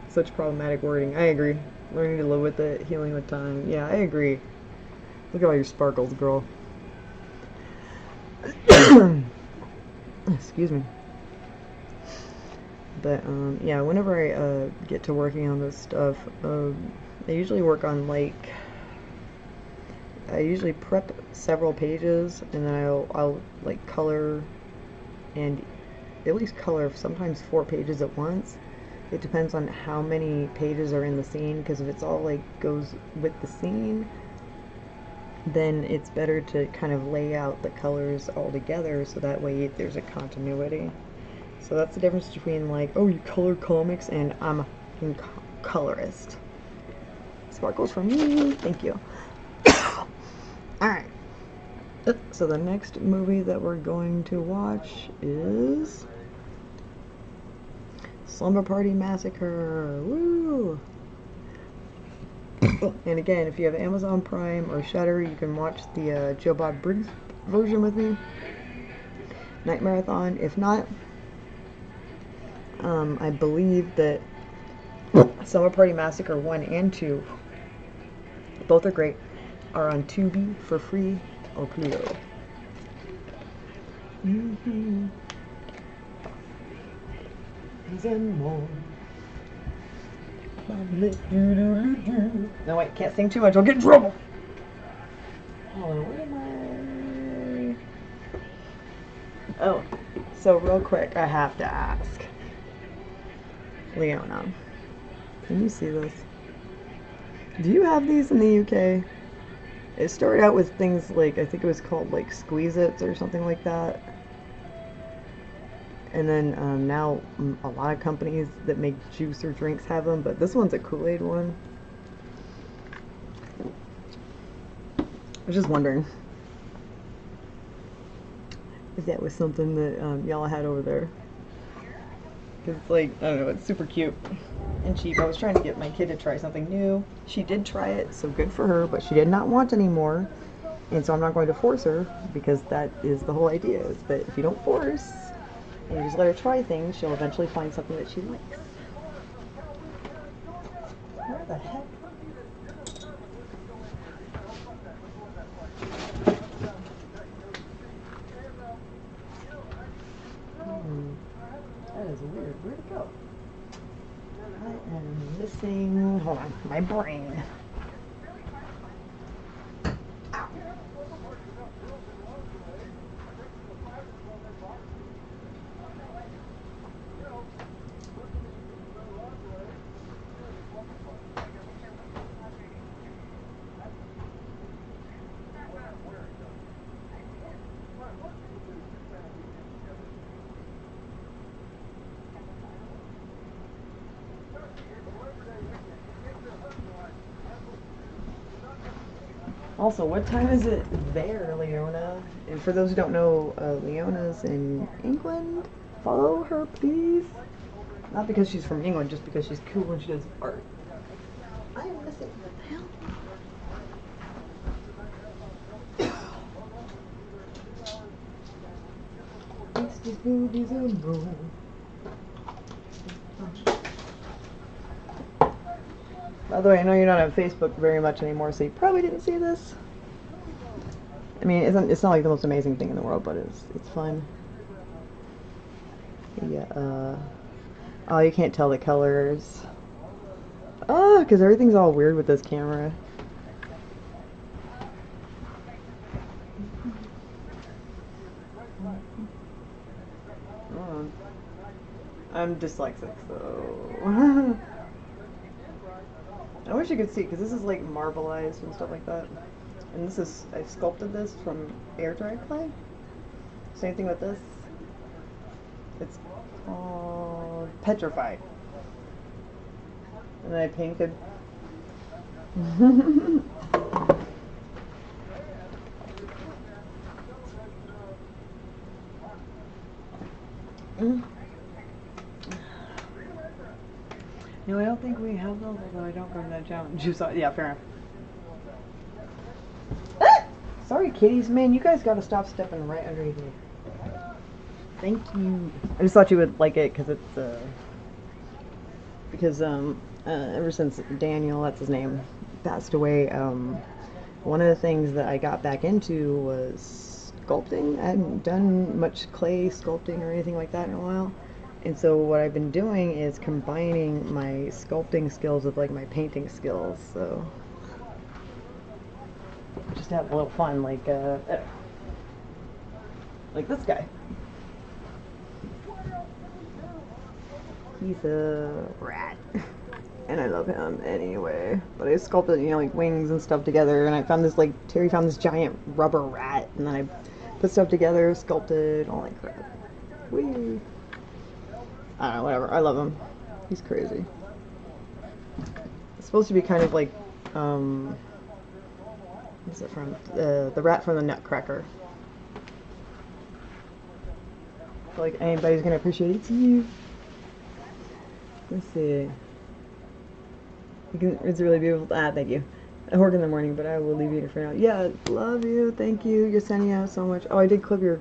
Such problematic wording. I agree. Learning to live with it, healing with time. Yeah, I agree. Look at all your sparkles, girl. Excuse me. But yeah, whenever I get to working on this stuff, I usually work on like, I usually prep several pages, and then I'll like color, and at least color sometimes 4 pages at once. It depends on how many pages are in the scene, because if it's all like goes with the scene, then it's better to kind of lay out the colors all together, so that way there's a continuity. So that's the difference between like, oh, you color comics, and I'm a colorist. Sparkles from me, thank you. Alright, so the next movie that we're going to watch is Slumber Party Massacre. Woo! And again, if you have Amazon Prime or Shudder, you can watch the Joe Bob Briggs version with me. Night Marathon. If not, I believe that Summer Party Massacre 1 and 2, both are great, are on Tubi for free or Pluto. No, wait, can't sing too much, I'll get in trouble. Hold on, where am I? Oh, so real quick, I have to ask. Leona. Can you see this? Do you have these in the UK? It started out with things like, I think it was called like Squeeze-Its or something like that. And then now a lot of companies that make juice or drinks have them, but this one's a Kool-Aid one. I was just wondering if that was something that y'all had over there. Because it's like, I don't know, it's super cute and cheap. I was trying to get my kid to try something new. She did try it, so good for her, but she did not want any more. And so I'm not going to force her, because that is the whole idea, is that if you don't force and you just let her try things, she'll eventually find something that she likes. Where the heck? That is weird. Where'd it go? I am missing, hold on, my brain. Ow. Also, what time is it there, Leona? And for those who don't know, Leona's in England. Follow her, please. Not because she's from England, just because she's cool when she does art. I am missing. What the hell? It's just movies and roll. By the way, I know you're not on Facebook very much anymore, so you probably didn't see this. I mean, it's not like the most amazing thing in the world, but it's fun. Yeah. Oh, you can't tell the colors. Oh, because everything's all weird with this camera. I'm dyslexic, so I wish you could see, because this is like marbleized and stuff like that. And this is, I sculpted this from air dry clay. Same thing with this. It's called petrified. And then I painted. No, I don't think we have those, although I don't go to that challenge. Yeah, fair enough. Ah! Sorry, kitties. Man, you guys gotta stop stepping right underneath me. Thank you. I just thought you would like it, because it's, ever since Daniel, that's his name, passed away, one of the things that I got back into was sculpting. I hadn't done much clay sculpting or anything like that in a while. And so what I've been doing is combining my sculpting skills with like my painting skills. So just to have a little fun, like this guy. He's a rat, and I love him anyway. But I sculpted, like wings and stuff together, and I found this Terry found this giant rubber rat, and then I put stuff together, sculpted, all that crap. Whee! I don't know, whatever. I love him. He's crazy. It's supposed to be kind of like, what's it from? The rat from the Nutcracker. I feel like anybody's gonna appreciate it. It's you. Let's see. It's really beautiful. Thank you. I work in the morning, but I will leave you here for now. Yeah, love you. Thank you. You're sending out so much. Oh, I did clip your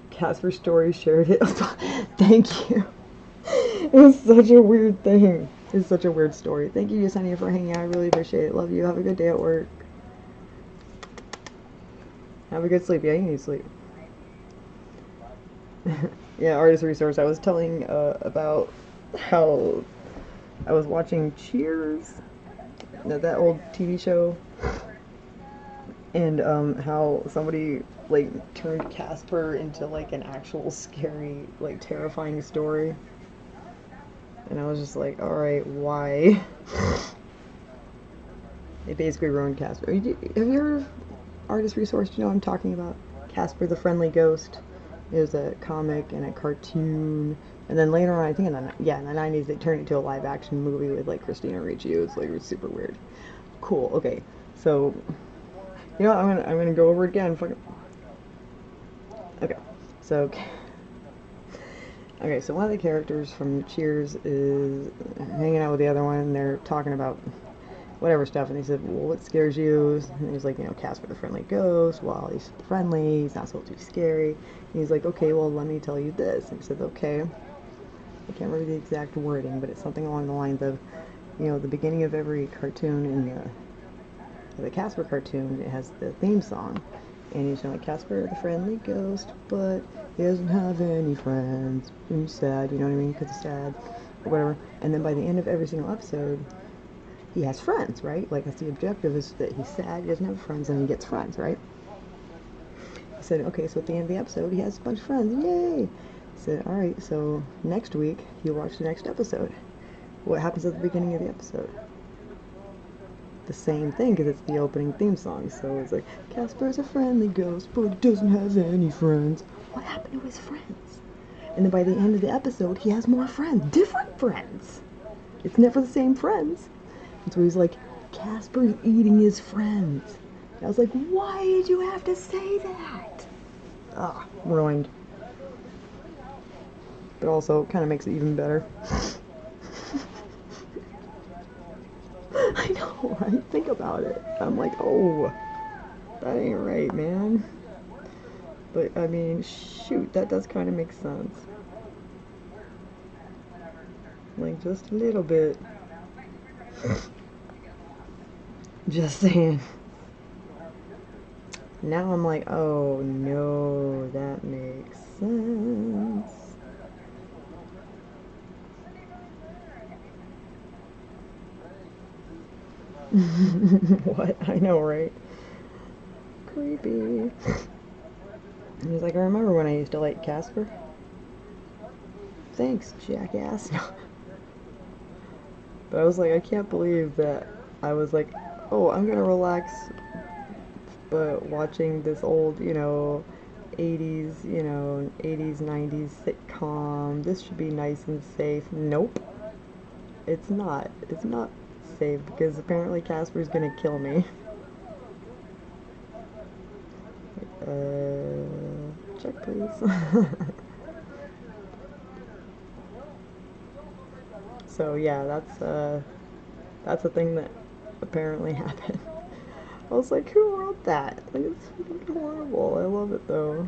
Casper story, shared it. Thank you. It was such a weird thing. It's such a weird story. Thank you, Yesenia, for hanging out. I really appreciate it. Love you. Have a good day at work. Have a good sleep. Yeah, you need sleep. Yeah, artist resource. I was telling about how I was watching Cheers, that old TV show, and how somebody turned Casper into an actual scary, terrifying story. And I was just like, alright, why? It basically ruined Casper. Have you heard of Artist Resource? Do you know what I'm talking about? Casper the Friendly Ghost. It was a comic and a cartoon. And then later on, I think in the 90s, they turned it into a live action movie with like Christina Ricci. It was super weird. Cool. Okay. So, you know what? I'm gonna go over it again. Okay. So, so one of the characters from Cheers is hanging out with the other one, and they're talking about whatever stuff, and he said, well, what scares you? And he's like, Casper the Friendly Ghost. Well, he's friendly, he's not supposed to be scary. And he's like, okay, well, let me tell you this. And he said, okay. I can't remember the exact wording, but it's something along the lines of, the beginning of every cartoon in the Casper cartoon, it has the theme song. And he's like, Casper the Friendly Ghost, but he doesn't have any friends. He's sad, you know what I mean? Because he's sad, or whatever. And then by the end of every single episode, he has friends, right? Like, that's the objective, is that he's sad, he doesn't have friends, and he gets friends, right? He said, okay, so at the end of the episode, he has a bunch of friends, yay! He said, alright, so next week, you'll watch the next episode. What happens at the beginning of the episode? The same thing, because it's the opening theme song, so it's like, Casper's a friendly ghost, but he doesn't have any friends. What happened to his friends? And then by the end of the episode, he has more friends, different friends! It's never the same friends. And so he's like, Casper's eating his friends. And I was like, why did you have to say that? Ah, ruined. But also, kind of makes it even better. I know, right? Think about it. I'm like, oh, that ain't right, man. But, I mean, shoot, that does kind of make sense. Like, just a little bit. Just saying. Now I'm like, oh no, that makes sense. What? I know, right? Creepy. And he's like, I remember when I used to like Casper. Thanks, jackass. But I was like, I can't believe that I was like, oh, I'm gonna relax, but watching this old, 80s, 90s sitcom, this should be nice and safe. Nope. It's not. It's not safe, because apparently Casper's gonna kill me. Check please. So yeah, that's a thing that apparently happened. I was like, who wrote that? Like, it's horrible. I love it though.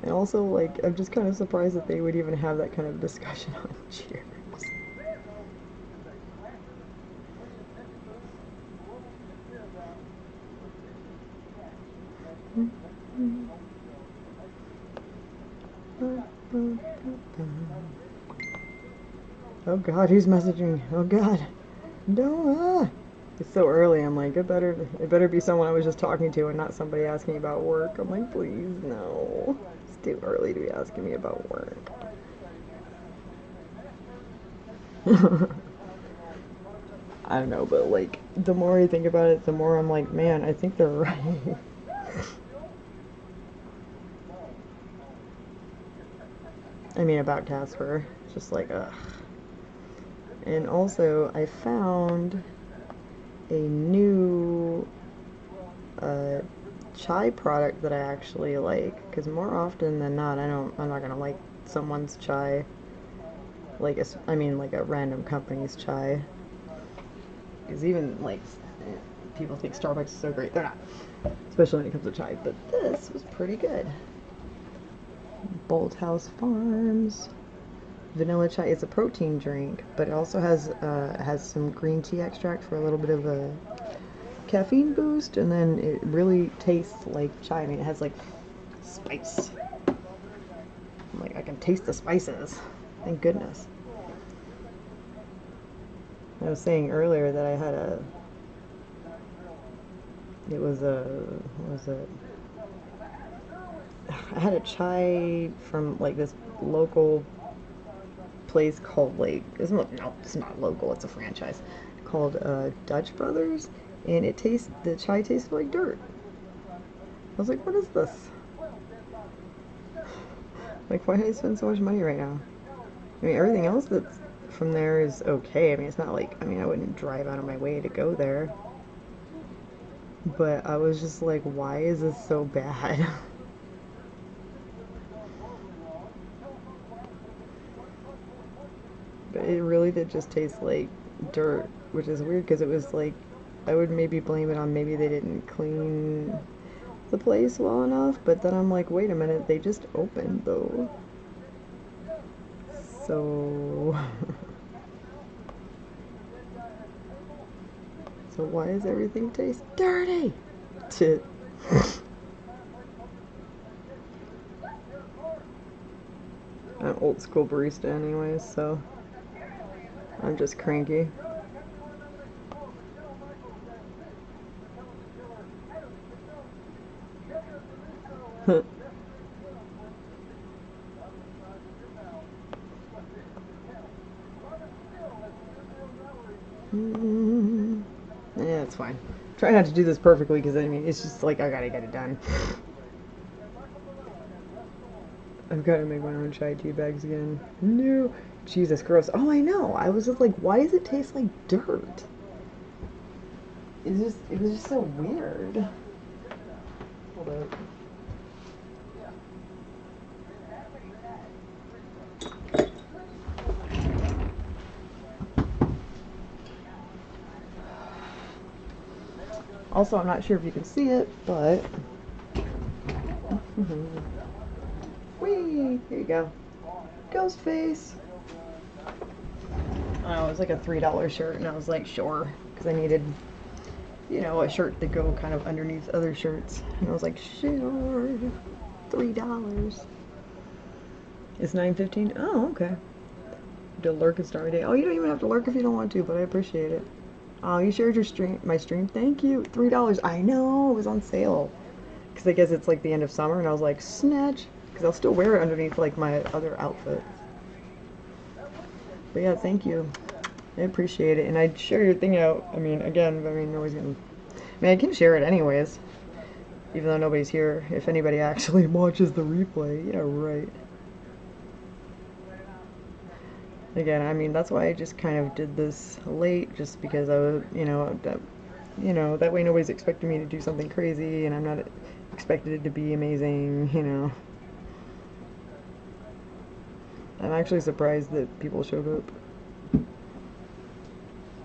And also, like, I'm just kind of surprised that they would even have that kind of discussion on Cheers. Oh god, who's messaging? Oh god. No. It's so early. I'm like, it better be someone I was just talking to and not somebody asking about work. I'm like, please, no. It's too early to be asking me about work. I don't know, but like, the more I think about it, the more I'm like, man, I think they're right. I mean, about Casper. It's just like, ugh. And also, I found a new chai product that I actually like, because more often than not, I'm not gonna like someone's chai, like like a random company's chai, because even like people think Starbucks is so great, they're not, especially when it comes to chai. But this was pretty good. Bolt House Farms vanilla chai. It's a protein drink, but it also has some green tea extract for a little bit of a caffeine boost, and then it really tastes like chai. I mean, it has like spice. Like, I can taste the spices. Thank goodness. I was saying earlier that I had what was it? I had a chai from like this local place called like, it's not, no, it's not local, it's a franchise called Dutch Brothers, and the chai tasted like dirt. I was like, what is this? Like, why did I spend so much money right now? I mean, everything else that's from there is okay. I mean, it's not like, I mean, I wouldn't drive out of my way to go there. But I was just like, why is this so bad? But it really did just taste like dirt, which is weird because it was like, I would maybe blame it on maybe they didn't clean the place well enough, but then I'm like, wait a minute, they just opened though. So, so why does everything taste dirty? Shit. I'm old school barista anyways, so I'm just cranky. Yeah, it's fine. Try not to do this perfectly because I mean, it's just like I gotta get it done. I've got to make my own chai tea bags again. No, Jesus, gross. Oh, I know. I was just like, why does it taste like dirt? It was just so weird. Hold up. Also, I'm not sure if you can see it, but whee! Here you go. Ghost face. Oh, it was like a $3 shirt, and I was like, sure, because I needed, you know, a shirt to go kind of underneath other shirts. And I was like, sure, $3. It's 9:15. Oh, okay. To lurk and start my day. Oh, you don't even have to lurk if you don't want to, but I appreciate it. Oh, you shared my stream. Thank you. $3. I know, it was on sale. Because I guess it's like the end of summer, and I was like, snatch. Because I'll still wear it underneath like my other outfit. But yeah, thank you. I appreciate it. And I'd share your thing out. I mean, again, nobody's gonna. I mean, I can share it anyways. Even though nobody's here. If anybody actually watches the replay. Yeah, right. Again, I mean, that's why I just kind of did this late, just because I was, that way nobody's expecting me to do something crazy, and I'm not expected it to be amazing, you know. I'm actually surprised that people showed up.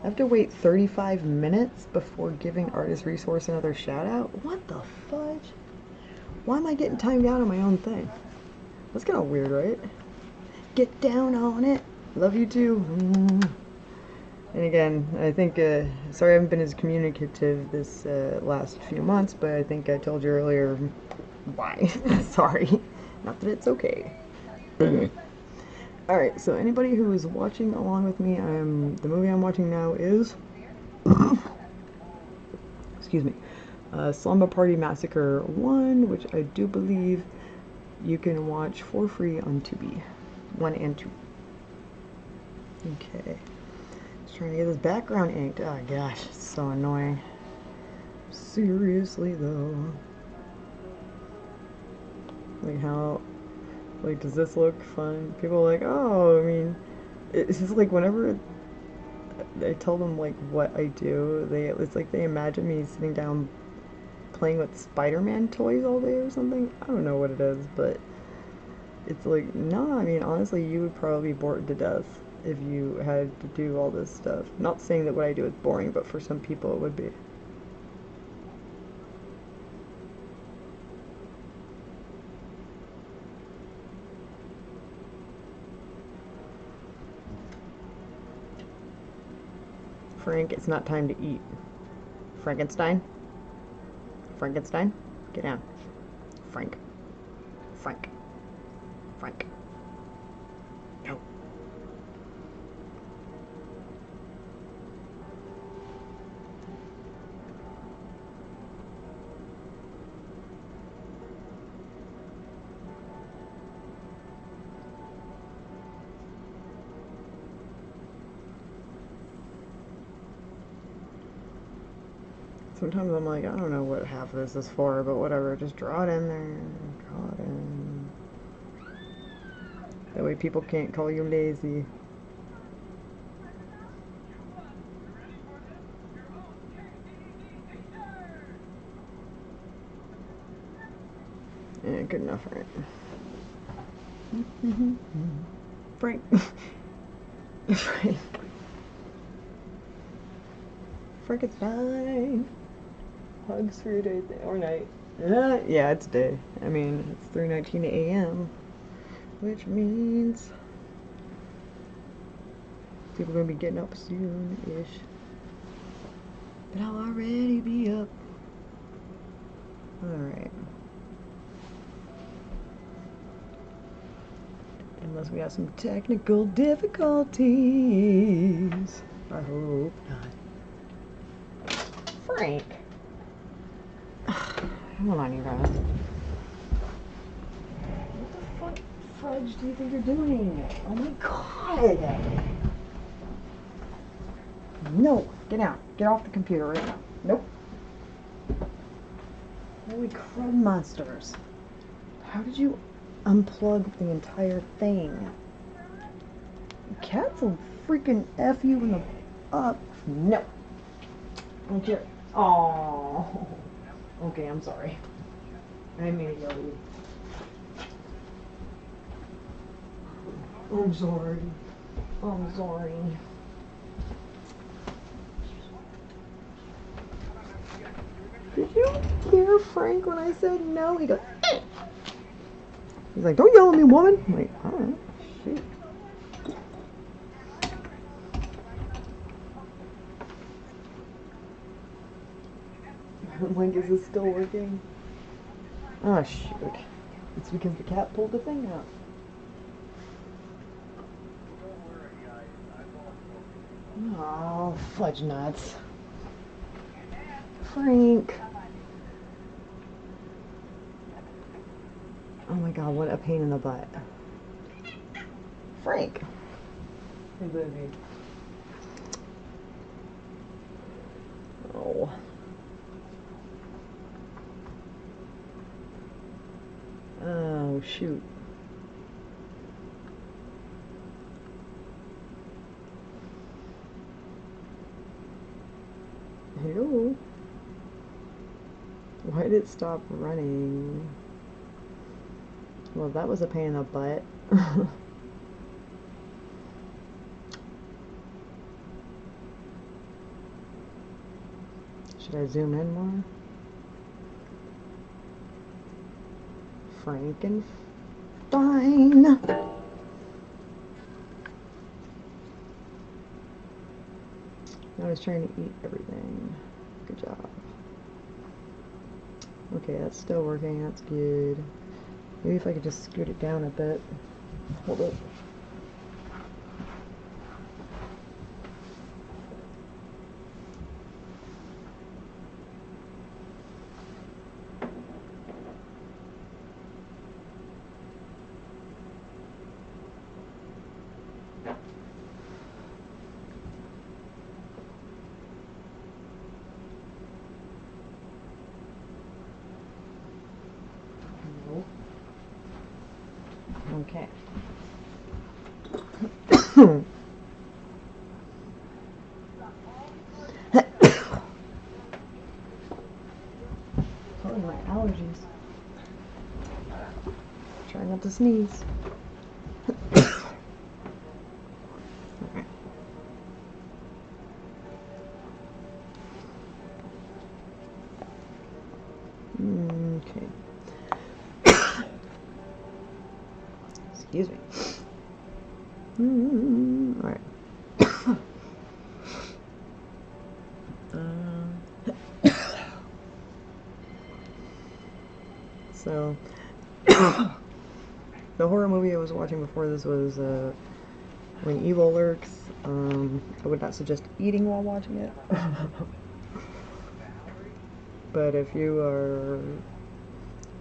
I have to wait 35 minutes before giving Artist Resource another shout out? What the fudge? Why am I getting timed out on my own thing? That's kind of weird, right? Get down on it. Love you too. And again, I think, sorry I haven't been as communicative this last few months, but I think I told you earlier why. Sorry. Not that it's okay. Alright, so anybody who is watching along with me, the movie I'm watching now is, excuse me, Slumber Party Massacre 1, which I do believe you can watch for free on Tubi. 1 and 2. Okay. Just trying to get this background inked. Oh gosh, it's so annoying. Seriously though. Like how, like, does this look fun? People are like, oh, I mean, it's just like whenever I tell them like what I do, it's like they imagine me sitting down playing with Spider-Man toys all day or something. I don't know what it is, but it's like, no, I mean, honestly, you would probably be bored to death if you had to do all this stuff. Not saying that what I do is boring, but for some people it would be. Frank, it's not time to eat. Frankenstein? Frankenstein? Get down. Frank. Frank. Frank. No. sometimes I'm like, I don't know what half of this is for, but whatever, just draw it in there, draw it in. That way people can't call you lazy. Yeah, good enough, right? Frank. Frank. Frank, it's fine. Hugs for your day or night. Yeah, it's day. I mean, it's 3:19 a.m., which means people are gonna be getting up soon-ish. But I'll already be up. Alright. Unless we have some technical difficulties. I hope not. Frank! Hold on, you guys. What the fuck fudge do you think you're doing? Oh my god! No! Get out. Get off the computer right now. Nope. Holy crud monsters. How did you unplug the entire thing? Cats will freaking F you in the up. No. Don't you? Oh. Okay, I'm sorry. I didn't mean to yell at you. I'm sorry. I'm sorry. Did you hear Frank when I said no? He goes, eh. He's like, don't yell at me, woman. I'm like, alright, shoot. I'm like, is this still working? Oh, shoot. It's because the cat pulled the thing out. Oh, fudge nuts. Frank. Oh my god, what a pain in the butt. Frank. Hey, baby. Oh. Oh, shoot. Hello? Why did it stop running? Well, that was a pain in the butt. Should I zoom in more? Frankenstein. I was trying to eat everything. Good job. Okay, that's still working. That's good. Maybe if I could just scoot it down a bit. Hold it. Okay. Probably my allergies. Try not to sneeze. Okay. Excuse me. Alright. So, the horror movie I was watching before this was When Evil Lurks. I would not suggest eating while watching it. But if you are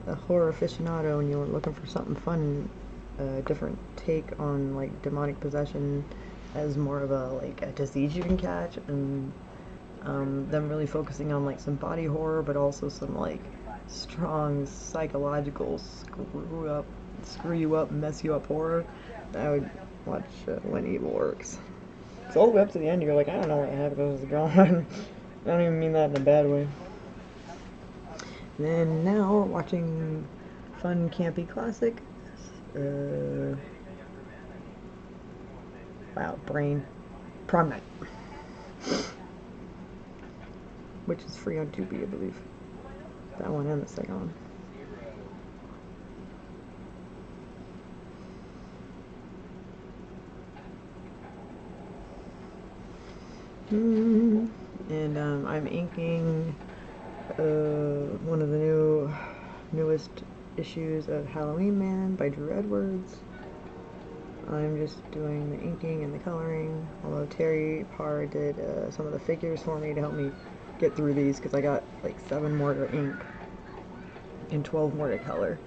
a horror aficionado and you're looking for something fun, a different take on like demonic possession as more of a like a disease you can catch and them really focusing on like some body horror, but also some like strong psychological screw you up, mess you up horror. I would watch When Evil Works. So all the way up to the end, you're like, I don't know what happens going on. I don't even mean that in a bad way. Then now watching fun campy classic. Wow, brain. Prom Night, which is free on Tubi, I believe. That one and the second one. And I'm inking one of the newest issues of HalloweenMan by Drew Edwards. I'm just doing the inking and the coloring, although Terry Parr did some of the figures for me to help me get through these, because I got like 7 more to ink and 12 more to color.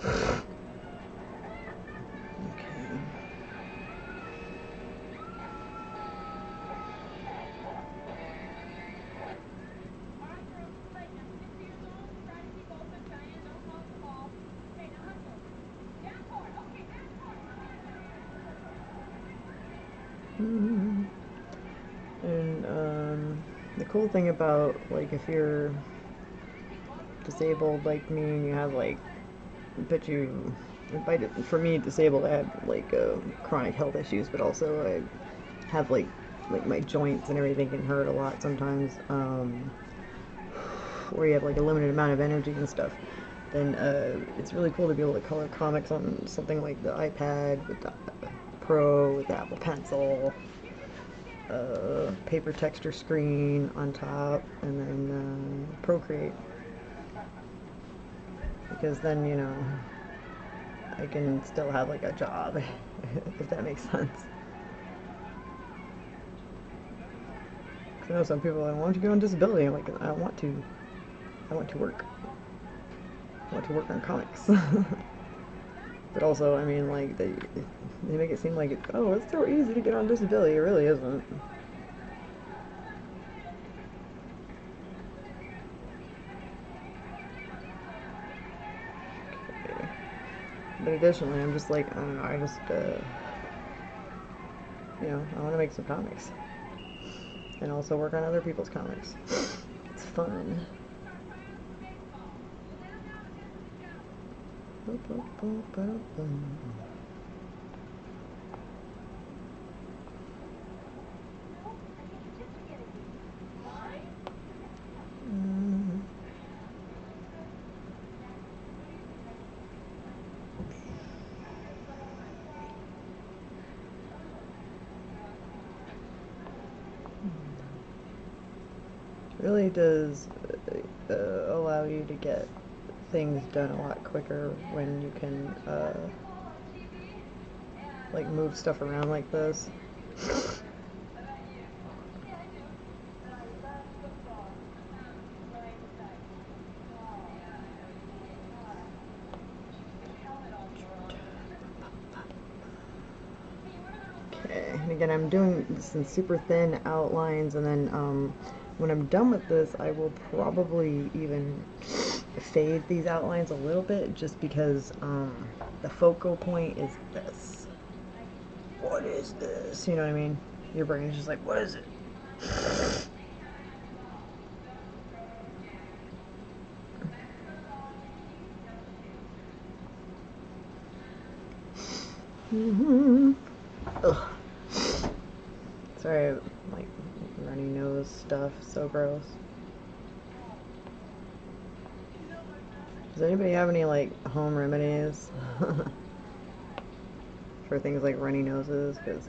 And the cool thing about, like, if you're disabled like me and you have like, for me, disabled, I have like chronic health issues, but also I have like my joints and everything can hurt a lot sometimes, where you have like a limited amount of energy and stuff. Then it's really cool to be able to color comics on something like the iPad with the Pro, with the Apple Pencil, paper texture screen on top, and then Procreate. Because then, you know, I can still have like a job, if that makes sense. Because I know some people are like, why don't you go on disability? I'm like, I want to work. I want to work on comics. But also, I mean, like, they make it seem like, it's so easy to get on disability. It really isn't. Okay. But additionally, I'm just like, I don't know, you know, I want to make some comics. And also work on other people's comics. It's fun. Really does allow you to get things done a lot quicker when you can like move stuff around like this. Okay, and again, I'm doing this in super thin outlines, and then when I'm done with this, I will probably even fade these outlines a little bit, just because the focal point is this. What is this? You know what I mean? Your brain's just like, what is it? Ugh. Sorry, like, runny nose stuff, so gross. Does anybody have any, like, home remedies for things like runny noses? Because,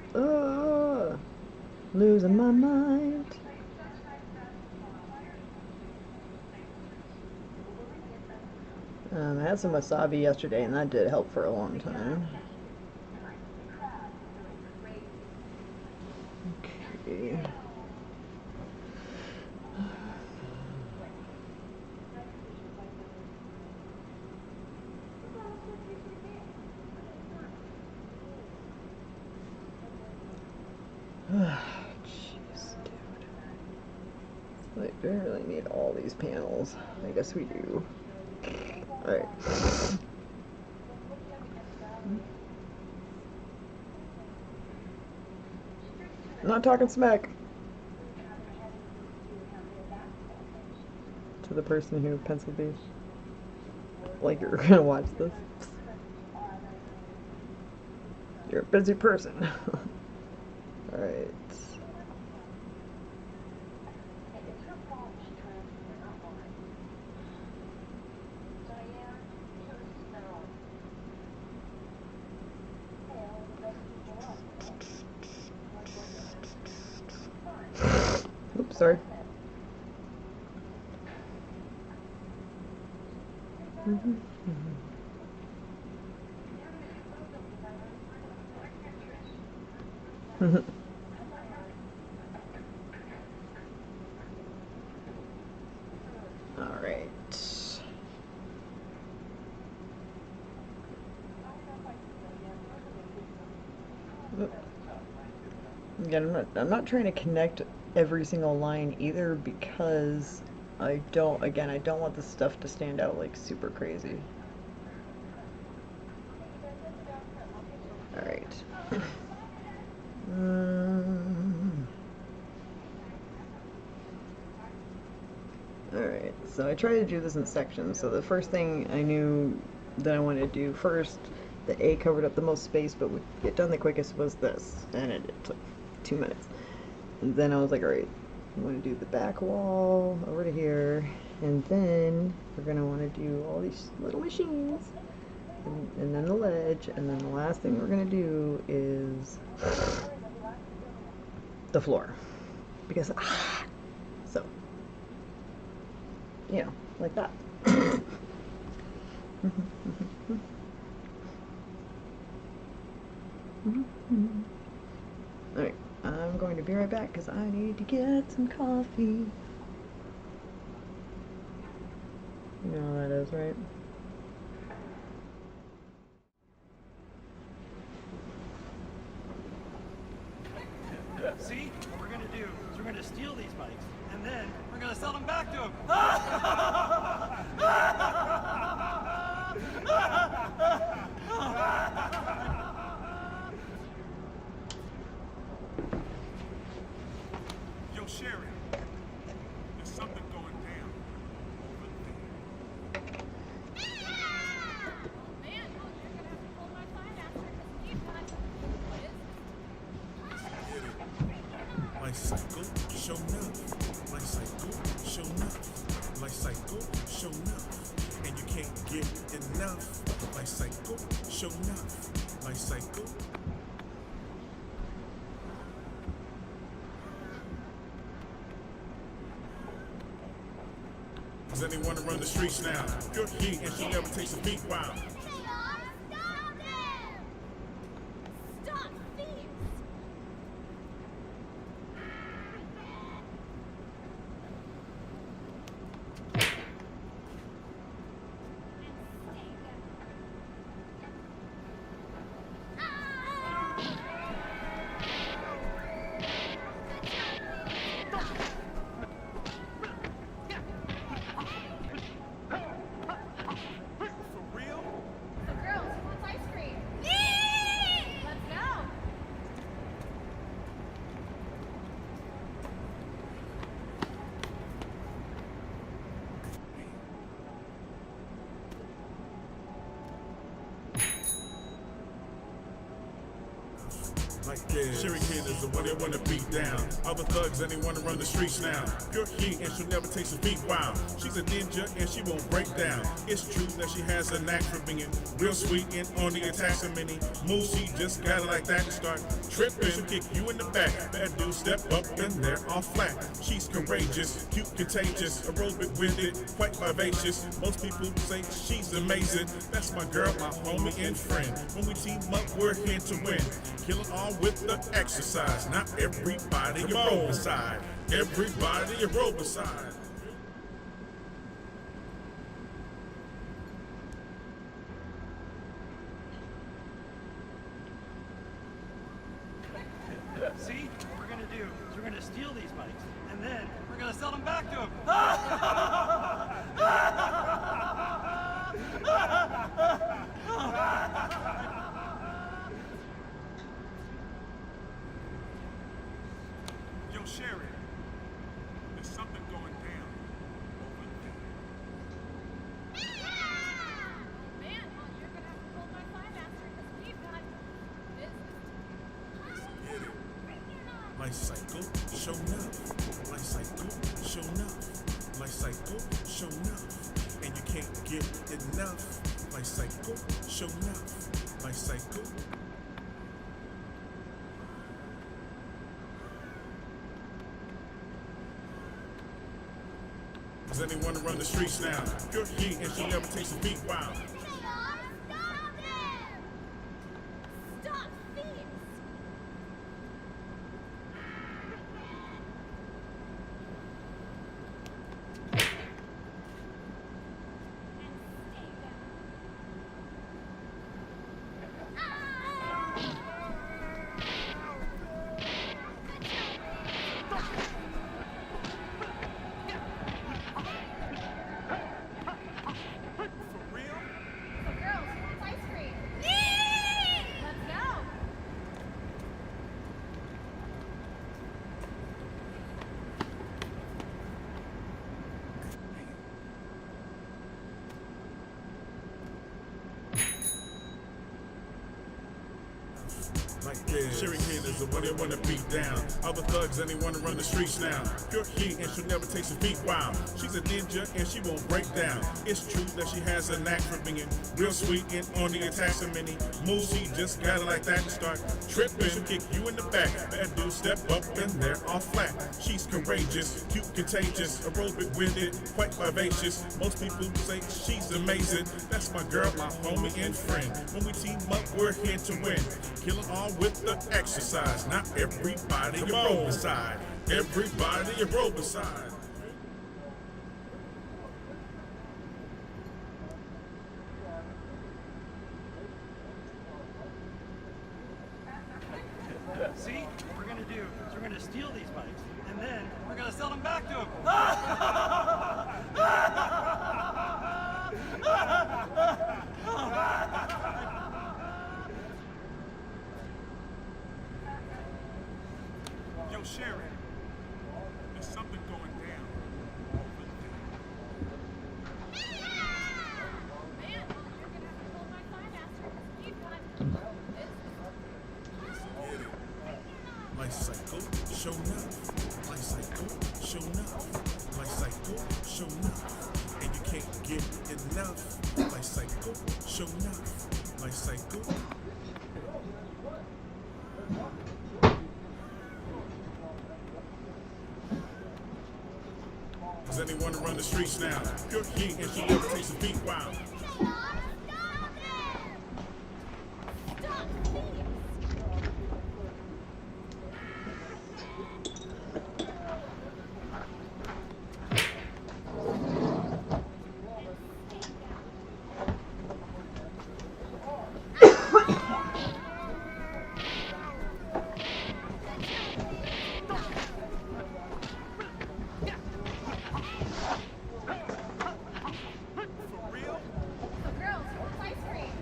losing my mind. I had some wasabi yesterday, and that did help for a long time. Okay. Jeez, dude. Like, do I really need all these panels? I guess we do. Alright. I'm not talking smack to the person who penciled these. Like you're gonna watch this. You're a busy person. Alright. Oops, sorry. Alright. Again, I'm not trying to connect every single line either because I don't want this stuff to stand out like super crazy. Alright. Alright, so I try to do this in sections. So the first thing I knew that I wanted to do first, the A covered up the most space but would get done the quickest, was this. And it took 2 minutes. And then I was like, alright, I'm going to do the back wall over to here. And then we're going to want to do all these little machines. And then the ledge. And then the last thing we're going to do is the floor. Because, so, you know, like that. Alright, I'm going to be right back because I need to get some coffee. You know how that is, right? See? What we're gonna do is we're gonna steal these bikes, and then we're gonna sell them back to them. Yo, Sherry, there's something going down over there. Man, oh, you're gonna have to pull my fine after because what is Life cycle, show enough. Life cycle, show enough. Life cycle, show enough. And you can't get enough. Life cycle, show enough. Life cycle. Does anyone run the streets now? Good heat and she never takes a beat. Wow. Stop them! Stop thieves! For real? So girls, who wants ice cream? Let's go! Like this. Sherry Kid is the one they wanna beat down. Other thugs and they wanna run the streets now. Pure heat and she'll never take some beat. Wow. She's a ninja and she won't break down. It's true that she has a knack for being real sweet and on the attack. So many moves she just got it like that to start tripping. She'll kick you in the back. Bad dude step up and they're all flat. She's courageous, cute, contagious, aerobic with it, quite vivacious. Most people say she's amazing. That's my girl, my homie and friend. When we team up, we're here to win. Kill it all with the exercise. Not everybody you roll beside. Everybody you roll beside. See? What we're gonna gonna do is we're gonna steal these bikes, and then we're gonna sell them back to him. Yo, Sherry, there's something going down over there. Oh man, well you're gonna have to hold my fine after because we've got business. Get it. Life cycle, show enough. Life cycle, show enough. Life cycle, show enough. And you can't get enough. Life cycle, show enough. Life cycle. Does anyone run the streets now? Pure heat and she never takes a beat. Wow. Stop them! Stop thieves! And stay down. For real? So girls, who wants ice cream? Let's go! Like this. Sherry Kane is the one they wanna beat down. Other thugs and they wanna run the streets now. Pure heat and she'll never taste a beat. Wow. She's a ninja and she won't break down. It's true that she has a knack for being real sweet and on the attack. So many moves she just got it like that and start tripping. She'll kick you in the back. Bad dude step up and they're all flat. She's courageous, cute, contagious, aerobic winded, quite vivacious. Most people say she's amazing. That's my girl, my homie and friend. When we team up, we're here to win. Kill 'em all with the exercise. Not everybody a roll beside. Everybody a roll beside. See? What we're gonna do is we're gonna steal these bikes, and then we're gonna sell them back to him. Yo, Sherry, there's something going down over there. Man, well you're gonna have to hold my fine after because we've got business. Get it. Life cycle, show enough. Life cycle, show enough. Life cycle, show enough. And you can't get enough. Life cycle, show enough. Life cycle. Does anyone run the streets now? Pure heat and she never takes a beat. Wow. Stop thieves! For real? So girls, who wants ice cream?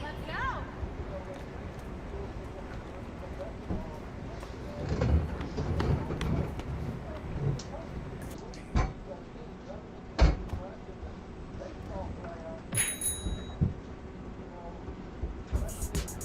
Let's go!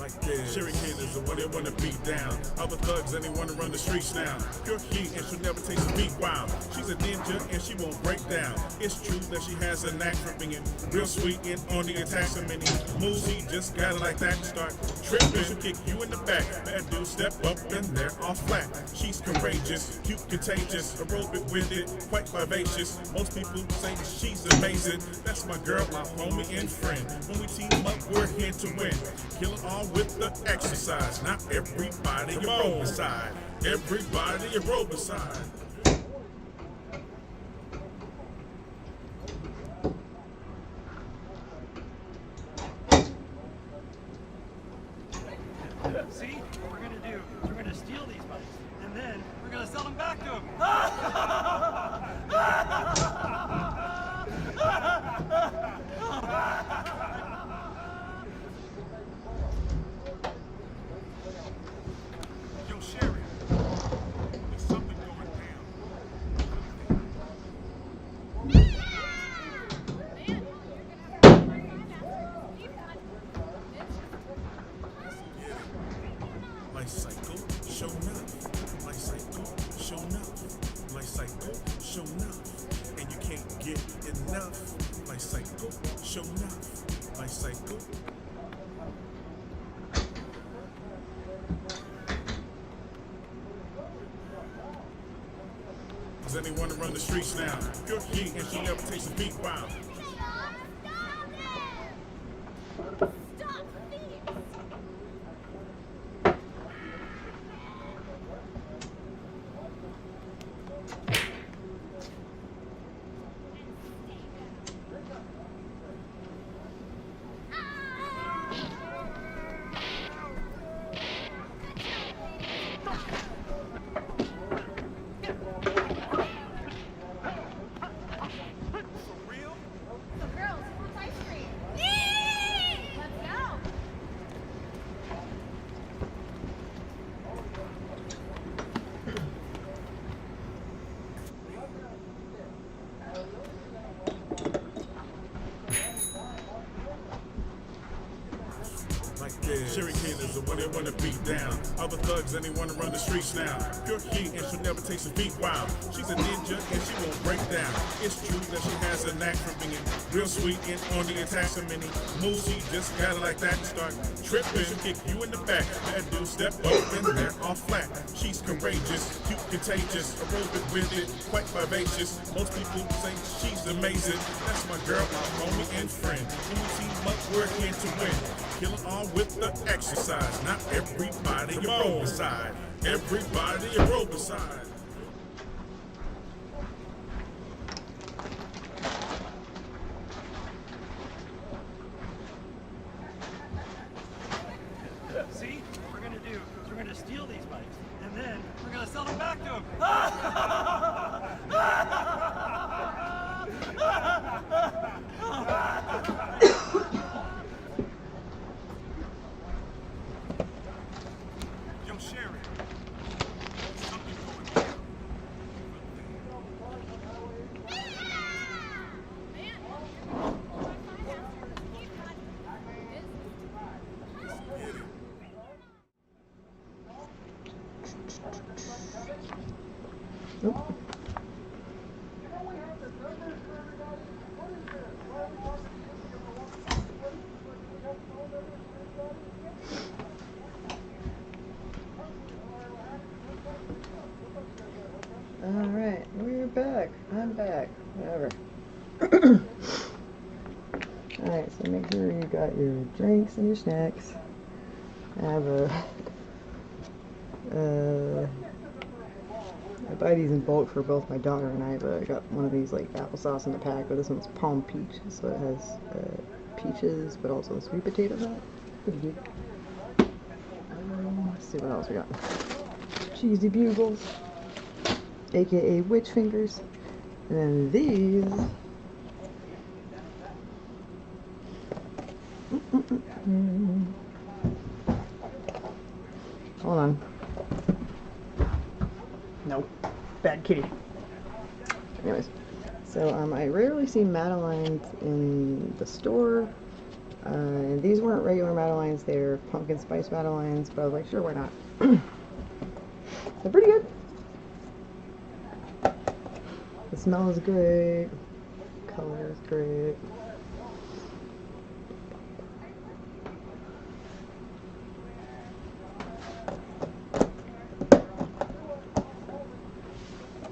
Like this. Sherry Kane is the one they wanna beat down. Other thugs and they wanna run the streets now. Pure heat and she'll never taste a beat. Wow. She's a ninja and she won't break down. It's true that she has a knack for being real sweet and on the attack. So many moves she just got it like that and start tripping. She'll kick you in the back. Bad dude step up and they're all flat. She's courageous, cute, contagious, aerobic winded, quite vivacious. Most people say she's amazing. That's my girl, my homie and friend. When we team up, we're here to win. Kill 'em all with the exercise. Not everybody a roll beside. Everybody a roll beside. See? What we're gonna do is we're gonna steal these bikes, and then we're gonna sell them back to him. Yo, Sherry, there's something going down. Man, you're gonna have to pull my fine after Steve got Life cycle, show enough. Life cycle, show enough. Life cycle, show enough. And you can't get enough. Life cycle, show enough. Life cycle. Does anyone run the streets now? You're heat and she never takes a beat. Wow. Stop thieves! So girls, who wants ice cream? Let's go! Like this. Sherry Killers are what they wanna beat down. Other thugs and they wanna run the streets now. Pure heat and she'll never taste a beat. Wow. She's a ninja and she won't break down. It's true that she has a knack for being real sweet and on the attack. So many moves she just got it like that and start tripping. She'll kick you in the back. That dude step up and they're all flat. She's courageous, cute, contagious, aerobic with it, quite vivacious. Most people say she's amazing. That's my girl, my homie and friend. When we team up, we're here to win. Killing all with the exercise. Not everybody a roll beside. Everybody a roll beside. See? What we're gonna do is we're gonna steal these bikes, and then we're gonna sell them back to him. Yo, Sherry. Something going down. Man, you're gonna have to pull my fine after Steve got Nope. Alright, we're back. I'm back. Whatever. Alright, so make sure you got your drinks and your snacks. I have I buy these in bulk for both my daughter and I, but I got one of these like applesauce in the pack, but this one's palm peach, so it has peaches, but also sweet potato fat. Pretty good. Let's see what else we got. Cheesy bugles, aka witch fingers, and then these. Hold on. Nope. Bad kitty. Anyways, so I rarely see Madeleines in the store. And these weren't regular Madeleines, they're pumpkin spice Madeleines, but I was like, sure, why not? They're pretty good. The smell is great. Color is great.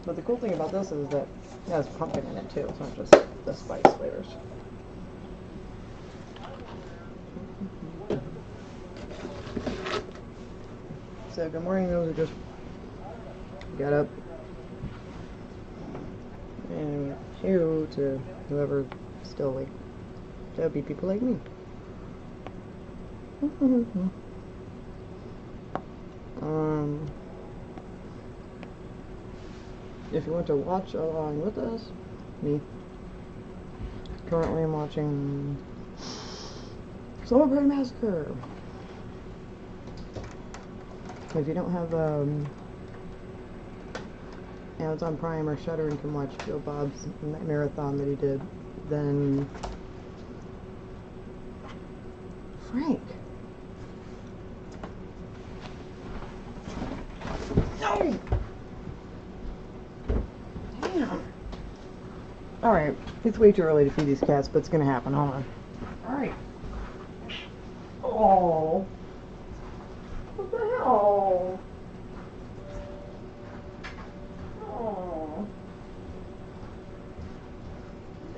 But the cool thing about this is that it has pumpkin in it too. It's not just the spice flavors. So good morning, those who just got up. And hello to whoever still awake. That would be people like me. if you want to watch along with us, me. Currently I'm watching Summer Party Massacre. If you don't have Amazon Prime or Shudder and can watch Joe Bob's marathon that he did, then Frank. No! Damn. Alright, it's way too early to feed these cats, but it's gonna happen. Hold on. Alright. Oh. What the hell? Oh.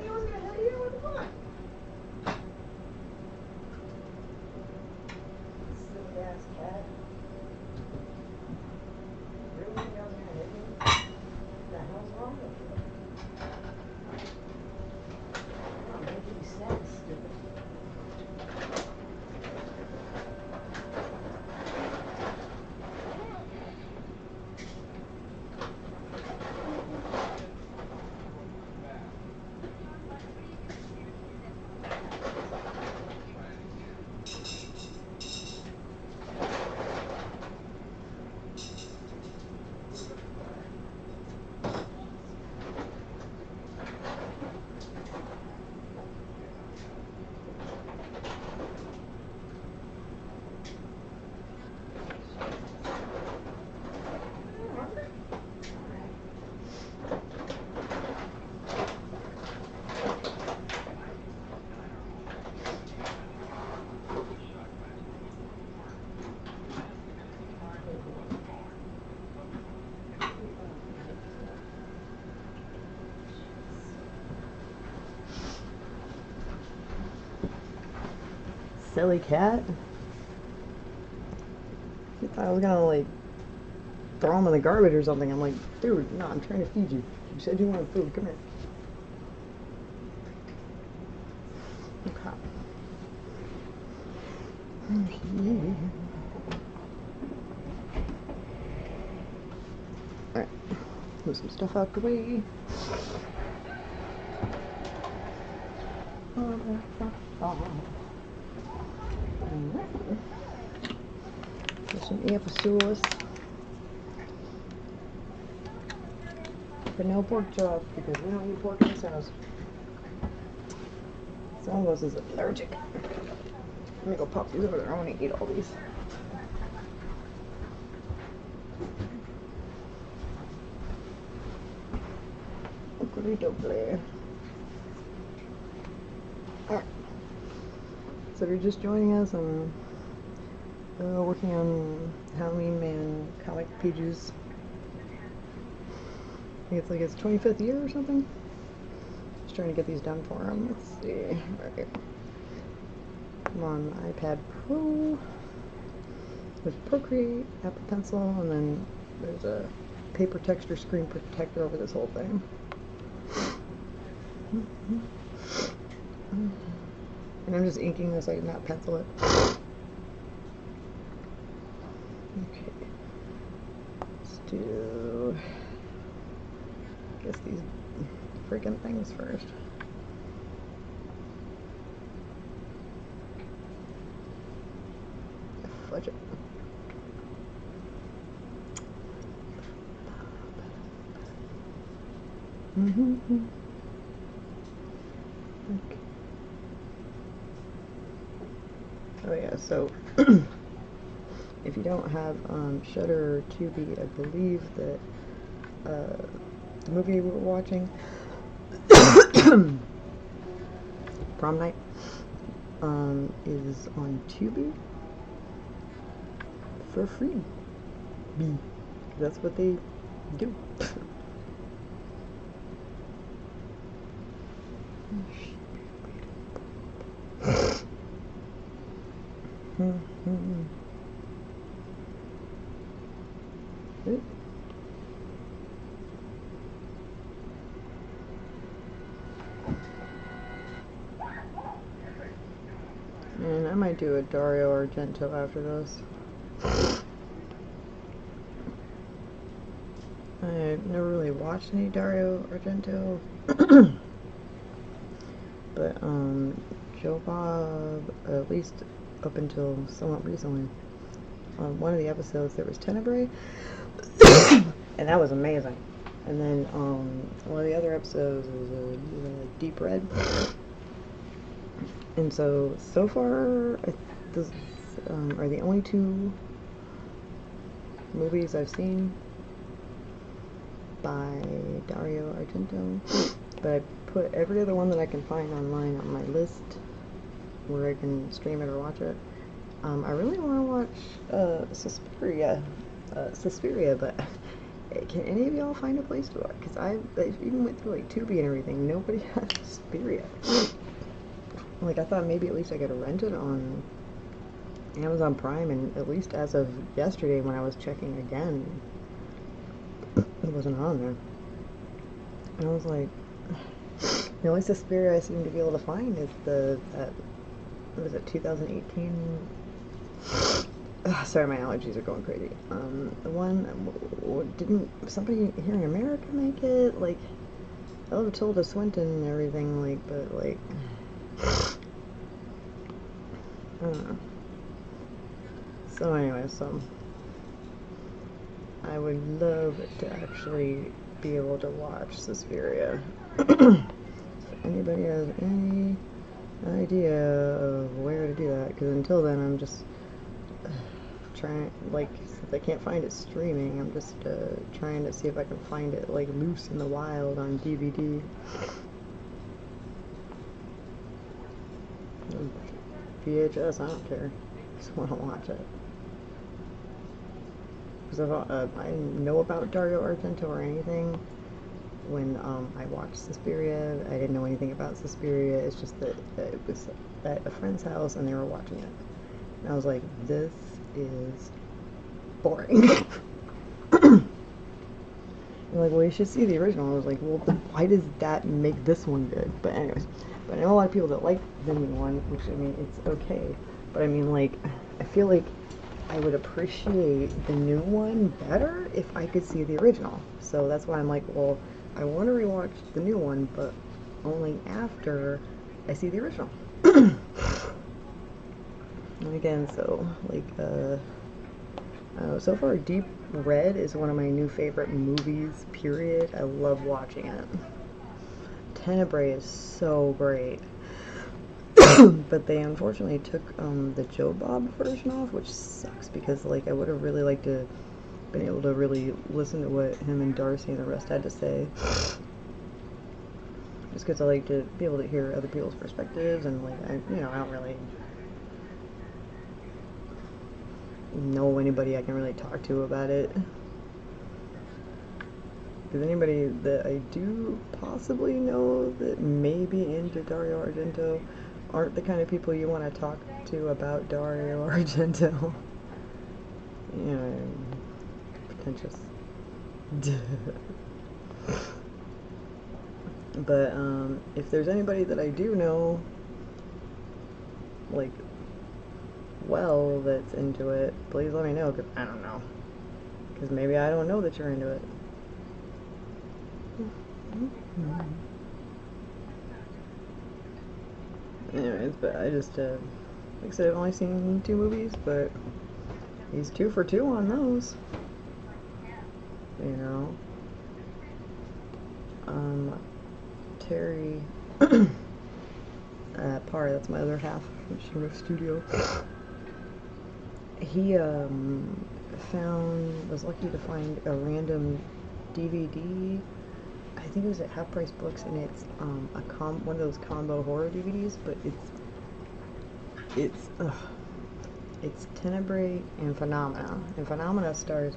He was gonna hit you with what? Silly ass cat. Really? He was gonna hit you? What the hell's wrong with you? I'm gonna make you sad, stupid. Silly cat. He thought I was gonna like throw him in the garbage or something. I'm like, dude, no, I'm trying to feed you. You said you wanted food. Come here. Okay. Alright. Move some stuff out the way. There's some applesauce. But no pork chop because we don't eat pork in this house. Some of us is allergic. Let me go pop these over there. I want to eat all these. Oakley dokley. Alright. So if you're just joining us, I'm working on HalloweenMan comic pages. I think it's like his 25th year or something. Just trying to get these done for him. Let's see. Right. I'm on iPad Pro. There's Procreate, Apple Pencil, and then there's a paper texture screen protector over this whole thing. And I'm just inking this, I did not pencil it. Okay. Let's do, I guess, these freaking things first. Fudge it. Okay. Oh yeah, so if you don't have Shudder or Tubi, I believe that the movie we were watching, Prom Night, is on Tubi for free. That's what they do. And I might do a Dario Argento after this. I I've never really watched any Dario Argento. But, Joe Bob, at least up until somewhat recently, on one of the episodes there was Tenebrae, and that was amazing. And then, one of the other episodes was Deep Red. And so far, those are the only two movies I've seen by Dario Argento. But I put every other one that I can find online on my list where I can stream it or watch it. I really want to watch Suspiria, but can any of y'all find a place to watch? Because I even went through like Tubi and everything. Nobody has Suspiria. Like, I thought maybe at least I could rent it on Amazon Prime, and at least as of yesterday when I was checking again, it wasn't on there. And I was like, the only Suspiria I seem to be able to find is what was it, 2018? Sorry, my allergies are going crazy. The one, didn't somebody here in America make it? Like, I love Tilda Swinton and everything, like, but, like, I don't know. So anyway, I would love to actually be able to watch Suspiria. If anybody has any idea of where to do that, because until then I'm just trying, like, since I can't find it streaming, I'm just trying to see if I can find it, like, loose in the wild on DVD. VHS, I don't care. Just want to watch it. Because I know about Dario Argento or anything. When I watched Suspiria, I didn't know anything about Suspiria. It's just that it was at a friend's house and they were watching it. And I was like, this is boring. They're like, well, you should see the original. I was like, well, why does that make this one good? But anyways, but I know a lot of people that like the new one, which, I mean, it's okay. But I mean, like, I feel like I would appreciate the new one better if I could see the original. So that's why I'm like, well, I want to rewatch the new one, but only after I see the original. And again, so, like, so far, Deep Red is one of my new favorite movies, period. I love watching it. Tenebrae is so great. But they unfortunately took the Joe Bob version off, which sucks, because, like, I would have really liked to been able to really listen to what him and Darcy and the rest had to say. Just because I like to be able to hear other people's perspectives, and, like, I don't really know anybody I can really talk to about it. Because anybody that I do possibly know that may be into Dario Argento aren't the kind of people you want to talk to about Dario Argento. You know, pretentious. But, if there's anybody that I do know, like, well, that's into it, please let me know, because I don't know. Because maybe I don't know that you're into it. Anyways, but I just, like I said, I've only seen 2 movies, but he's 2 for 2 on those. You know? Terry Parr, that's my other half from Sheriff Studio. He was lucky to find a random DVD. I think it was at Half Price Books, and it's one of those combo horror DVDs, but it's Tenebrae and Phenomena. And Phenomena stars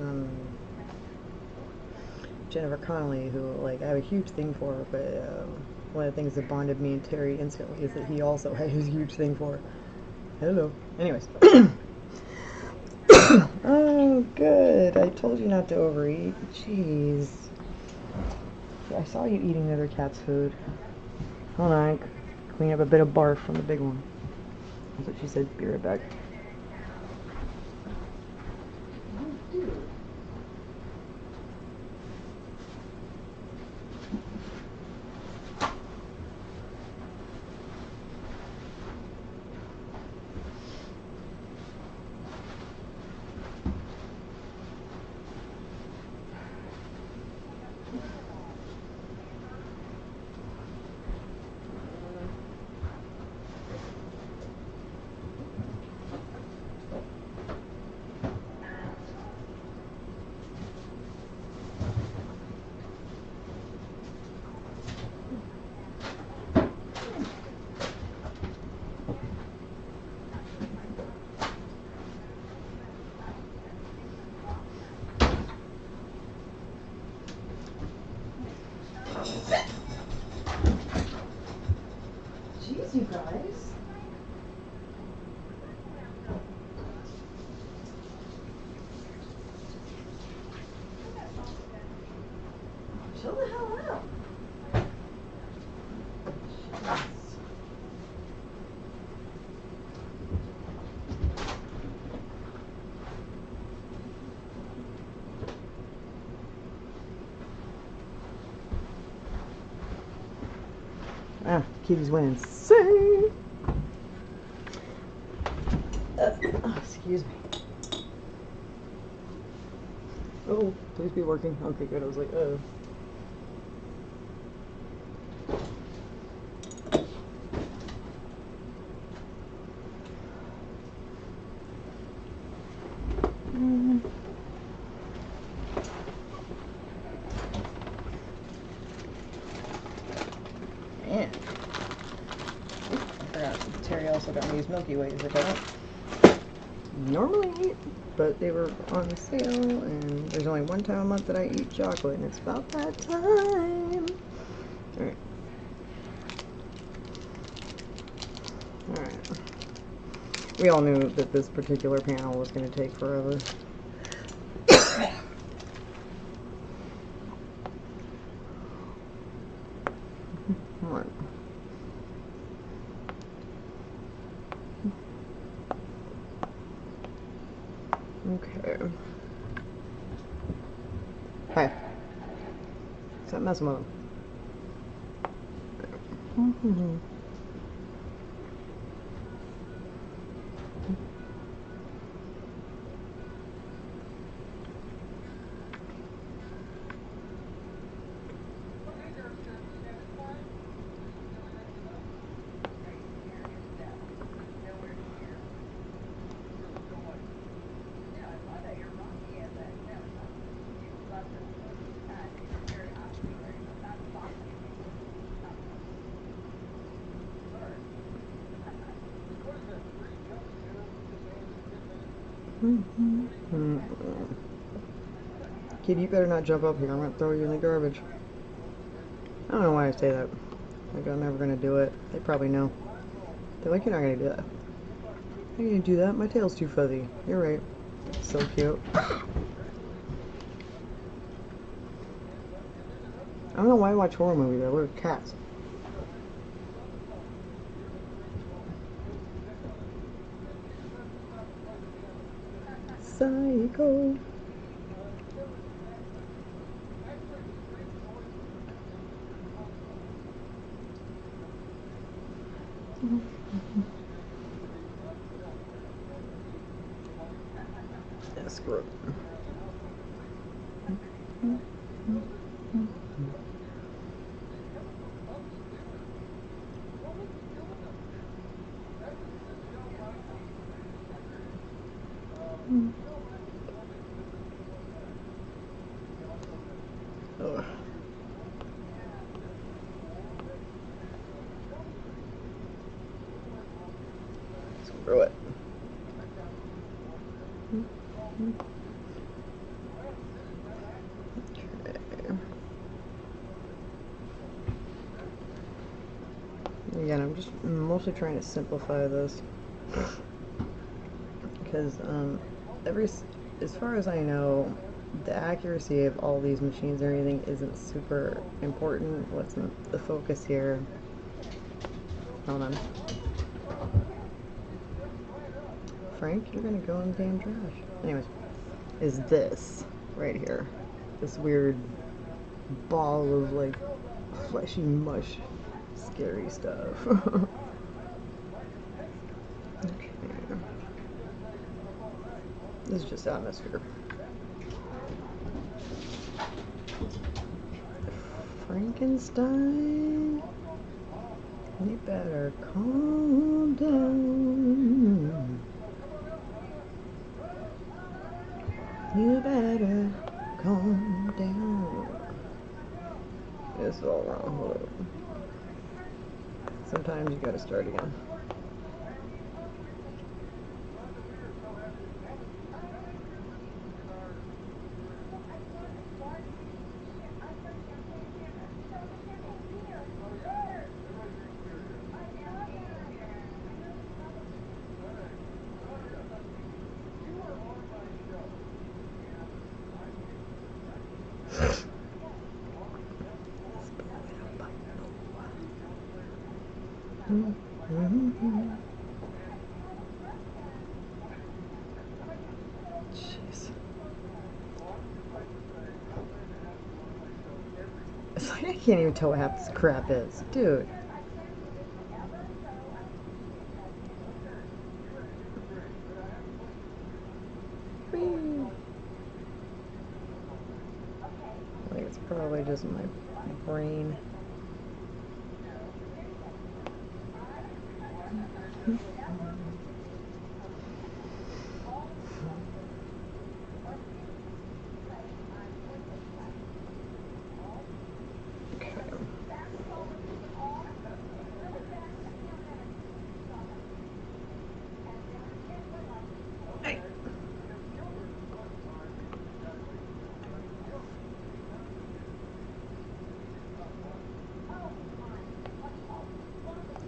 Jennifer Connelly, who, like, I have a huge thing for her, but one of the things that bonded me and Terry instantly is that he also had a huge thing for her. Hello. Anyways. Oh, good. I told you not to overeat. Jeez. I saw you eating the other cat's food. Hold on. Clean up a bit of barf from the big one. That's what she said. Be right back. Ah, Kitty's went insane. Excuse me. Oh, please be working. Okay, good. I was like, oh. Man. I forgot. Terry also got me these Milky Ways, which I don't normally eat, but they were on sale, and there's only one time a month that I eat chocolate, and it's about that time. Alright. Alright. We all knew that this particular panel was going to take forever. Come on. Okay. Hey. Stop messing with him. Kid, you better not jump up here. I'm gonna throw you in the garbage. I don't know why I say that. Like, I'm never gonna do it. They probably know. They're like, you're not gonna do that. How are you gonna do that? My tail's too fuzzy. You're right. So cute. I don't know why I watch horror movies. I love cats. Psycho. Yeah, screw it. Ugh. Screw it. Okay. Again, I'm just mostly trying to simplify this because as far as I know, the accuracy of all these machines or anything isn't super important. What's the focus here? Hold on. Frank, you're gonna go in the damn trash. Anyways, is this right here. This weird ball of like fleshy mush scary stuff. Okay. This is just atmosphere. Frankenstein, you better calm down. You better calm down. It's all wrong. Hold up. Sometimes you gotta start again. Jeez. It's like I can't even tell what half this crap is. Dude. Probably just my brain.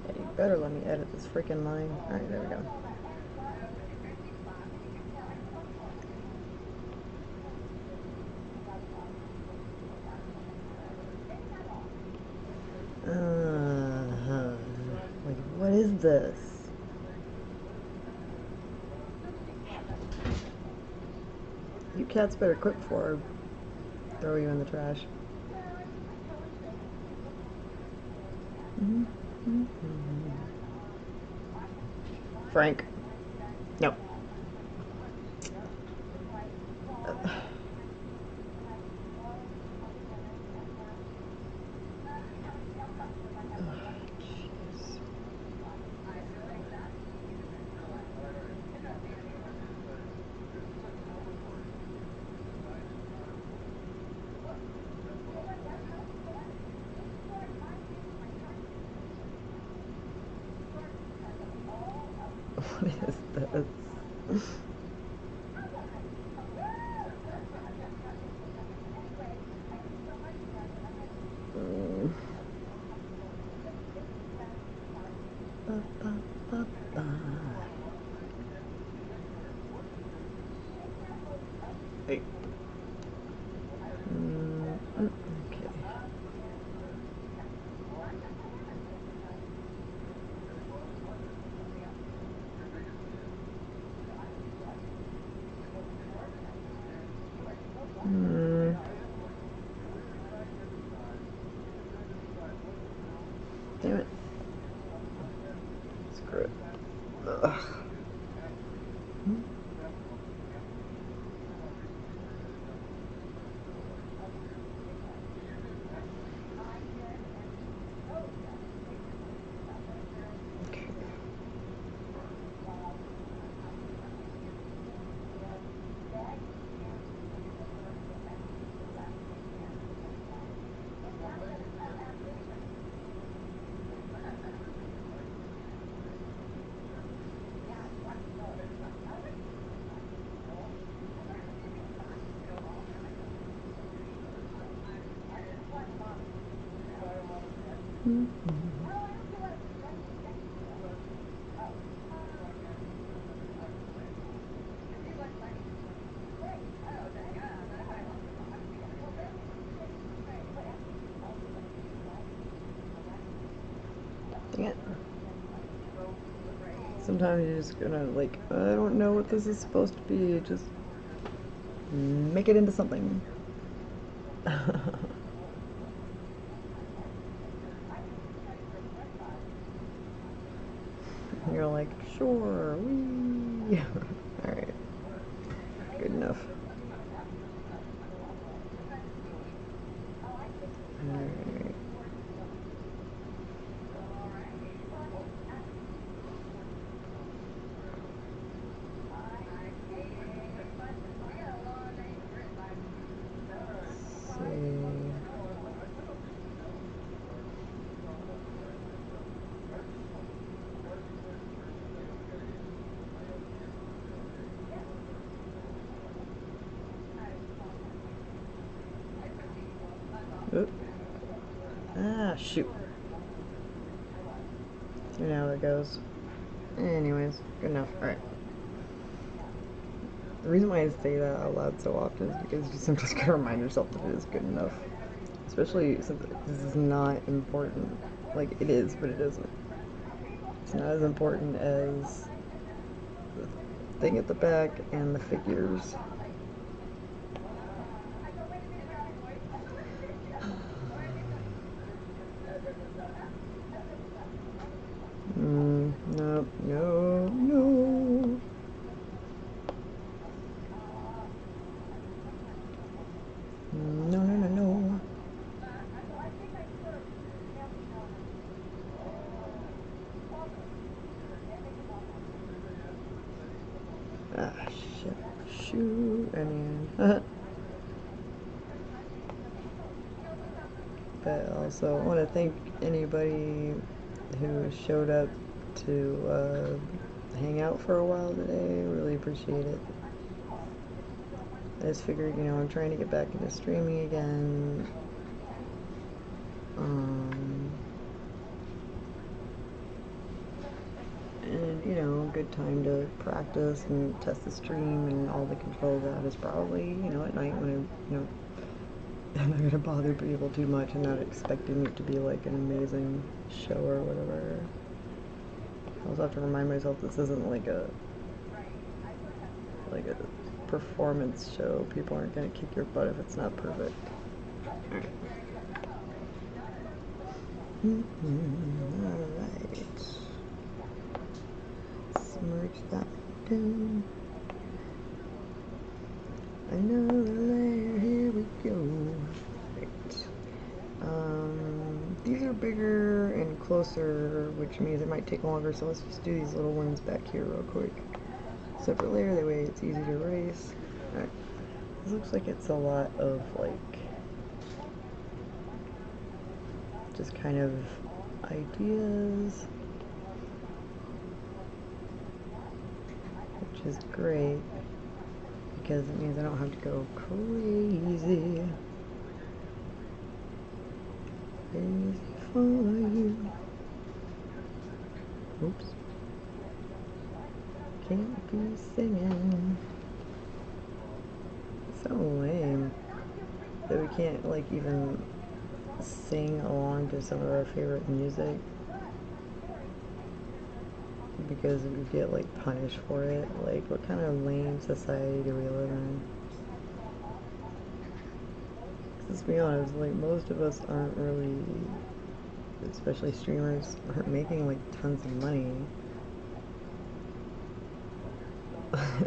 You better let me edit this freaking line. Alright, there we go. Like, what is this? You cats better quit before I throw you in the trash. Frank. No. What is this? Ba, ba, ba, ba. Hey. Okay. Damn it. Screw it. Ugh. Okay. Dang it. Sometimes you're just gonna, like, I don't know what this is supposed to be, just make it into something. You're like, sure, wee. Alright. Good enough. Alright. Oop. Ah, shoot. You know how it goes. Anyways, good enough. Alright. The reason why I say that out loud so often is because you sometimes gotta remind yourself that it is good enough. Especially since this is not important. Like, it is, but it isn't. It's not as important as the thing at the back and the figures. No, no, no. No, no, no, no. shoot. I mean, but also I want to thank anybody who showed up to hang out for a while today. Really appreciate it. I just figured, you know, I'm trying to get back into streaming again. And, you know, a good time to practice and test the stream and all the controls out is probably, you know, at night when I'm, you know, I'm not gonna bother people too much and not expecting it to be like an amazing show or whatever. I also have to remind myself this isn't like a performance show. People aren't gonna kick your butt if it's not perfect. Alright. Alright. Merge that down. Another layer, here we go. Right. These are bigger and closer, which means it might take longer, so let's just do these little ones back here real quick. Separate layer, that way it's easy to erase. Alright. This looks like it's a lot of, like, just kind of ideas. Which is great, because it means I don't have to go crazy. Crazy for you. Oops. Can't be singing. So lame that we can't, like, even sing along to some of our favorite music because we get, like, punished for it. Like, what kind of lame society do we live in? Let's be honest, like, most of us aren't really, especially streamers, aren't making, like, tons of money.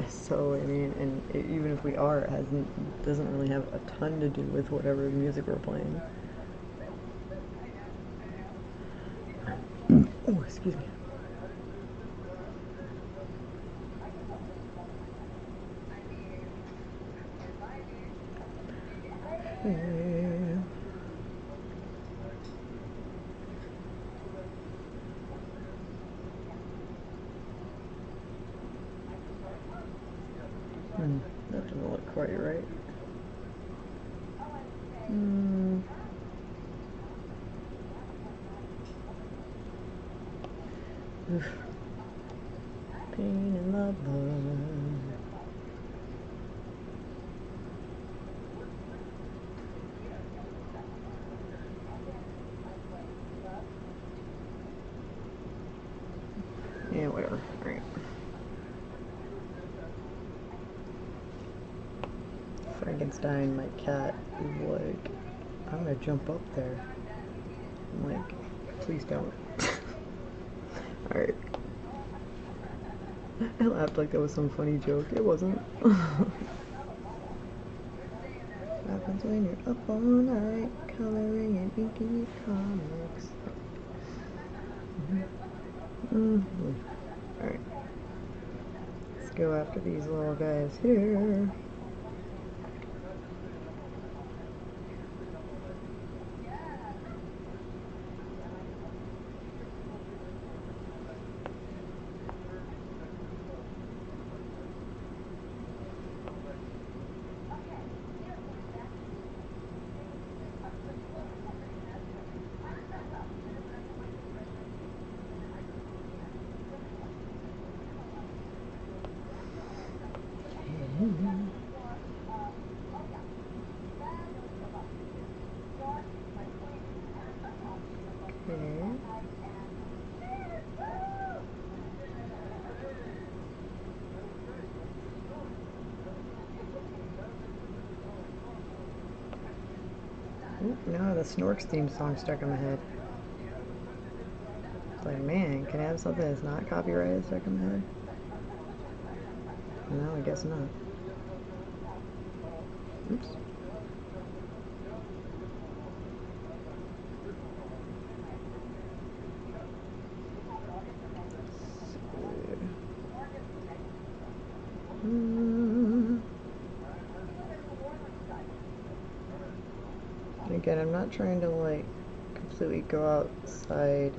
So, I mean, and even if we are, it doesn't really have a ton to do with whatever music we're playing. Oh, excuse me. That doesn't look quite right. Oof. Pain in the butt. Yeah, whatever. Alright. Frankenstein, my cat, is like, I'm gonna jump up there. I'm like, please don't. Alright. I laughed like that was some funny joke. It wasn't. What happens when you're up all night coloring and inking your comics? Alright. Let's go after these little guys here. Now the Snorks theme song stuck in my head. It's like, man, can I have something that's not copyrighted stuck in my head? No, I guess not. Oops. Again, I'm not trying to like completely go outside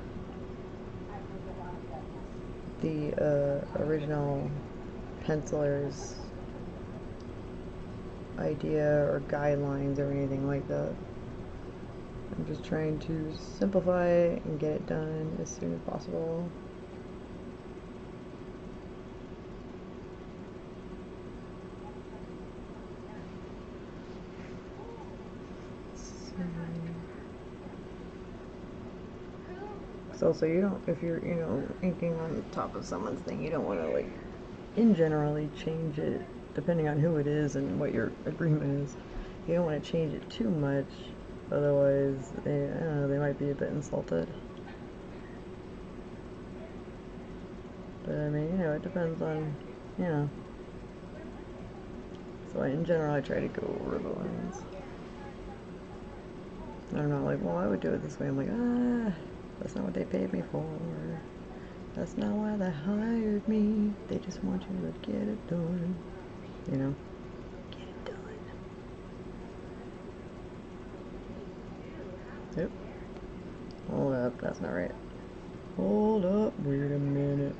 the original penciler's idea or guidelines or anything like that. I'm just trying to simplify it and get it done as soon as possible. Also, you don't, if you're, you know, inking on top of someone's thing, you don't want to, like, in generally change it, depending on who it is and what your agreement is. You don't want to change it too much, otherwise, they, I don't know, they might be a bit insulted. But, I mean, you know, it depends on, you know. So, in general, I try to go over the lines. I'm not like, well, I would do it this way. I'm like, that's not what they paid me for. That's not why they hired me. They just want you to get it done. You know? Get it done. Yep. Hold up, that's not right. Hold up, wait a minute.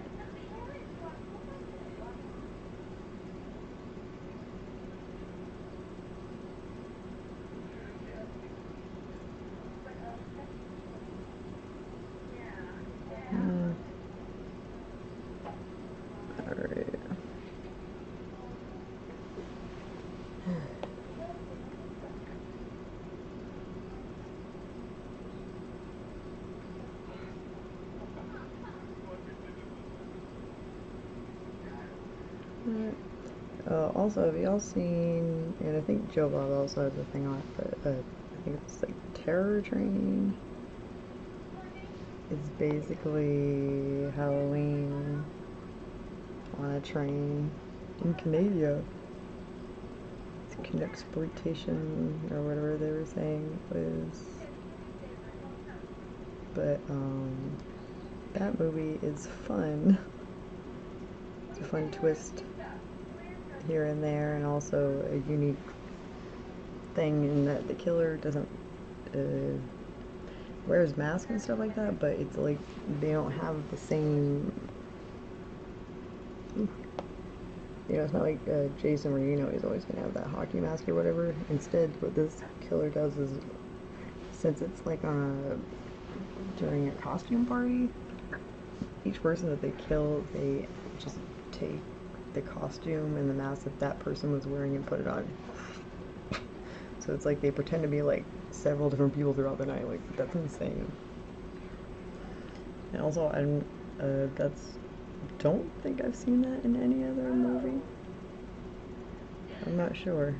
Alright. Also, have y'all seen, and I think Joe Bob also has a thing on it, but I think it's like Terror Train. It's basically Halloween on a train in Canada. It's exploitation or whatever they were saying it was. But that movie is fun. It's a fun twist here and there, and also a unique thing in that the killer doesn't wears masks and stuff like that, but it's like they don't have the same, you know, it's not like Jason where, you know, he's always gonna have that hockey mask or whatever. Instead, what this killer does is, since it's like during a costume party, each person that they kill, they just take the costume and the mask that that person was wearing and put it on. So it's like they pretend to be like several different people throughout the night. Like, that's insane. And also, don't think I've seen that in any other movie. I'm not sure.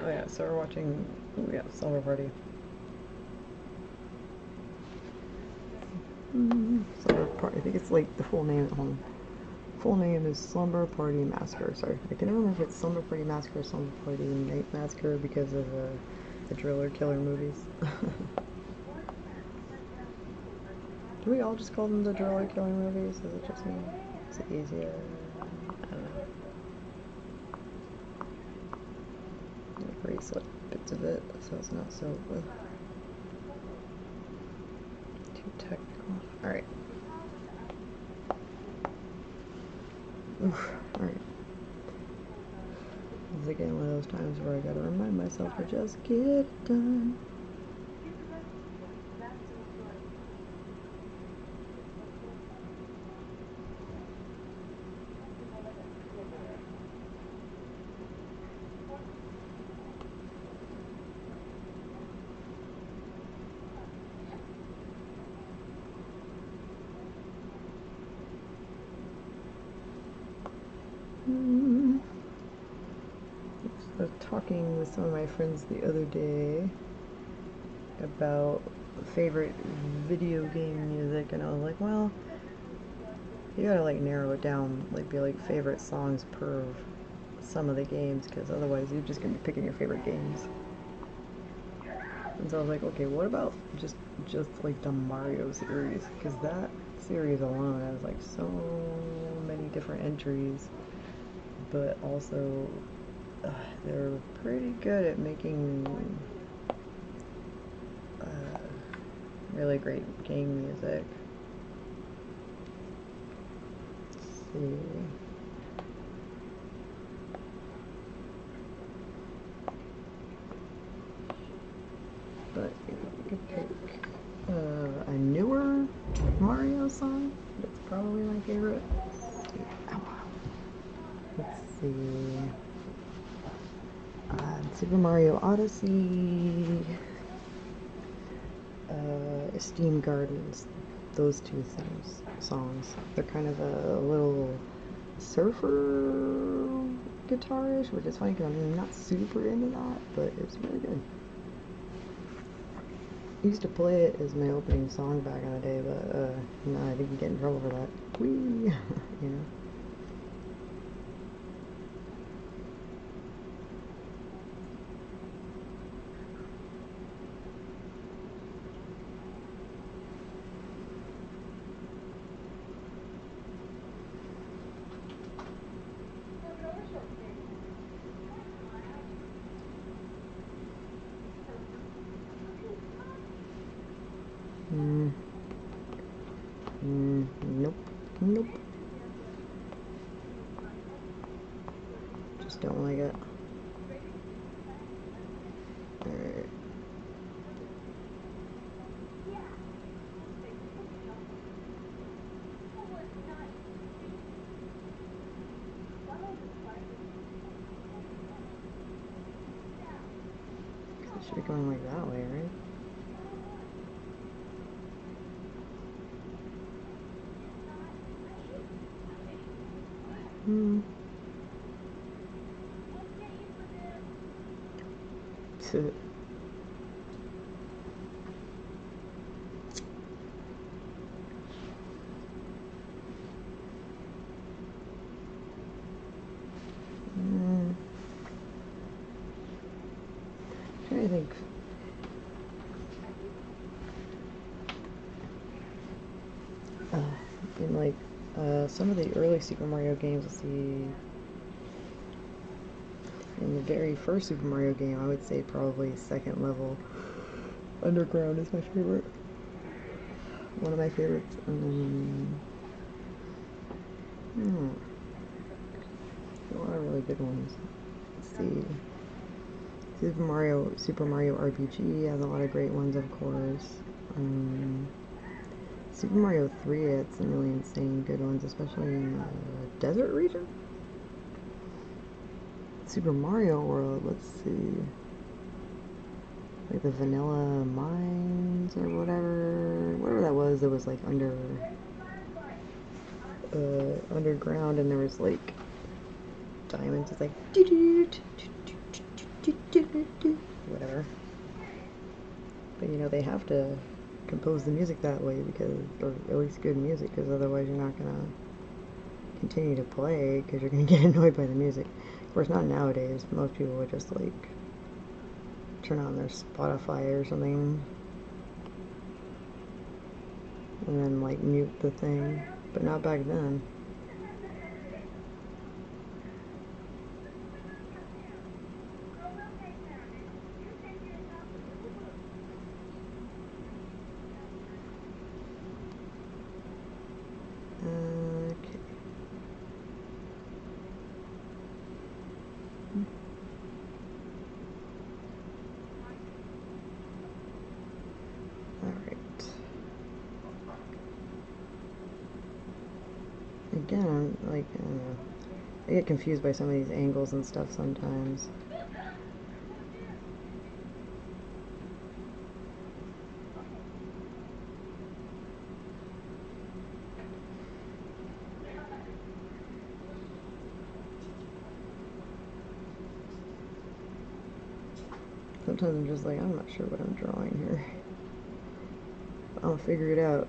Oh yeah, so we're watching, Slumber Party. Slumber Party, I think it's like the full name at home. Full name is Slumber Party Massacre. Sorry, I can never remember if it's Slumber Party Massacre or Slumber Party Night Massacre because of the Driller Killer movies. Do we all just call them the Driller Killer movies? Is it just me? Is it easier? I don't know. I'm gonna erase like bits of it so it's not so too technical. Alright. Alright. This is again one of those times where I gotta remind myself to just get it done. I was talking with some of my friends the other day about favorite video game music, and I was like, well, you gotta like narrow it down, like be like favorite songs per some of the games, because otherwise you're just gonna be picking your favorite games. And so I was like, okay, what about just like the Mario series, because that series alone has like so many different entries, but also they're pretty good at making really great game music. Let's see. But you could pick a newer Mario song. That's probably my favorite. Let's see. Super Mario Odyssey, Esteem Gardens. Those two songs. They're kind of a little surfer guitarish, which is funny because I'm not super into that, but it's really good. I used to play it as my opening song back in the day, but no, I think you get in trouble for that. Whee! You know? Nope. Nope. Just don't like it. Alright. It should be going like that way, right? Trying to think. In like some of the early Super Mario games, let's see. In the very first Super Mario game, I would say probably second level. Underground is my favorite. One of my favorites. A lot of really good ones. Let's see. Super Mario RPG has a lot of great ones, of course. Super Mario 3 had some really insane good ones, especially in the desert region. Super Mario World, let's see. Like the Vanilla Mines or whatever that was like underground, and there was like diamonds. It's like whatever. But you know, they have to compose the music that way, because, or at least good music, because otherwise you're not gonna continue to play, because you're gonna get annoyed by the music. Of course, not nowadays. Most people would just like turn on their Spotify or something and then like mute the thing, but not back then. Okay. Alright. Again, like, I don't know. I get confused by some of these angles and stuff sometimes. sometimes I'm just like, I'm not sure what I'm drawing here. I'll figure it out.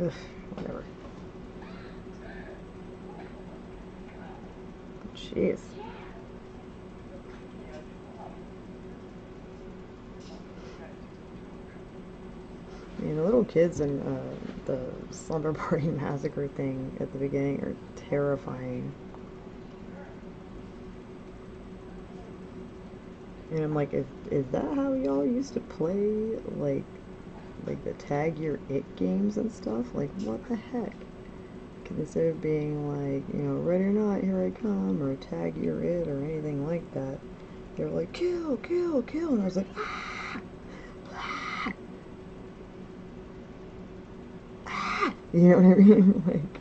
Ugh, whatever. Jeez. I mean, the little kids in the Slumber Party Massacre thing at the beginning are terrifying. And I'm like, is that how y'all used to play, like the tag your it games and stuff? Like, what the heck? Because instead of being like, you know, ready or not, here I come, or tag your it, or anything like that, they were like, kill, kill, kill, and I was like, ah, ah, ah. You know what I mean? Like,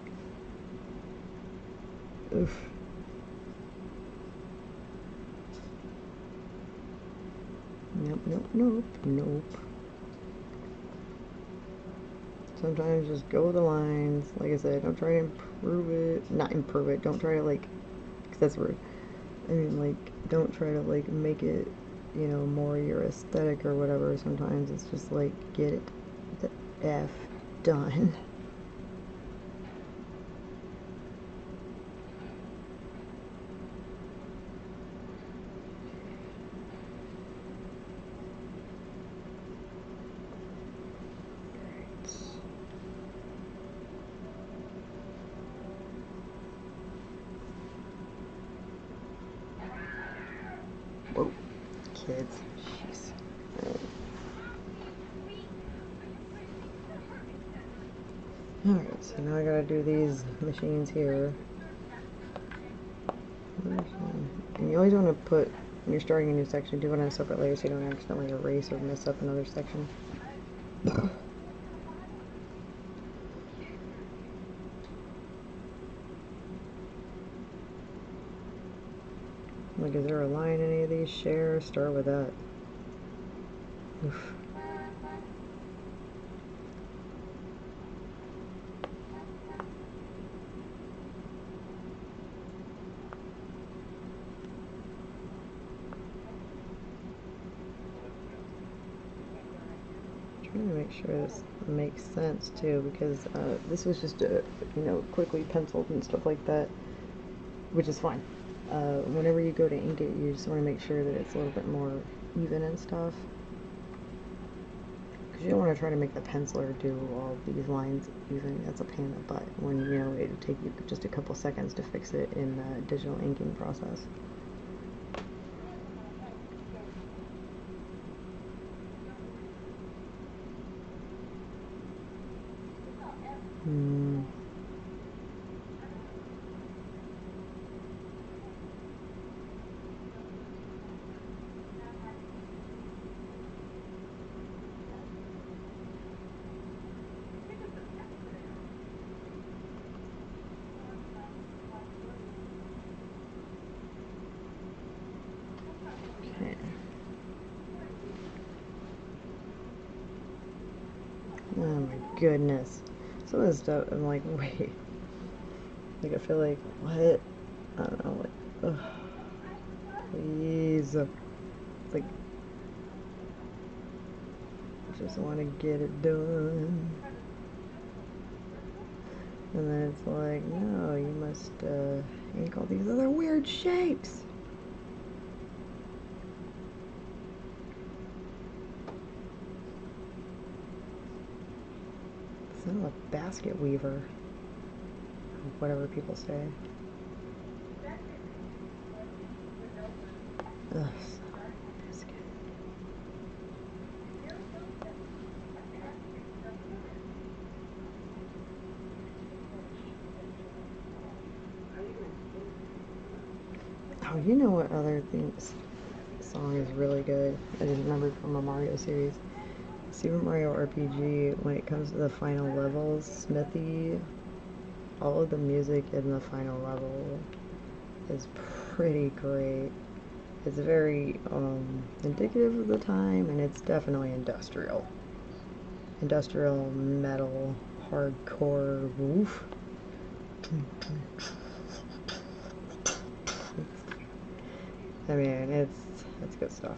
oof. Nope, nope, nope, nope. Sometimes just go with the lines. Like I said, don't try to improve it. Not improve it. Don't try to, like, because that's rude. I mean, like, don't try to, like, make it, you know, more your aesthetic or whatever. Sometimes it's just, like, get it the F done. Whoa, kids. Jeez. Alright, so now I gotta do these machines here. And you always want to put, when you're starting a new section, do it on a separate layer so you don't accidentally erase or mess up another section. Like, is there a line in any of these? Share, start with that. Oof. Trying to make sure this makes sense too, because this was just you know, quickly penciled and stuff like that, which is fine. Whenever you go to ink it, you just want to make sure that it's a little bit more even and stuff, because you don't want to try to make the penciler do all these lines even. That's a pain in the butt when, you know, it'll take you just a couple seconds to fix it in the digital inking process. Oh my goodness. Some of this stuff, I'm like, wait. Like, I feel like, what? I don't know, like, ugh. Please. It's like, I just want to get it done. And then it's like, no, you must ink all these other weird shapes. Son of a basket weaver. Or whatever people say. Ugh, son of a biscuit. Oh, you know what other song is really good? I just remembered from a Mario series. Super Mario RPG, when it comes to the final levels, Smithy, all of the music in the final level is pretty great. It's very indicative of the time, and it's definitely industrial. Industrial metal, hardcore, woof. I mean, it's good stuff.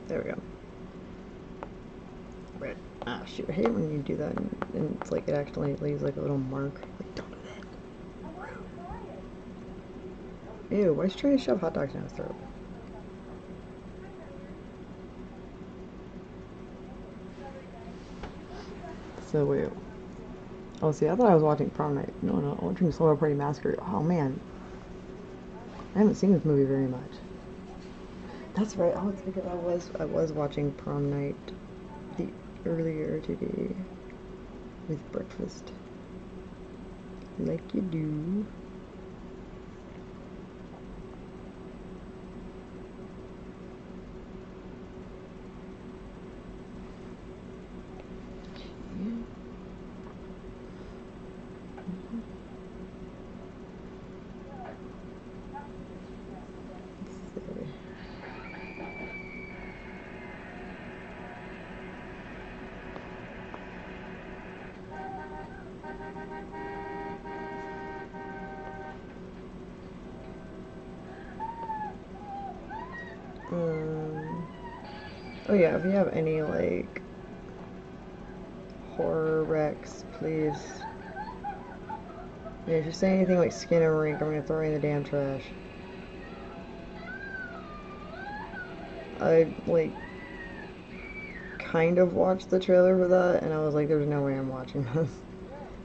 There we go. Right. Ah, shoot. I hate when you do that and it's like it actually leaves like a little mark. Like, don't do that. Ew, why is she trying to shove hot dogs down his throat? So wait. Oh, see, I thought I was watching Prom Night. No, I'm watching Slumber Party Massacre. Oh, man. I haven't seen this movie very much. That's right. Oh, it's because I was watching Prom Night earlier today with breakfast, like you do. Oh yeah, if you have any, like, horror recs, please. Yeah, if you say anything like Skin and Rink, I'm gonna throw you in the damn trash. I, like, kind of watched the trailer for that, and I was like, there's no way I'm watching this.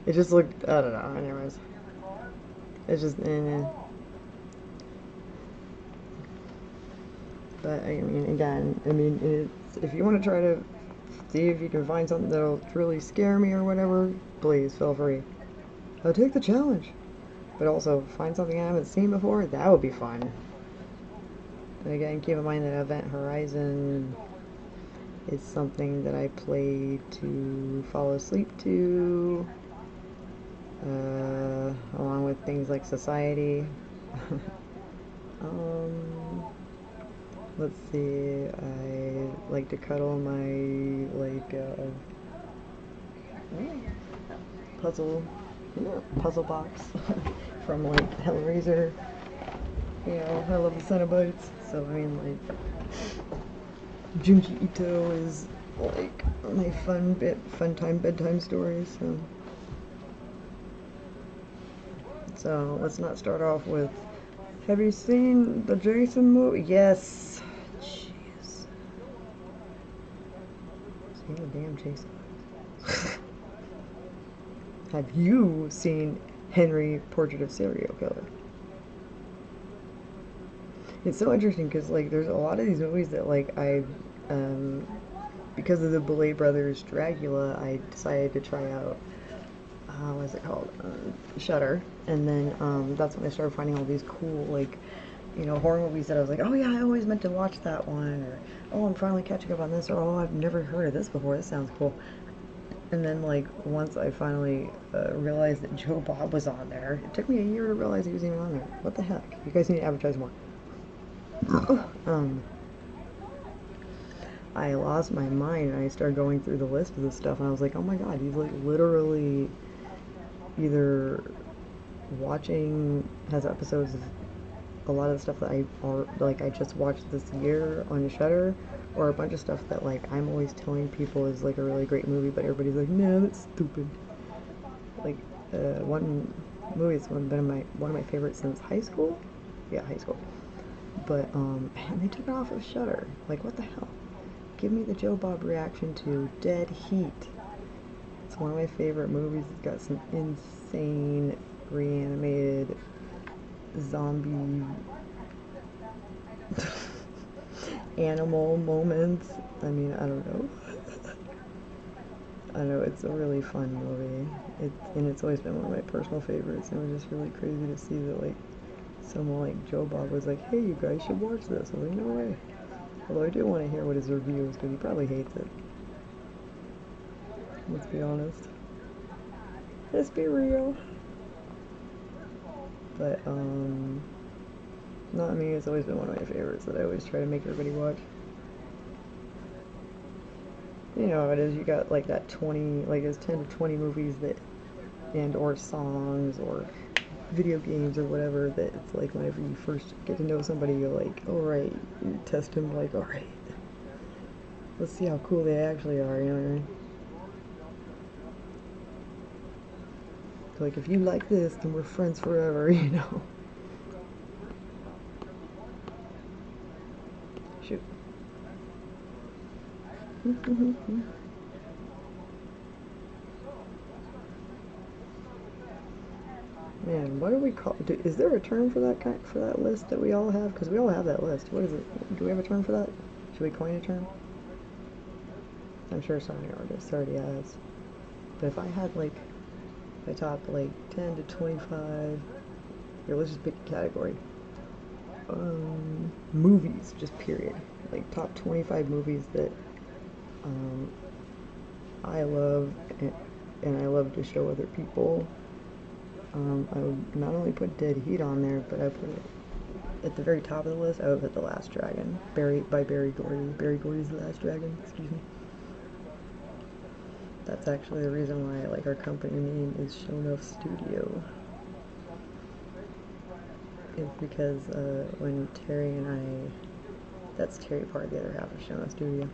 It just looked, I don't know, anyways. It's just, But, I mean, again, if you want to try to see if you can find something that'll truly scare me or whatever, please, feel free. I'll take the challenge. But also, find something I haven't seen before, that would be fun. And again, keep in mind that Event Horizon is something that I play to fall asleep to, along with things like Society. Let's see, I like to cuddle my, like, puzzle box from, like, Hellraiser. You know, I love the Cenobites, so I mean, like, Junji Ito is, like, my fun time bedtime story, so let's not start off with, have you seen the Jason movie? Yes! Jeez. See the damn Jason. Have you seen Henry, Portrait of Serial Killer? It's so interesting because, like, there's a lot of these movies that, like, because of the Boulet Brothers Dracula, I decided to try out, what is it called? Shudder. And then, that's when I started finding all these cool, like, you know, horror movies that I was like, oh yeah, I always meant to watch that one, or, oh, I'm finally catching up on this, or, oh, I've never heard of this before, this sounds cool. And then, like, once I finally realized that Joe Bob was on there, it took me a year to realize he was even on there. What the heck? You guys need to advertise more. I lost my mind and I started going through the list of this stuff and I was like, oh my god, he's like literally either has episodes of a lot of the stuff that I just watched this year on Shudder, or a bunch of stuff that, like, I'm always telling people is like a really great movie, but everybody's like, no, that's stupid. Like, one movie that's been one of my favorites since high school. Yeah, high school. But, man, they took it off of Shudder. Like, what the hell? Give me the Joe Bob reaction to Dead Heat. It's one of my favorite movies. It's got some insane reanimated zombie animal moments. I mean, I don't know. I know it's a really fun movie. And it's always been one of my personal favorites. And it was just really crazy to see that like someone like Joe Bob was like, "Hey, you guys should watch this." I was like, "No way." Although I do want to hear what his review is because he probably hates it. Let's be honest. Let's be real. But not me. It's always been one of my favorites that I always try to make everybody watch. You know how it is. You got like that 20, like it's 10 to 20 movies that, and or songs or video games or whatever that it's like whenever you first get to know somebody, you're like, all right, you test them like, all right, let's see how cool they actually are. You know what I mean? So like if you like this, then we're friends forever. You know. Shoot. Man, what do we call? Is there a term for that for that list that we all have? Because we all have that list. What is it? Do we have a term for that? Should we coin a term? I'm sure so many artists already has. But if I had like my top like 10 to 25, here let's just pick a category. Movies, just period. Like top 25 movies that I love and I love to show other people. I would not only put Dead Heat on there, but I put it at the very top of the list. I would put The Last Dragon, by Barry Gordy. Barry Gordy's The Last Dragon. Excuse me. That's actually the reason why like our company name is Show Enough Studio. It's because when Terry and I, that's Terry part of the other half of Show Enough Studio,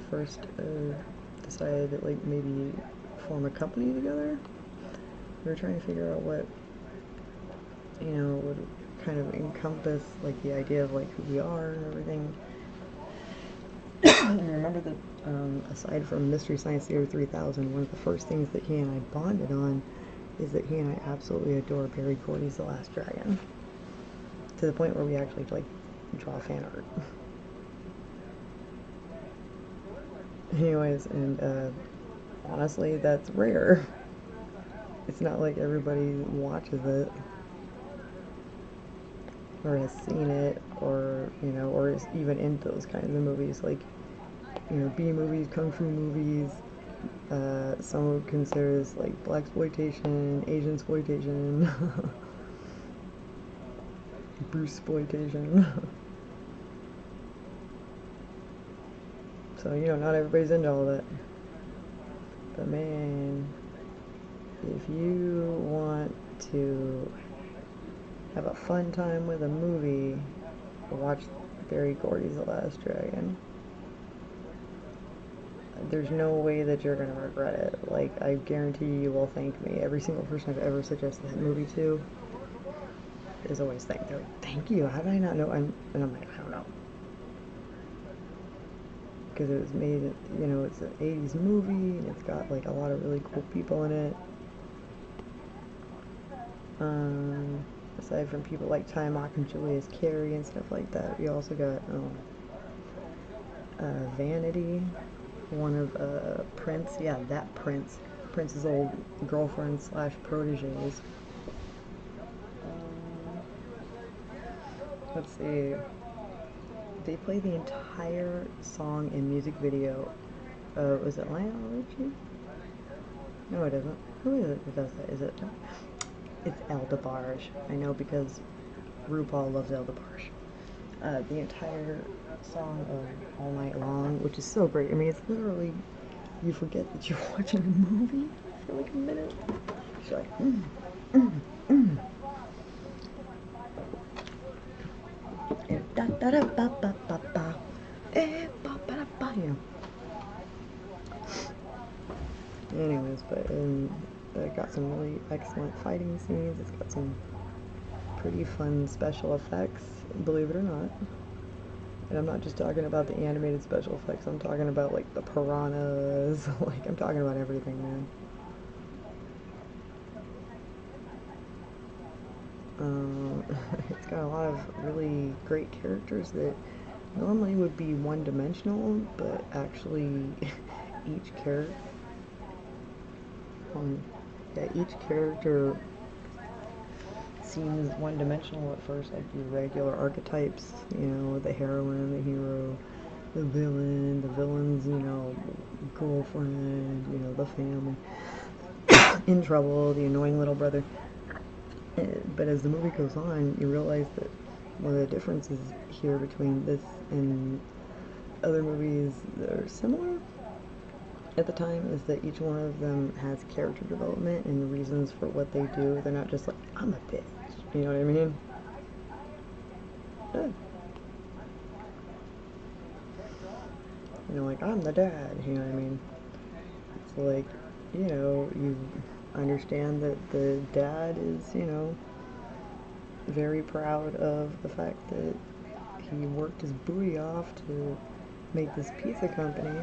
first decided that like maybe form a company together. We were trying to figure out what, you know, would kind of encompass like the idea of like who we are and everything. And I remember that aside from Mystery Science Theater 3000, one of the first things that he and I bonded on is that he and I absolutely adore Barry Gordy's The Last Dragon. To the point where we actually like draw fan art. Anyways, and honestly, that's rare. It's not like everybody watches it or has seen it or, you know, or is even into those kinds of movies, like, you know, B movies, kung fu movies, some would consider this like blaxploitation, Asian exploitation, Bruce exploitation. So, you know, not everybody's into all that. But man, if you want to have a fun time with a movie, watch Barry Gordy's The Last Dragon. There's no way that you're gonna regret it. Like, I guarantee you will thank me. Every single person I've ever suggested that movie to is always they're like, thank you, how did I not know? And I'm like, I don't know. Because it was made, you know, it's an 80s movie, and it's got like a lot of really cool people in it. Aside from people like Ty Mock and Julius Carey and stuff like that, we also got Vanity, one of Prince, yeah, that Prince's old girlfriend / proteges. Let's see. They play the entire song and music video. Was it Lionel Richie? No, it isn't. Who is it that does that? Is it? It's El DeBarge. I know because RuPaul loves El DeBarge. The entire song of All Night Long, which is so great. I mean, it's literally, you forget that you're watching a movie for like a minute. It's like, da da da ba ba ba ba, ba ba da ba. Yeah. Anyways, but it got some really excellent fighting scenes. It's got some pretty fun special effects, believe it or not. And I'm not just talking about the animated special effects. I'm talking about like the piranhas. Like, I'm talking about everything, man. It's got a lot of really great characters that normally would be one-dimensional, but actually each character, each character seems one-dimensional at first, like your regular archetypes, the heroine, the hero, the villain's, girlfriend, the family, in trouble, the annoying little brother. But as the movie goes on, you realize that one of the differences here between this and other movies that are similar at the time is that each one of them has character development and reasons for what they do. They're not just like, I'm a bitch. You know what I mean? Yeah. Like, I'm the dad. You know what I mean? It's like, you understand that the dad is, very proud of the fact that he worked his booty off to make this pizza company.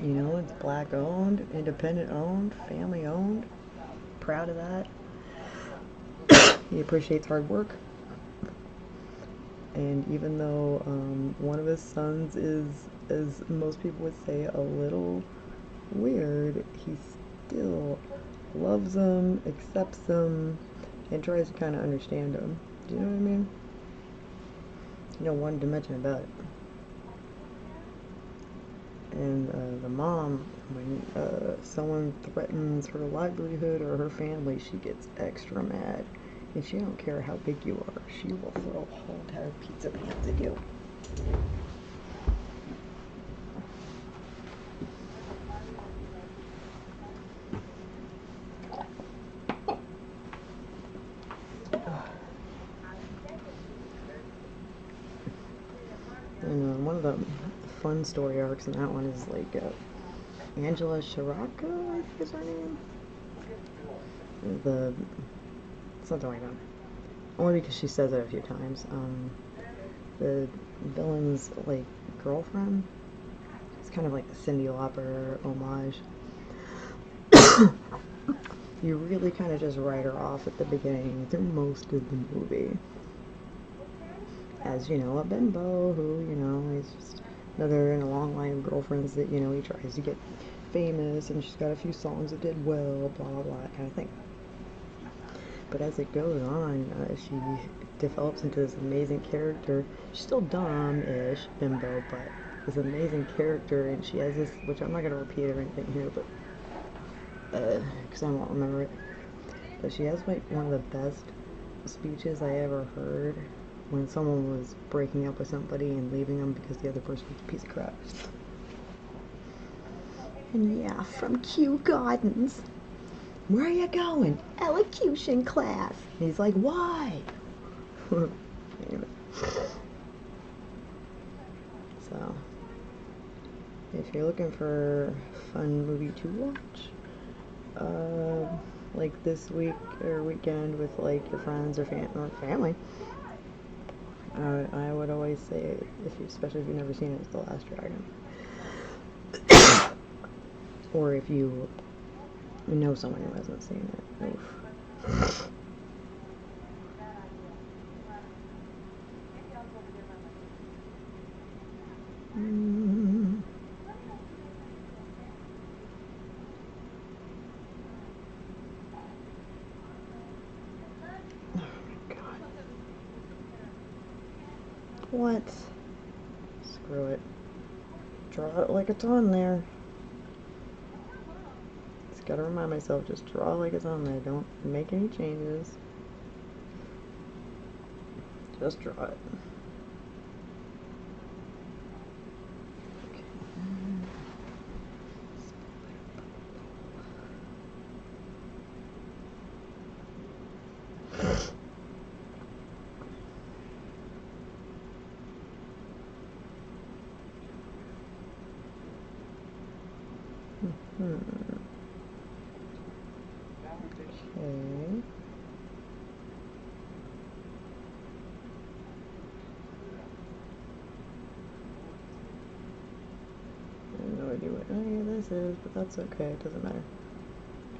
It's black owned, independent owned, family owned. Proud of that. He appreciates hard work. And even though one of his sons is, as most people would say, a little weird, he still loves him, accepts him, and tries to kind of understand him. Do you know what I mean? One dimension about it. And the mom, when someone threatens her livelihood or her family, she gets extra mad. And she don't care how big you are. She will throw a whole entire pizza pan at you. And one of the fun story arcs in that one is like Angela Shiraka, I think is her name. Something like that. Only because she says it a few times. The villain's like girlfriend. It's kind of like a Cyndi Lauper homage. You really kind of just write her off at the beginning through most of the movie as, a bimbo who, is just another in a long line of girlfriends that, he tries to get famous, and she's got a few songs that did well, blah, blah, blah, kind of thing. But as it goes on, she develops into this amazing character. She's still dumb-ish, bimbo, but this amazing character, and she has this, which I'm not going to repeat or anything here, but because I won't remember it. But she has like one of the best speeches I ever heard when someone was breaking up with somebody and leaving them because the other person was a piece of crap. And yeah, from Kew Gardens. Where are you going? Elocution class. And he's like, why? Anyway. So, if you're looking for a fun movie to watch, like this week or weekend with like your friends or family, I would always say, especially if you've never seen it, it's The Last Dragon. Or if you know someone who hasn't seen it. Oof. What? Screw it. Draw it like it's on there. Just gotta remind myself, just draw like it's on there. Don't make any changes. Just draw it. Okay. I have no idea what any of this is, but that's okay, it doesn't matter.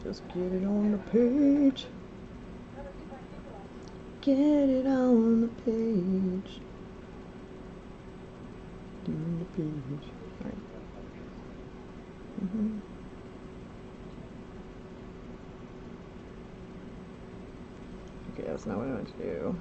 Just get it on the page. Get it on the page. On the page. Alright. Okay, that's not what I want to do.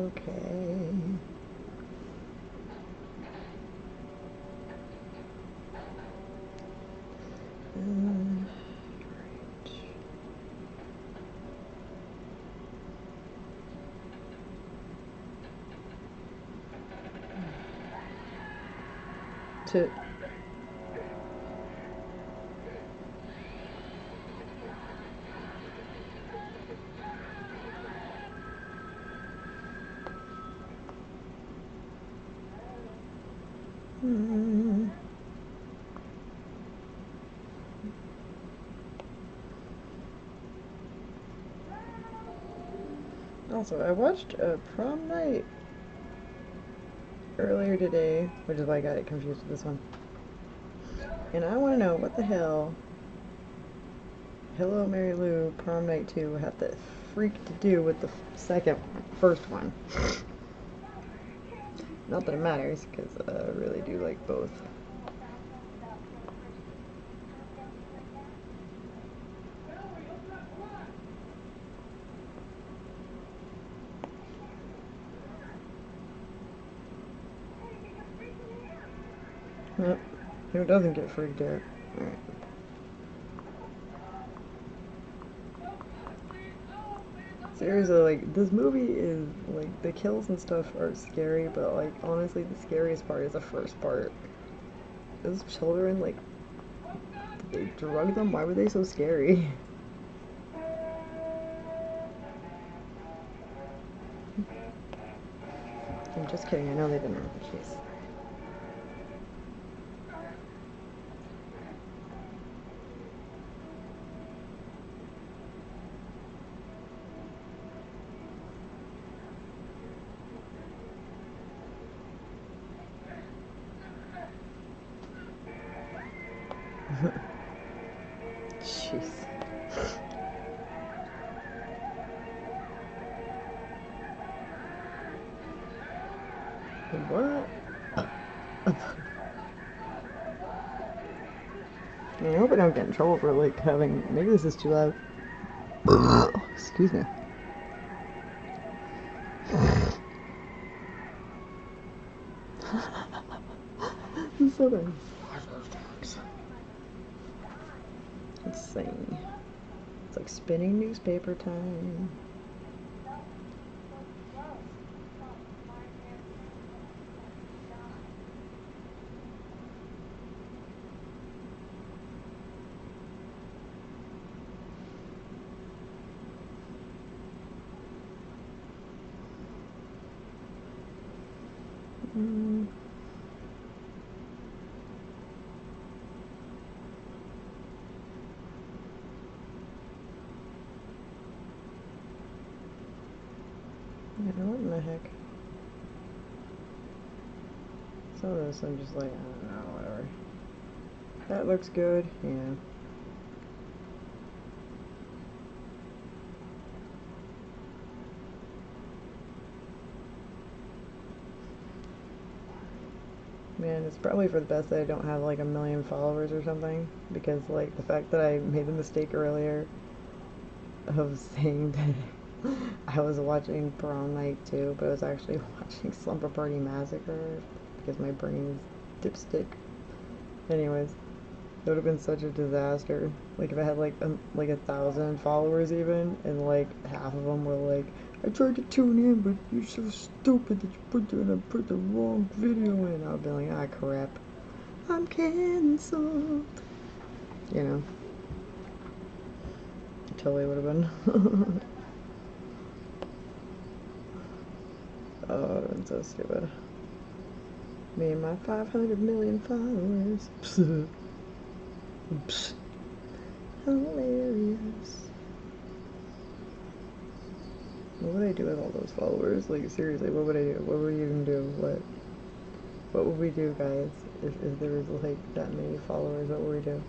Okay. To Also, I watched Prom Night earlier today, which is why I got it confused with this one. And I want to know what the hell Hello Mary Lou Prom Night 2 had the freak to do with the first one. Not that it matters, because I really do like both. Yep. Who doesn't get freaked out? Alright. Seriously, like, this movie is, like, the kills and stuff are scary, but, like, honestly, the scariest part is the first part. Those children, like, did they drug them? Why were they so scary? I'm just kidding, I know they didn't. Jeez. Jeez. What? I hope I don't get in trouble for, like, having... Maybe this is too loud. Excuse me. It's so nice. Insane. It's like spinning newspaper time. Yeah, what in the heck? Some of this I'm just like, I don't know, whatever. That looks good, yeah. Man, it's probably for the best that I don't have like 1 million followers or something, because like the fact that I made the mistake earlier of saying that I was watching Prom Night 2, but I was actually watching Slumber Party Massacre because my brain is dipstick. Anyways, it would have been such a disaster. Like if I had like 1,000 followers even, and like half of them were like, I tried to tune in, but you're so stupid that you put the wrong video in. I would be like, ah, crap. I'm cancelled. You know. totally would have been. Oh, it would have been so stupid. Me and my 500 million followers. Psst. Psst. Hilarious. What would I do with all those followers? Like, seriously, what would I do? What would we even do? What would we do, guys? If there was, like, that many followers, what would we do?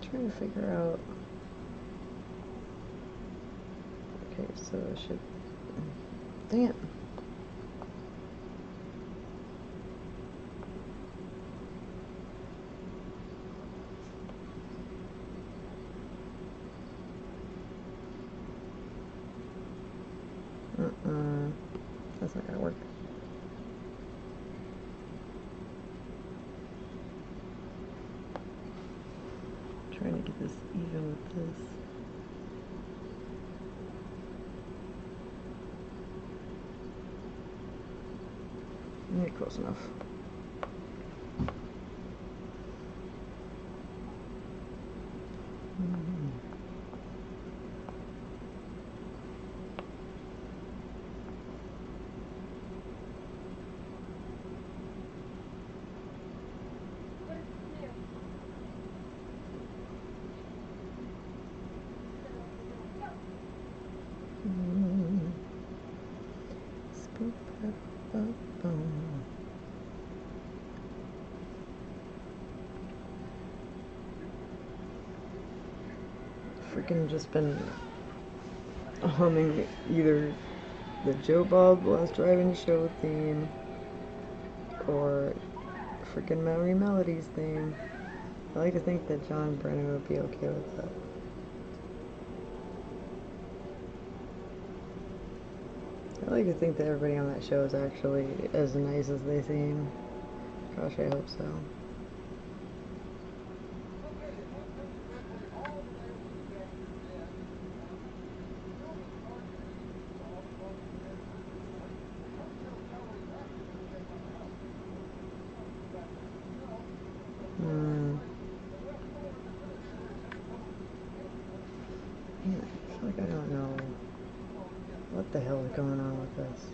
Trying to figure out. Okay, so I should. Dang it. That's not gonna work. Trying to get this even with this. Yeah, close enough. Freaking just been humming either the Joe Bob Last Drive-In Show theme or freaking Memory Melodies theme. I like to think that John Brennan would be okay with that. I like to think that everybody on that show is actually as nice as they seem. Gosh, I hope so. I feel like I don't know what the hell is going on with this.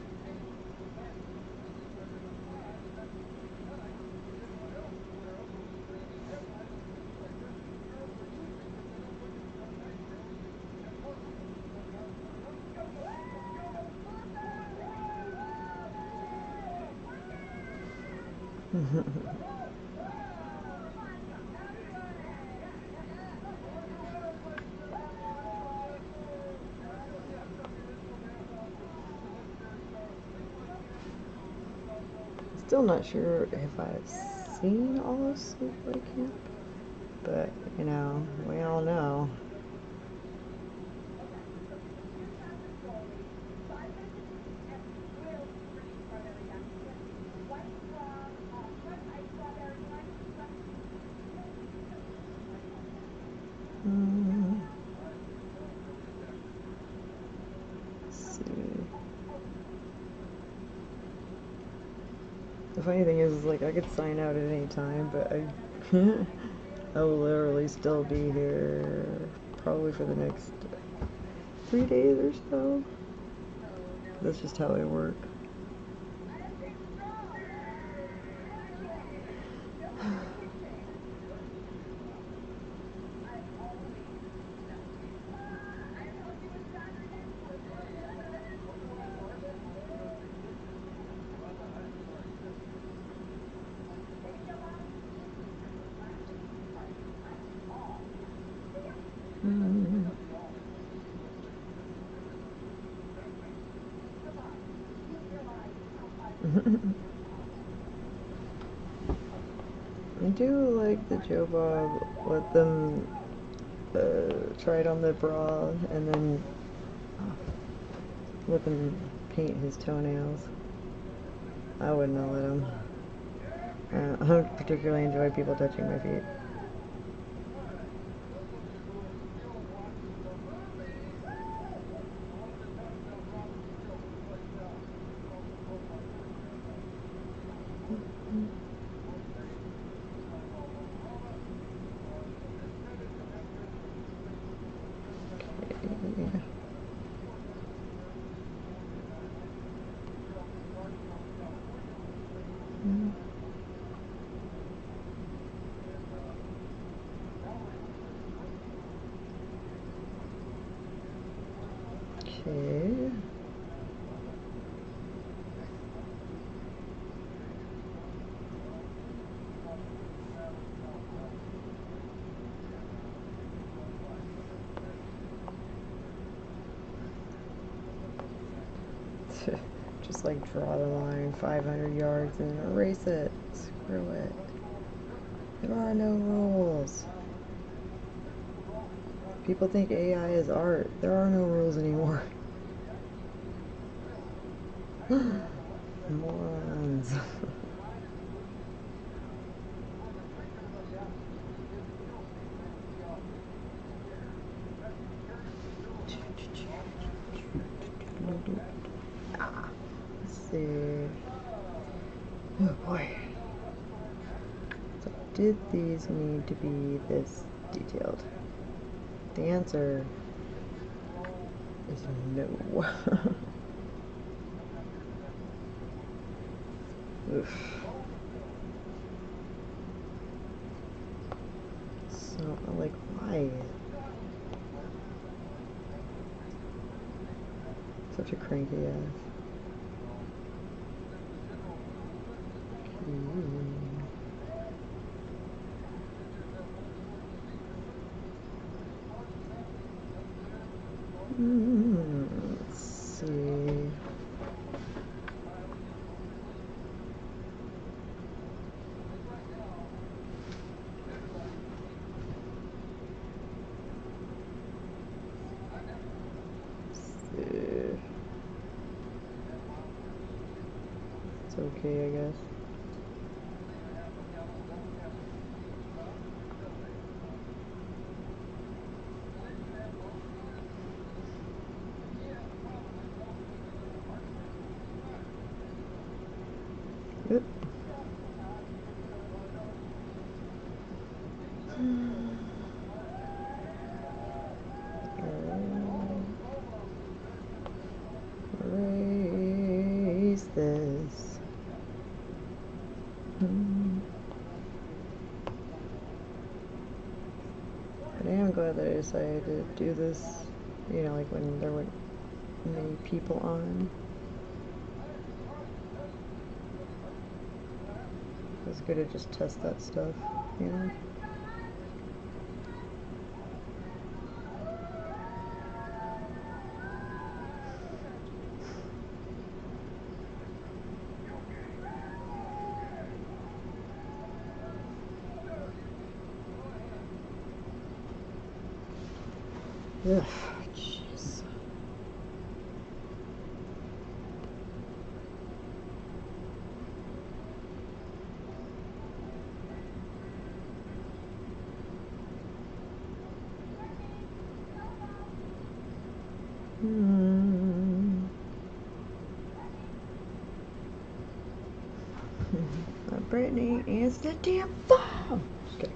Still not sure if I've seen all of Sleepaway Camp, but you know, we all know. Let's see. The funny thing is like I could sign out at any time, but I will literally still be here probably for the next 3 days or so. That's just how I work. I do like the Joe Bob, let them try it on the bra and then let them paint his toenails. I wouldn't have let him. I don't particularly enjoy people touching my feet. Okay. Okay. Just like draw the line 500 yards and erase it. Screw it. There are no rules. People think AI is art. There are no rules anymore. Morons. Let's see. Oh boy. So did these need to be this detailed? The answer is no. Oof. So, like, why? Such a cranky ass. Let's see. It's okay, I guess. Yep. Erase this. But I am glad that I decided to do this, you know, like when there weren't many people on. It's good to just test that stuff, you know? Ugh, jeez. Brittany, answer the damn phone! Okay.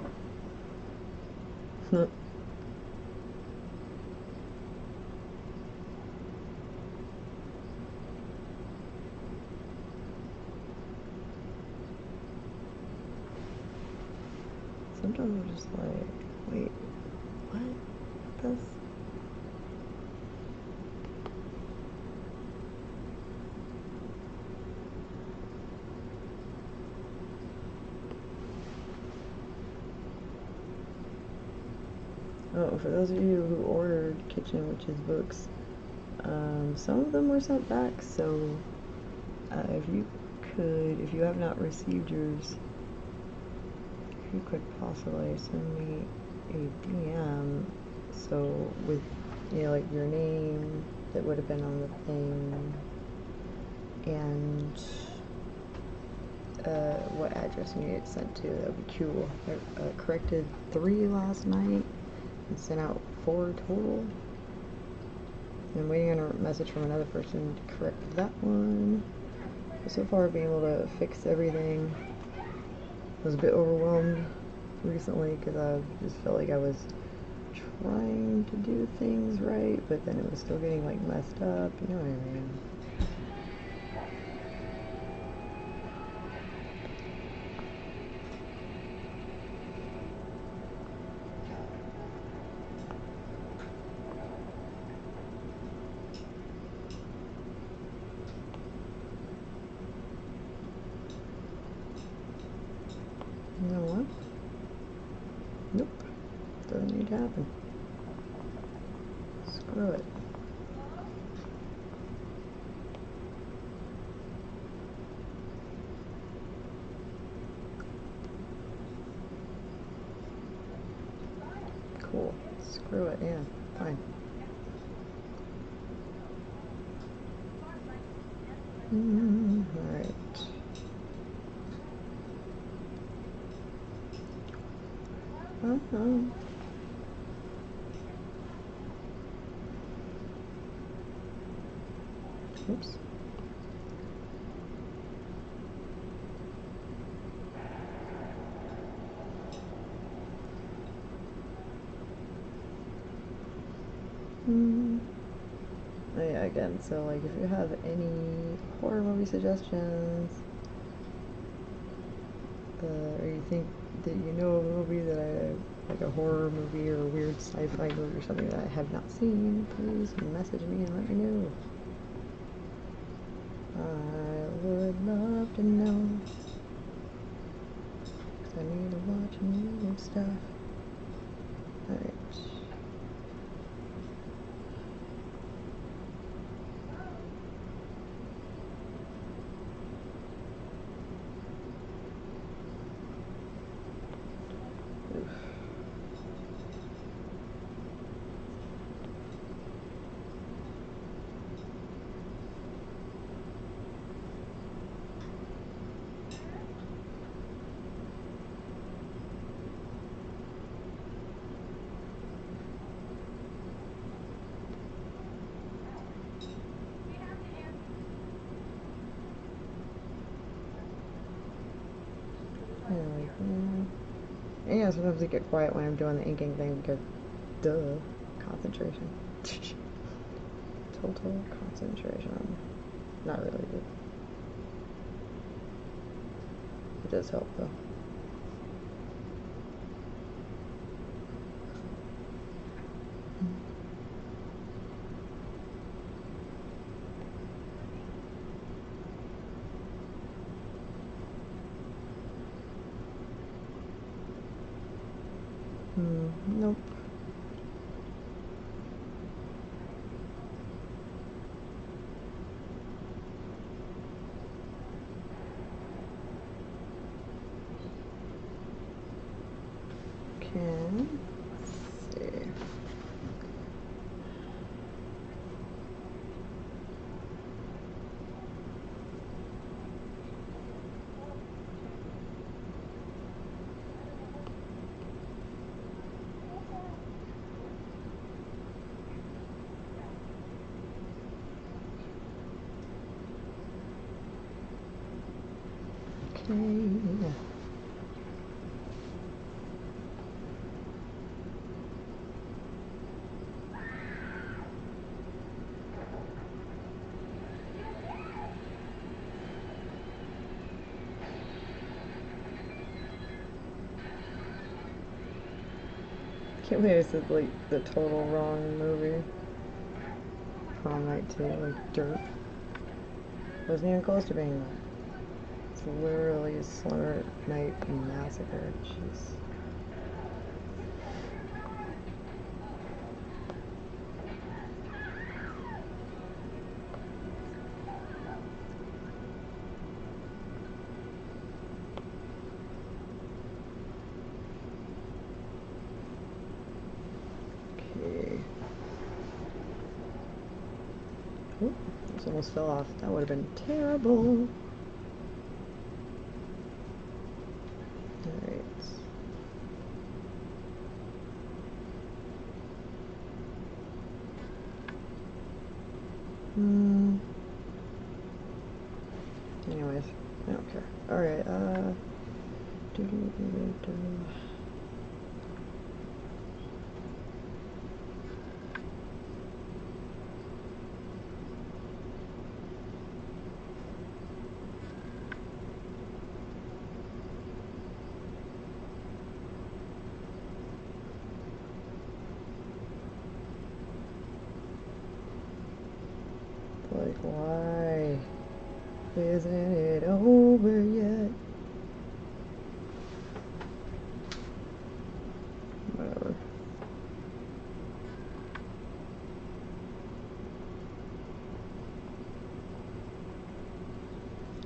Sometimes I'm just like, wait, what? That's... Oh, for those of you who ordered Kitchen Witches books, some of them were sent back, so if you have not received yours, if you could possibly send me a DM, so with, you know, like your name that would have been on the thing, and what address you need it sent to. That would be cool. I corrected 3 last night and sent out 4 total. I'm waiting on a message from another person to correct that one. But so far, being able to fix everything. I was a bit overwhelmed recently because I just felt like I was trying to do things right, but then it was still getting like messed up, you know what I mean? You know what? Nope. Doesn't need to happen. Screw it. Cool. Screw it, yeah. Fine. Alright. Oops. Oh yeah, again, so like if you have any horror movie suggestions, or you think that you know of a movie that like a horror movie or a weird sci-fi movie or something that I have not seen, please message me and let me know. I would love to know. 'Cause I need to watch new stuff. Alright. Yeah, sometimes I get quiet when I'm doing the inking thing because, duh, concentration. Total concentration. Not really, but it does help though. Nope. Okay. Let's see. Okay. Can't believe I said like the total wrong movie. Prom Night 2, like dirt. Wasn't even close to being that. It's literally a Slumber Night Massacre. Jeez. Okay. Oop, this almost fell off. That would have been terrible. Hmm. Anyways, I don't care. Alright, like, why isn't it over yet? Whatever.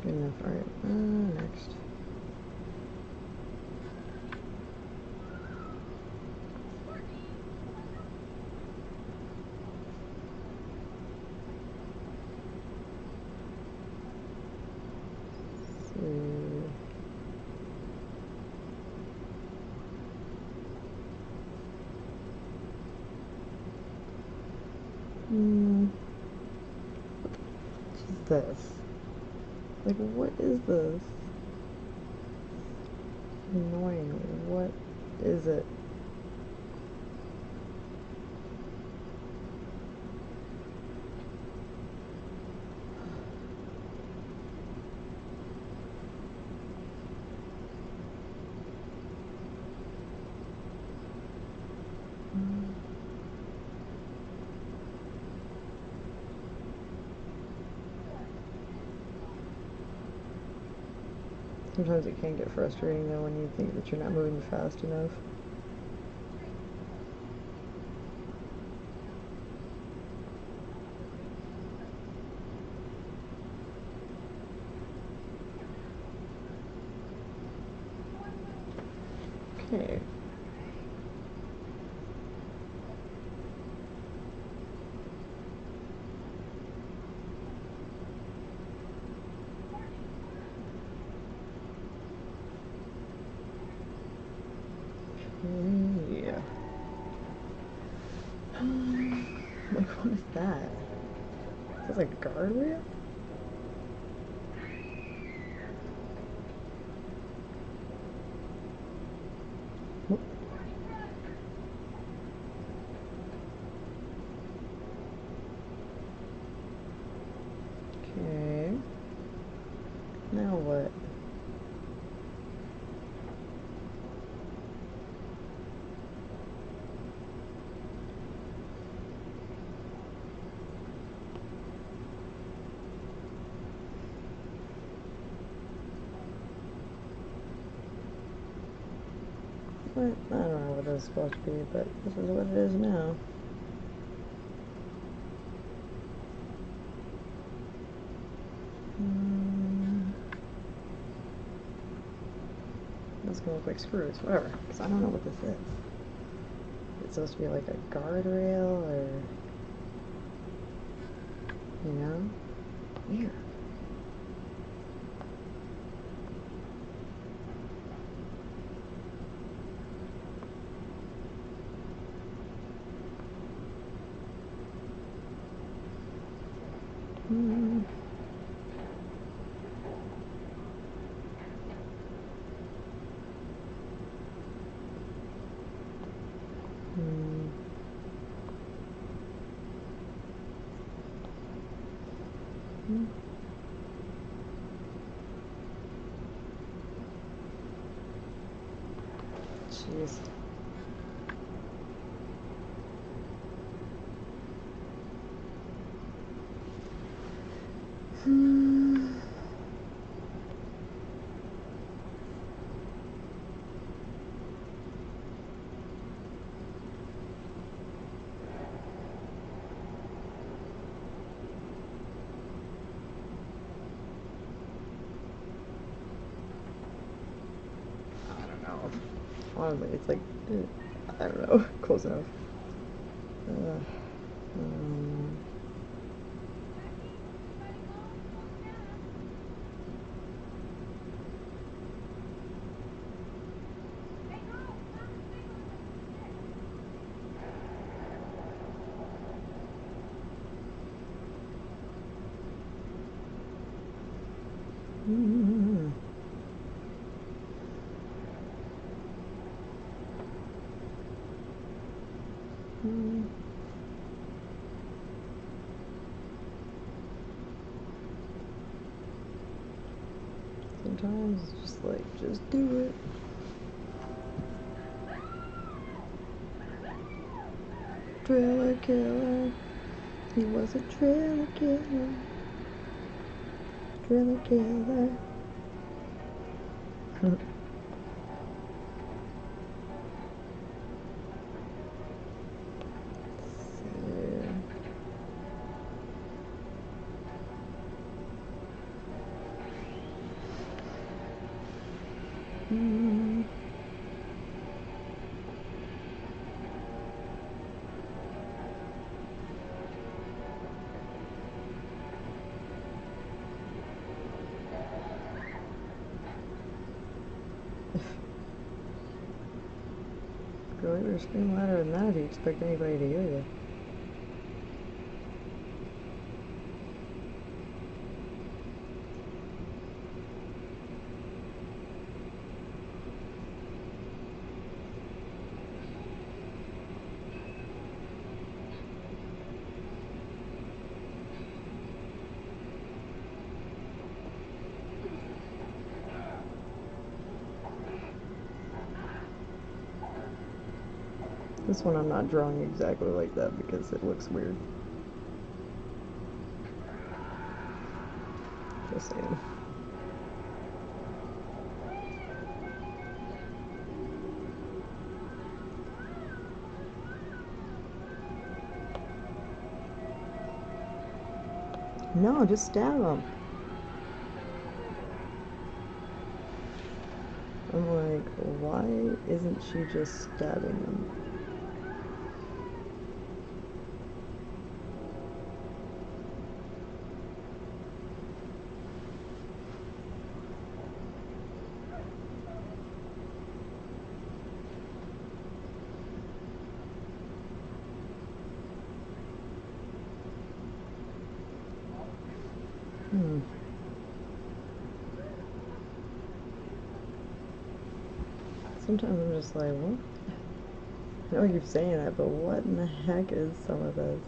Good enough. Alright, next. See. What is this? Like, what is this? Annoying. What is it? Sometimes it can get frustrating though when you think that you're not moving fast enough. Okay. Yeah. Like, what is that? Is this a guardrail? Whoop. Okay. Now what? What? I don't know what it's supposed to be, but this is what it is now. That's gonna look like screws, whatever. Because I don't know what this is. It's supposed to be like a guardrail or, you know? Weird. Jeez. I don't know. Honestly, it's like, I don't know, close enough. sometimes it's just like, just do it. Driller killer. He was a driller killer. Driller killer. Go ahead or scream louder than that if you expect anybody to hear you. This one I'm not drawing exactly like that because it looks weird. Just saying. No, just stab him. I'm like, why isn't she just stabbing him? Sometimes I'm just like, what? I know I keep saying that, but what in the heck is some of this?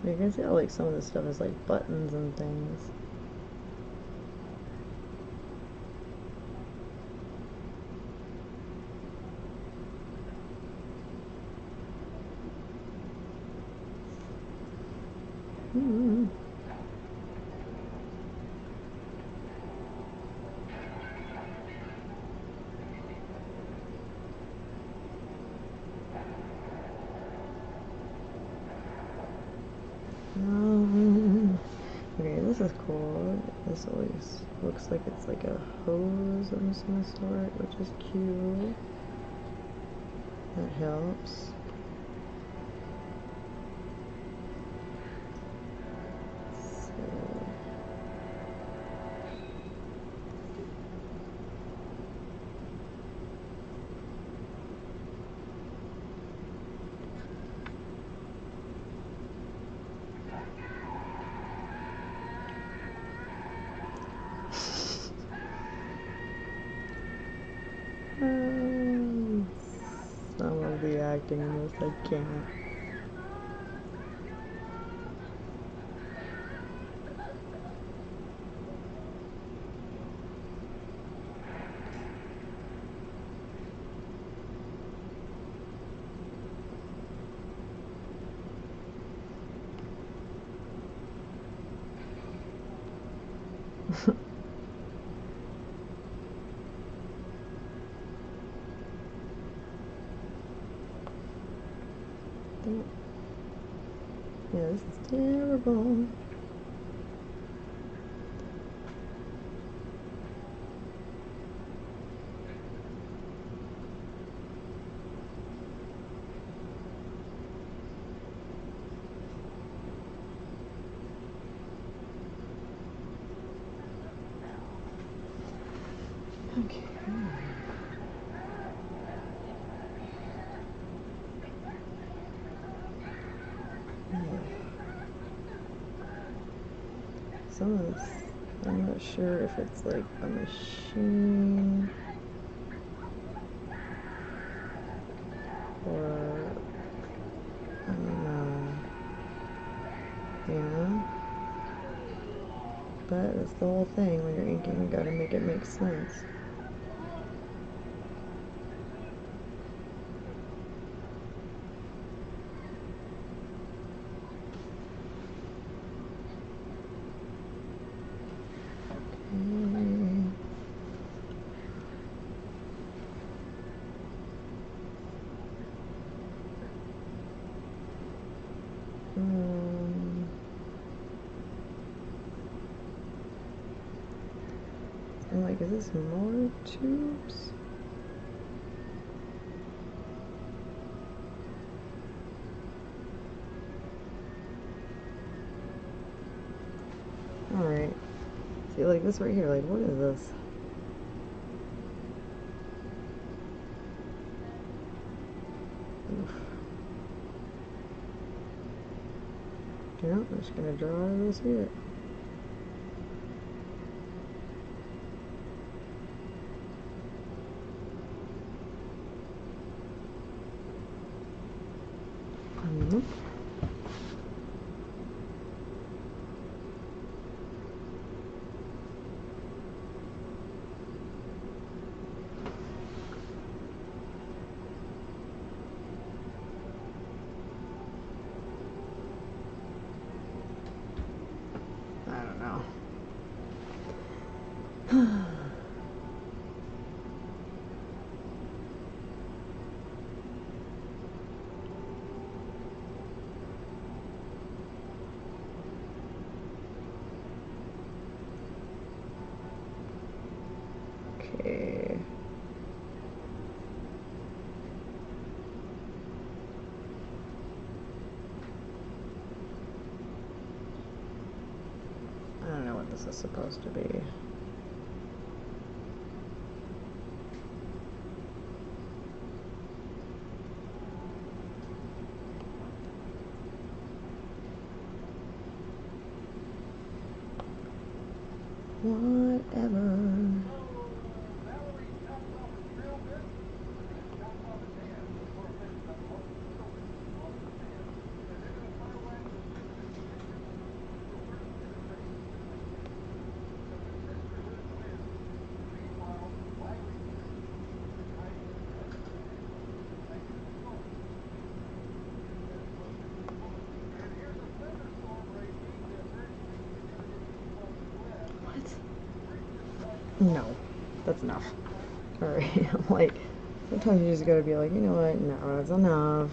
You can see how like some of this stuff is like buttons and things. Okay, this is cool. This always looks like it's like a hose of some sort, which is cute. That helps. Some of the acting in this I can't. Yeah, this is terrible. Okay. Some of this, I'm not sure if it's like a machine. or I don't know. Yeah. But that's the whole thing. When you're inking, you gotta make it make sense. I'm like, is this more tubes? Alright. See, like this right here, like, what is this? Oof. Yeah, I'm just gonna draw out of this here. I don't know. Okay. I don't know what this is supposed to be. Whatever. No, that's enough. Alright, I'm like, sometimes you just gotta be like, you know what, no, that's enough.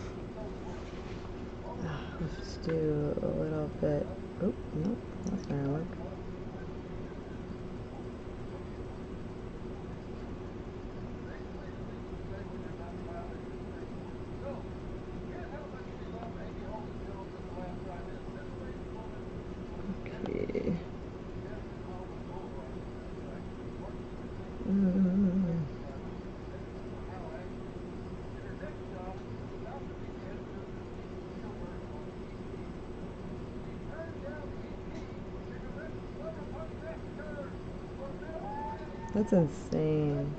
Let's just do a little bit. Oh, no, that's not gonna work. Okay. That's insane.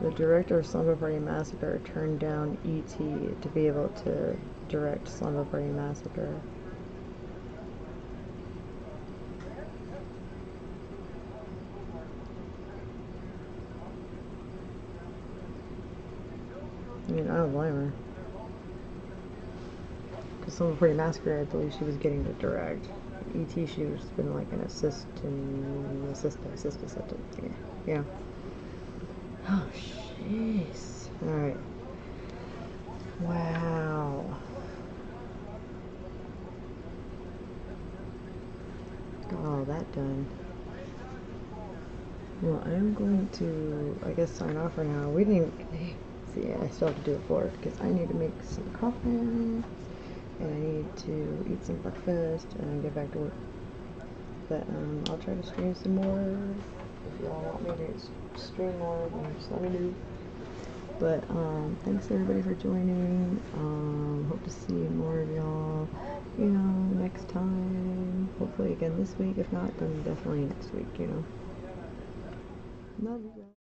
The director of Slumber Party Massacre turned down E.T. to be able to direct Slumber Party Massacre. I mean, I don't blame her. Because Slumber Party Massacre, I believe she was getting to direct. E.T. she was been like an assistant thing. Yeah. Oh, jeez. Alright. Wow. Got all that done. Well, I am going to, I guess, sign off for now. We didn't even, see, I still have to do the floor because I need to make some coffee and I need to eat some breakfast and get back to work. But I'll try to stream some more. If y'all want me to stream more, then just let me know. But thanks everybody for joining. Hope to see more of y'all, you know, next time. Hopefully again this week. If not, then definitely next week, you know. Love you guys.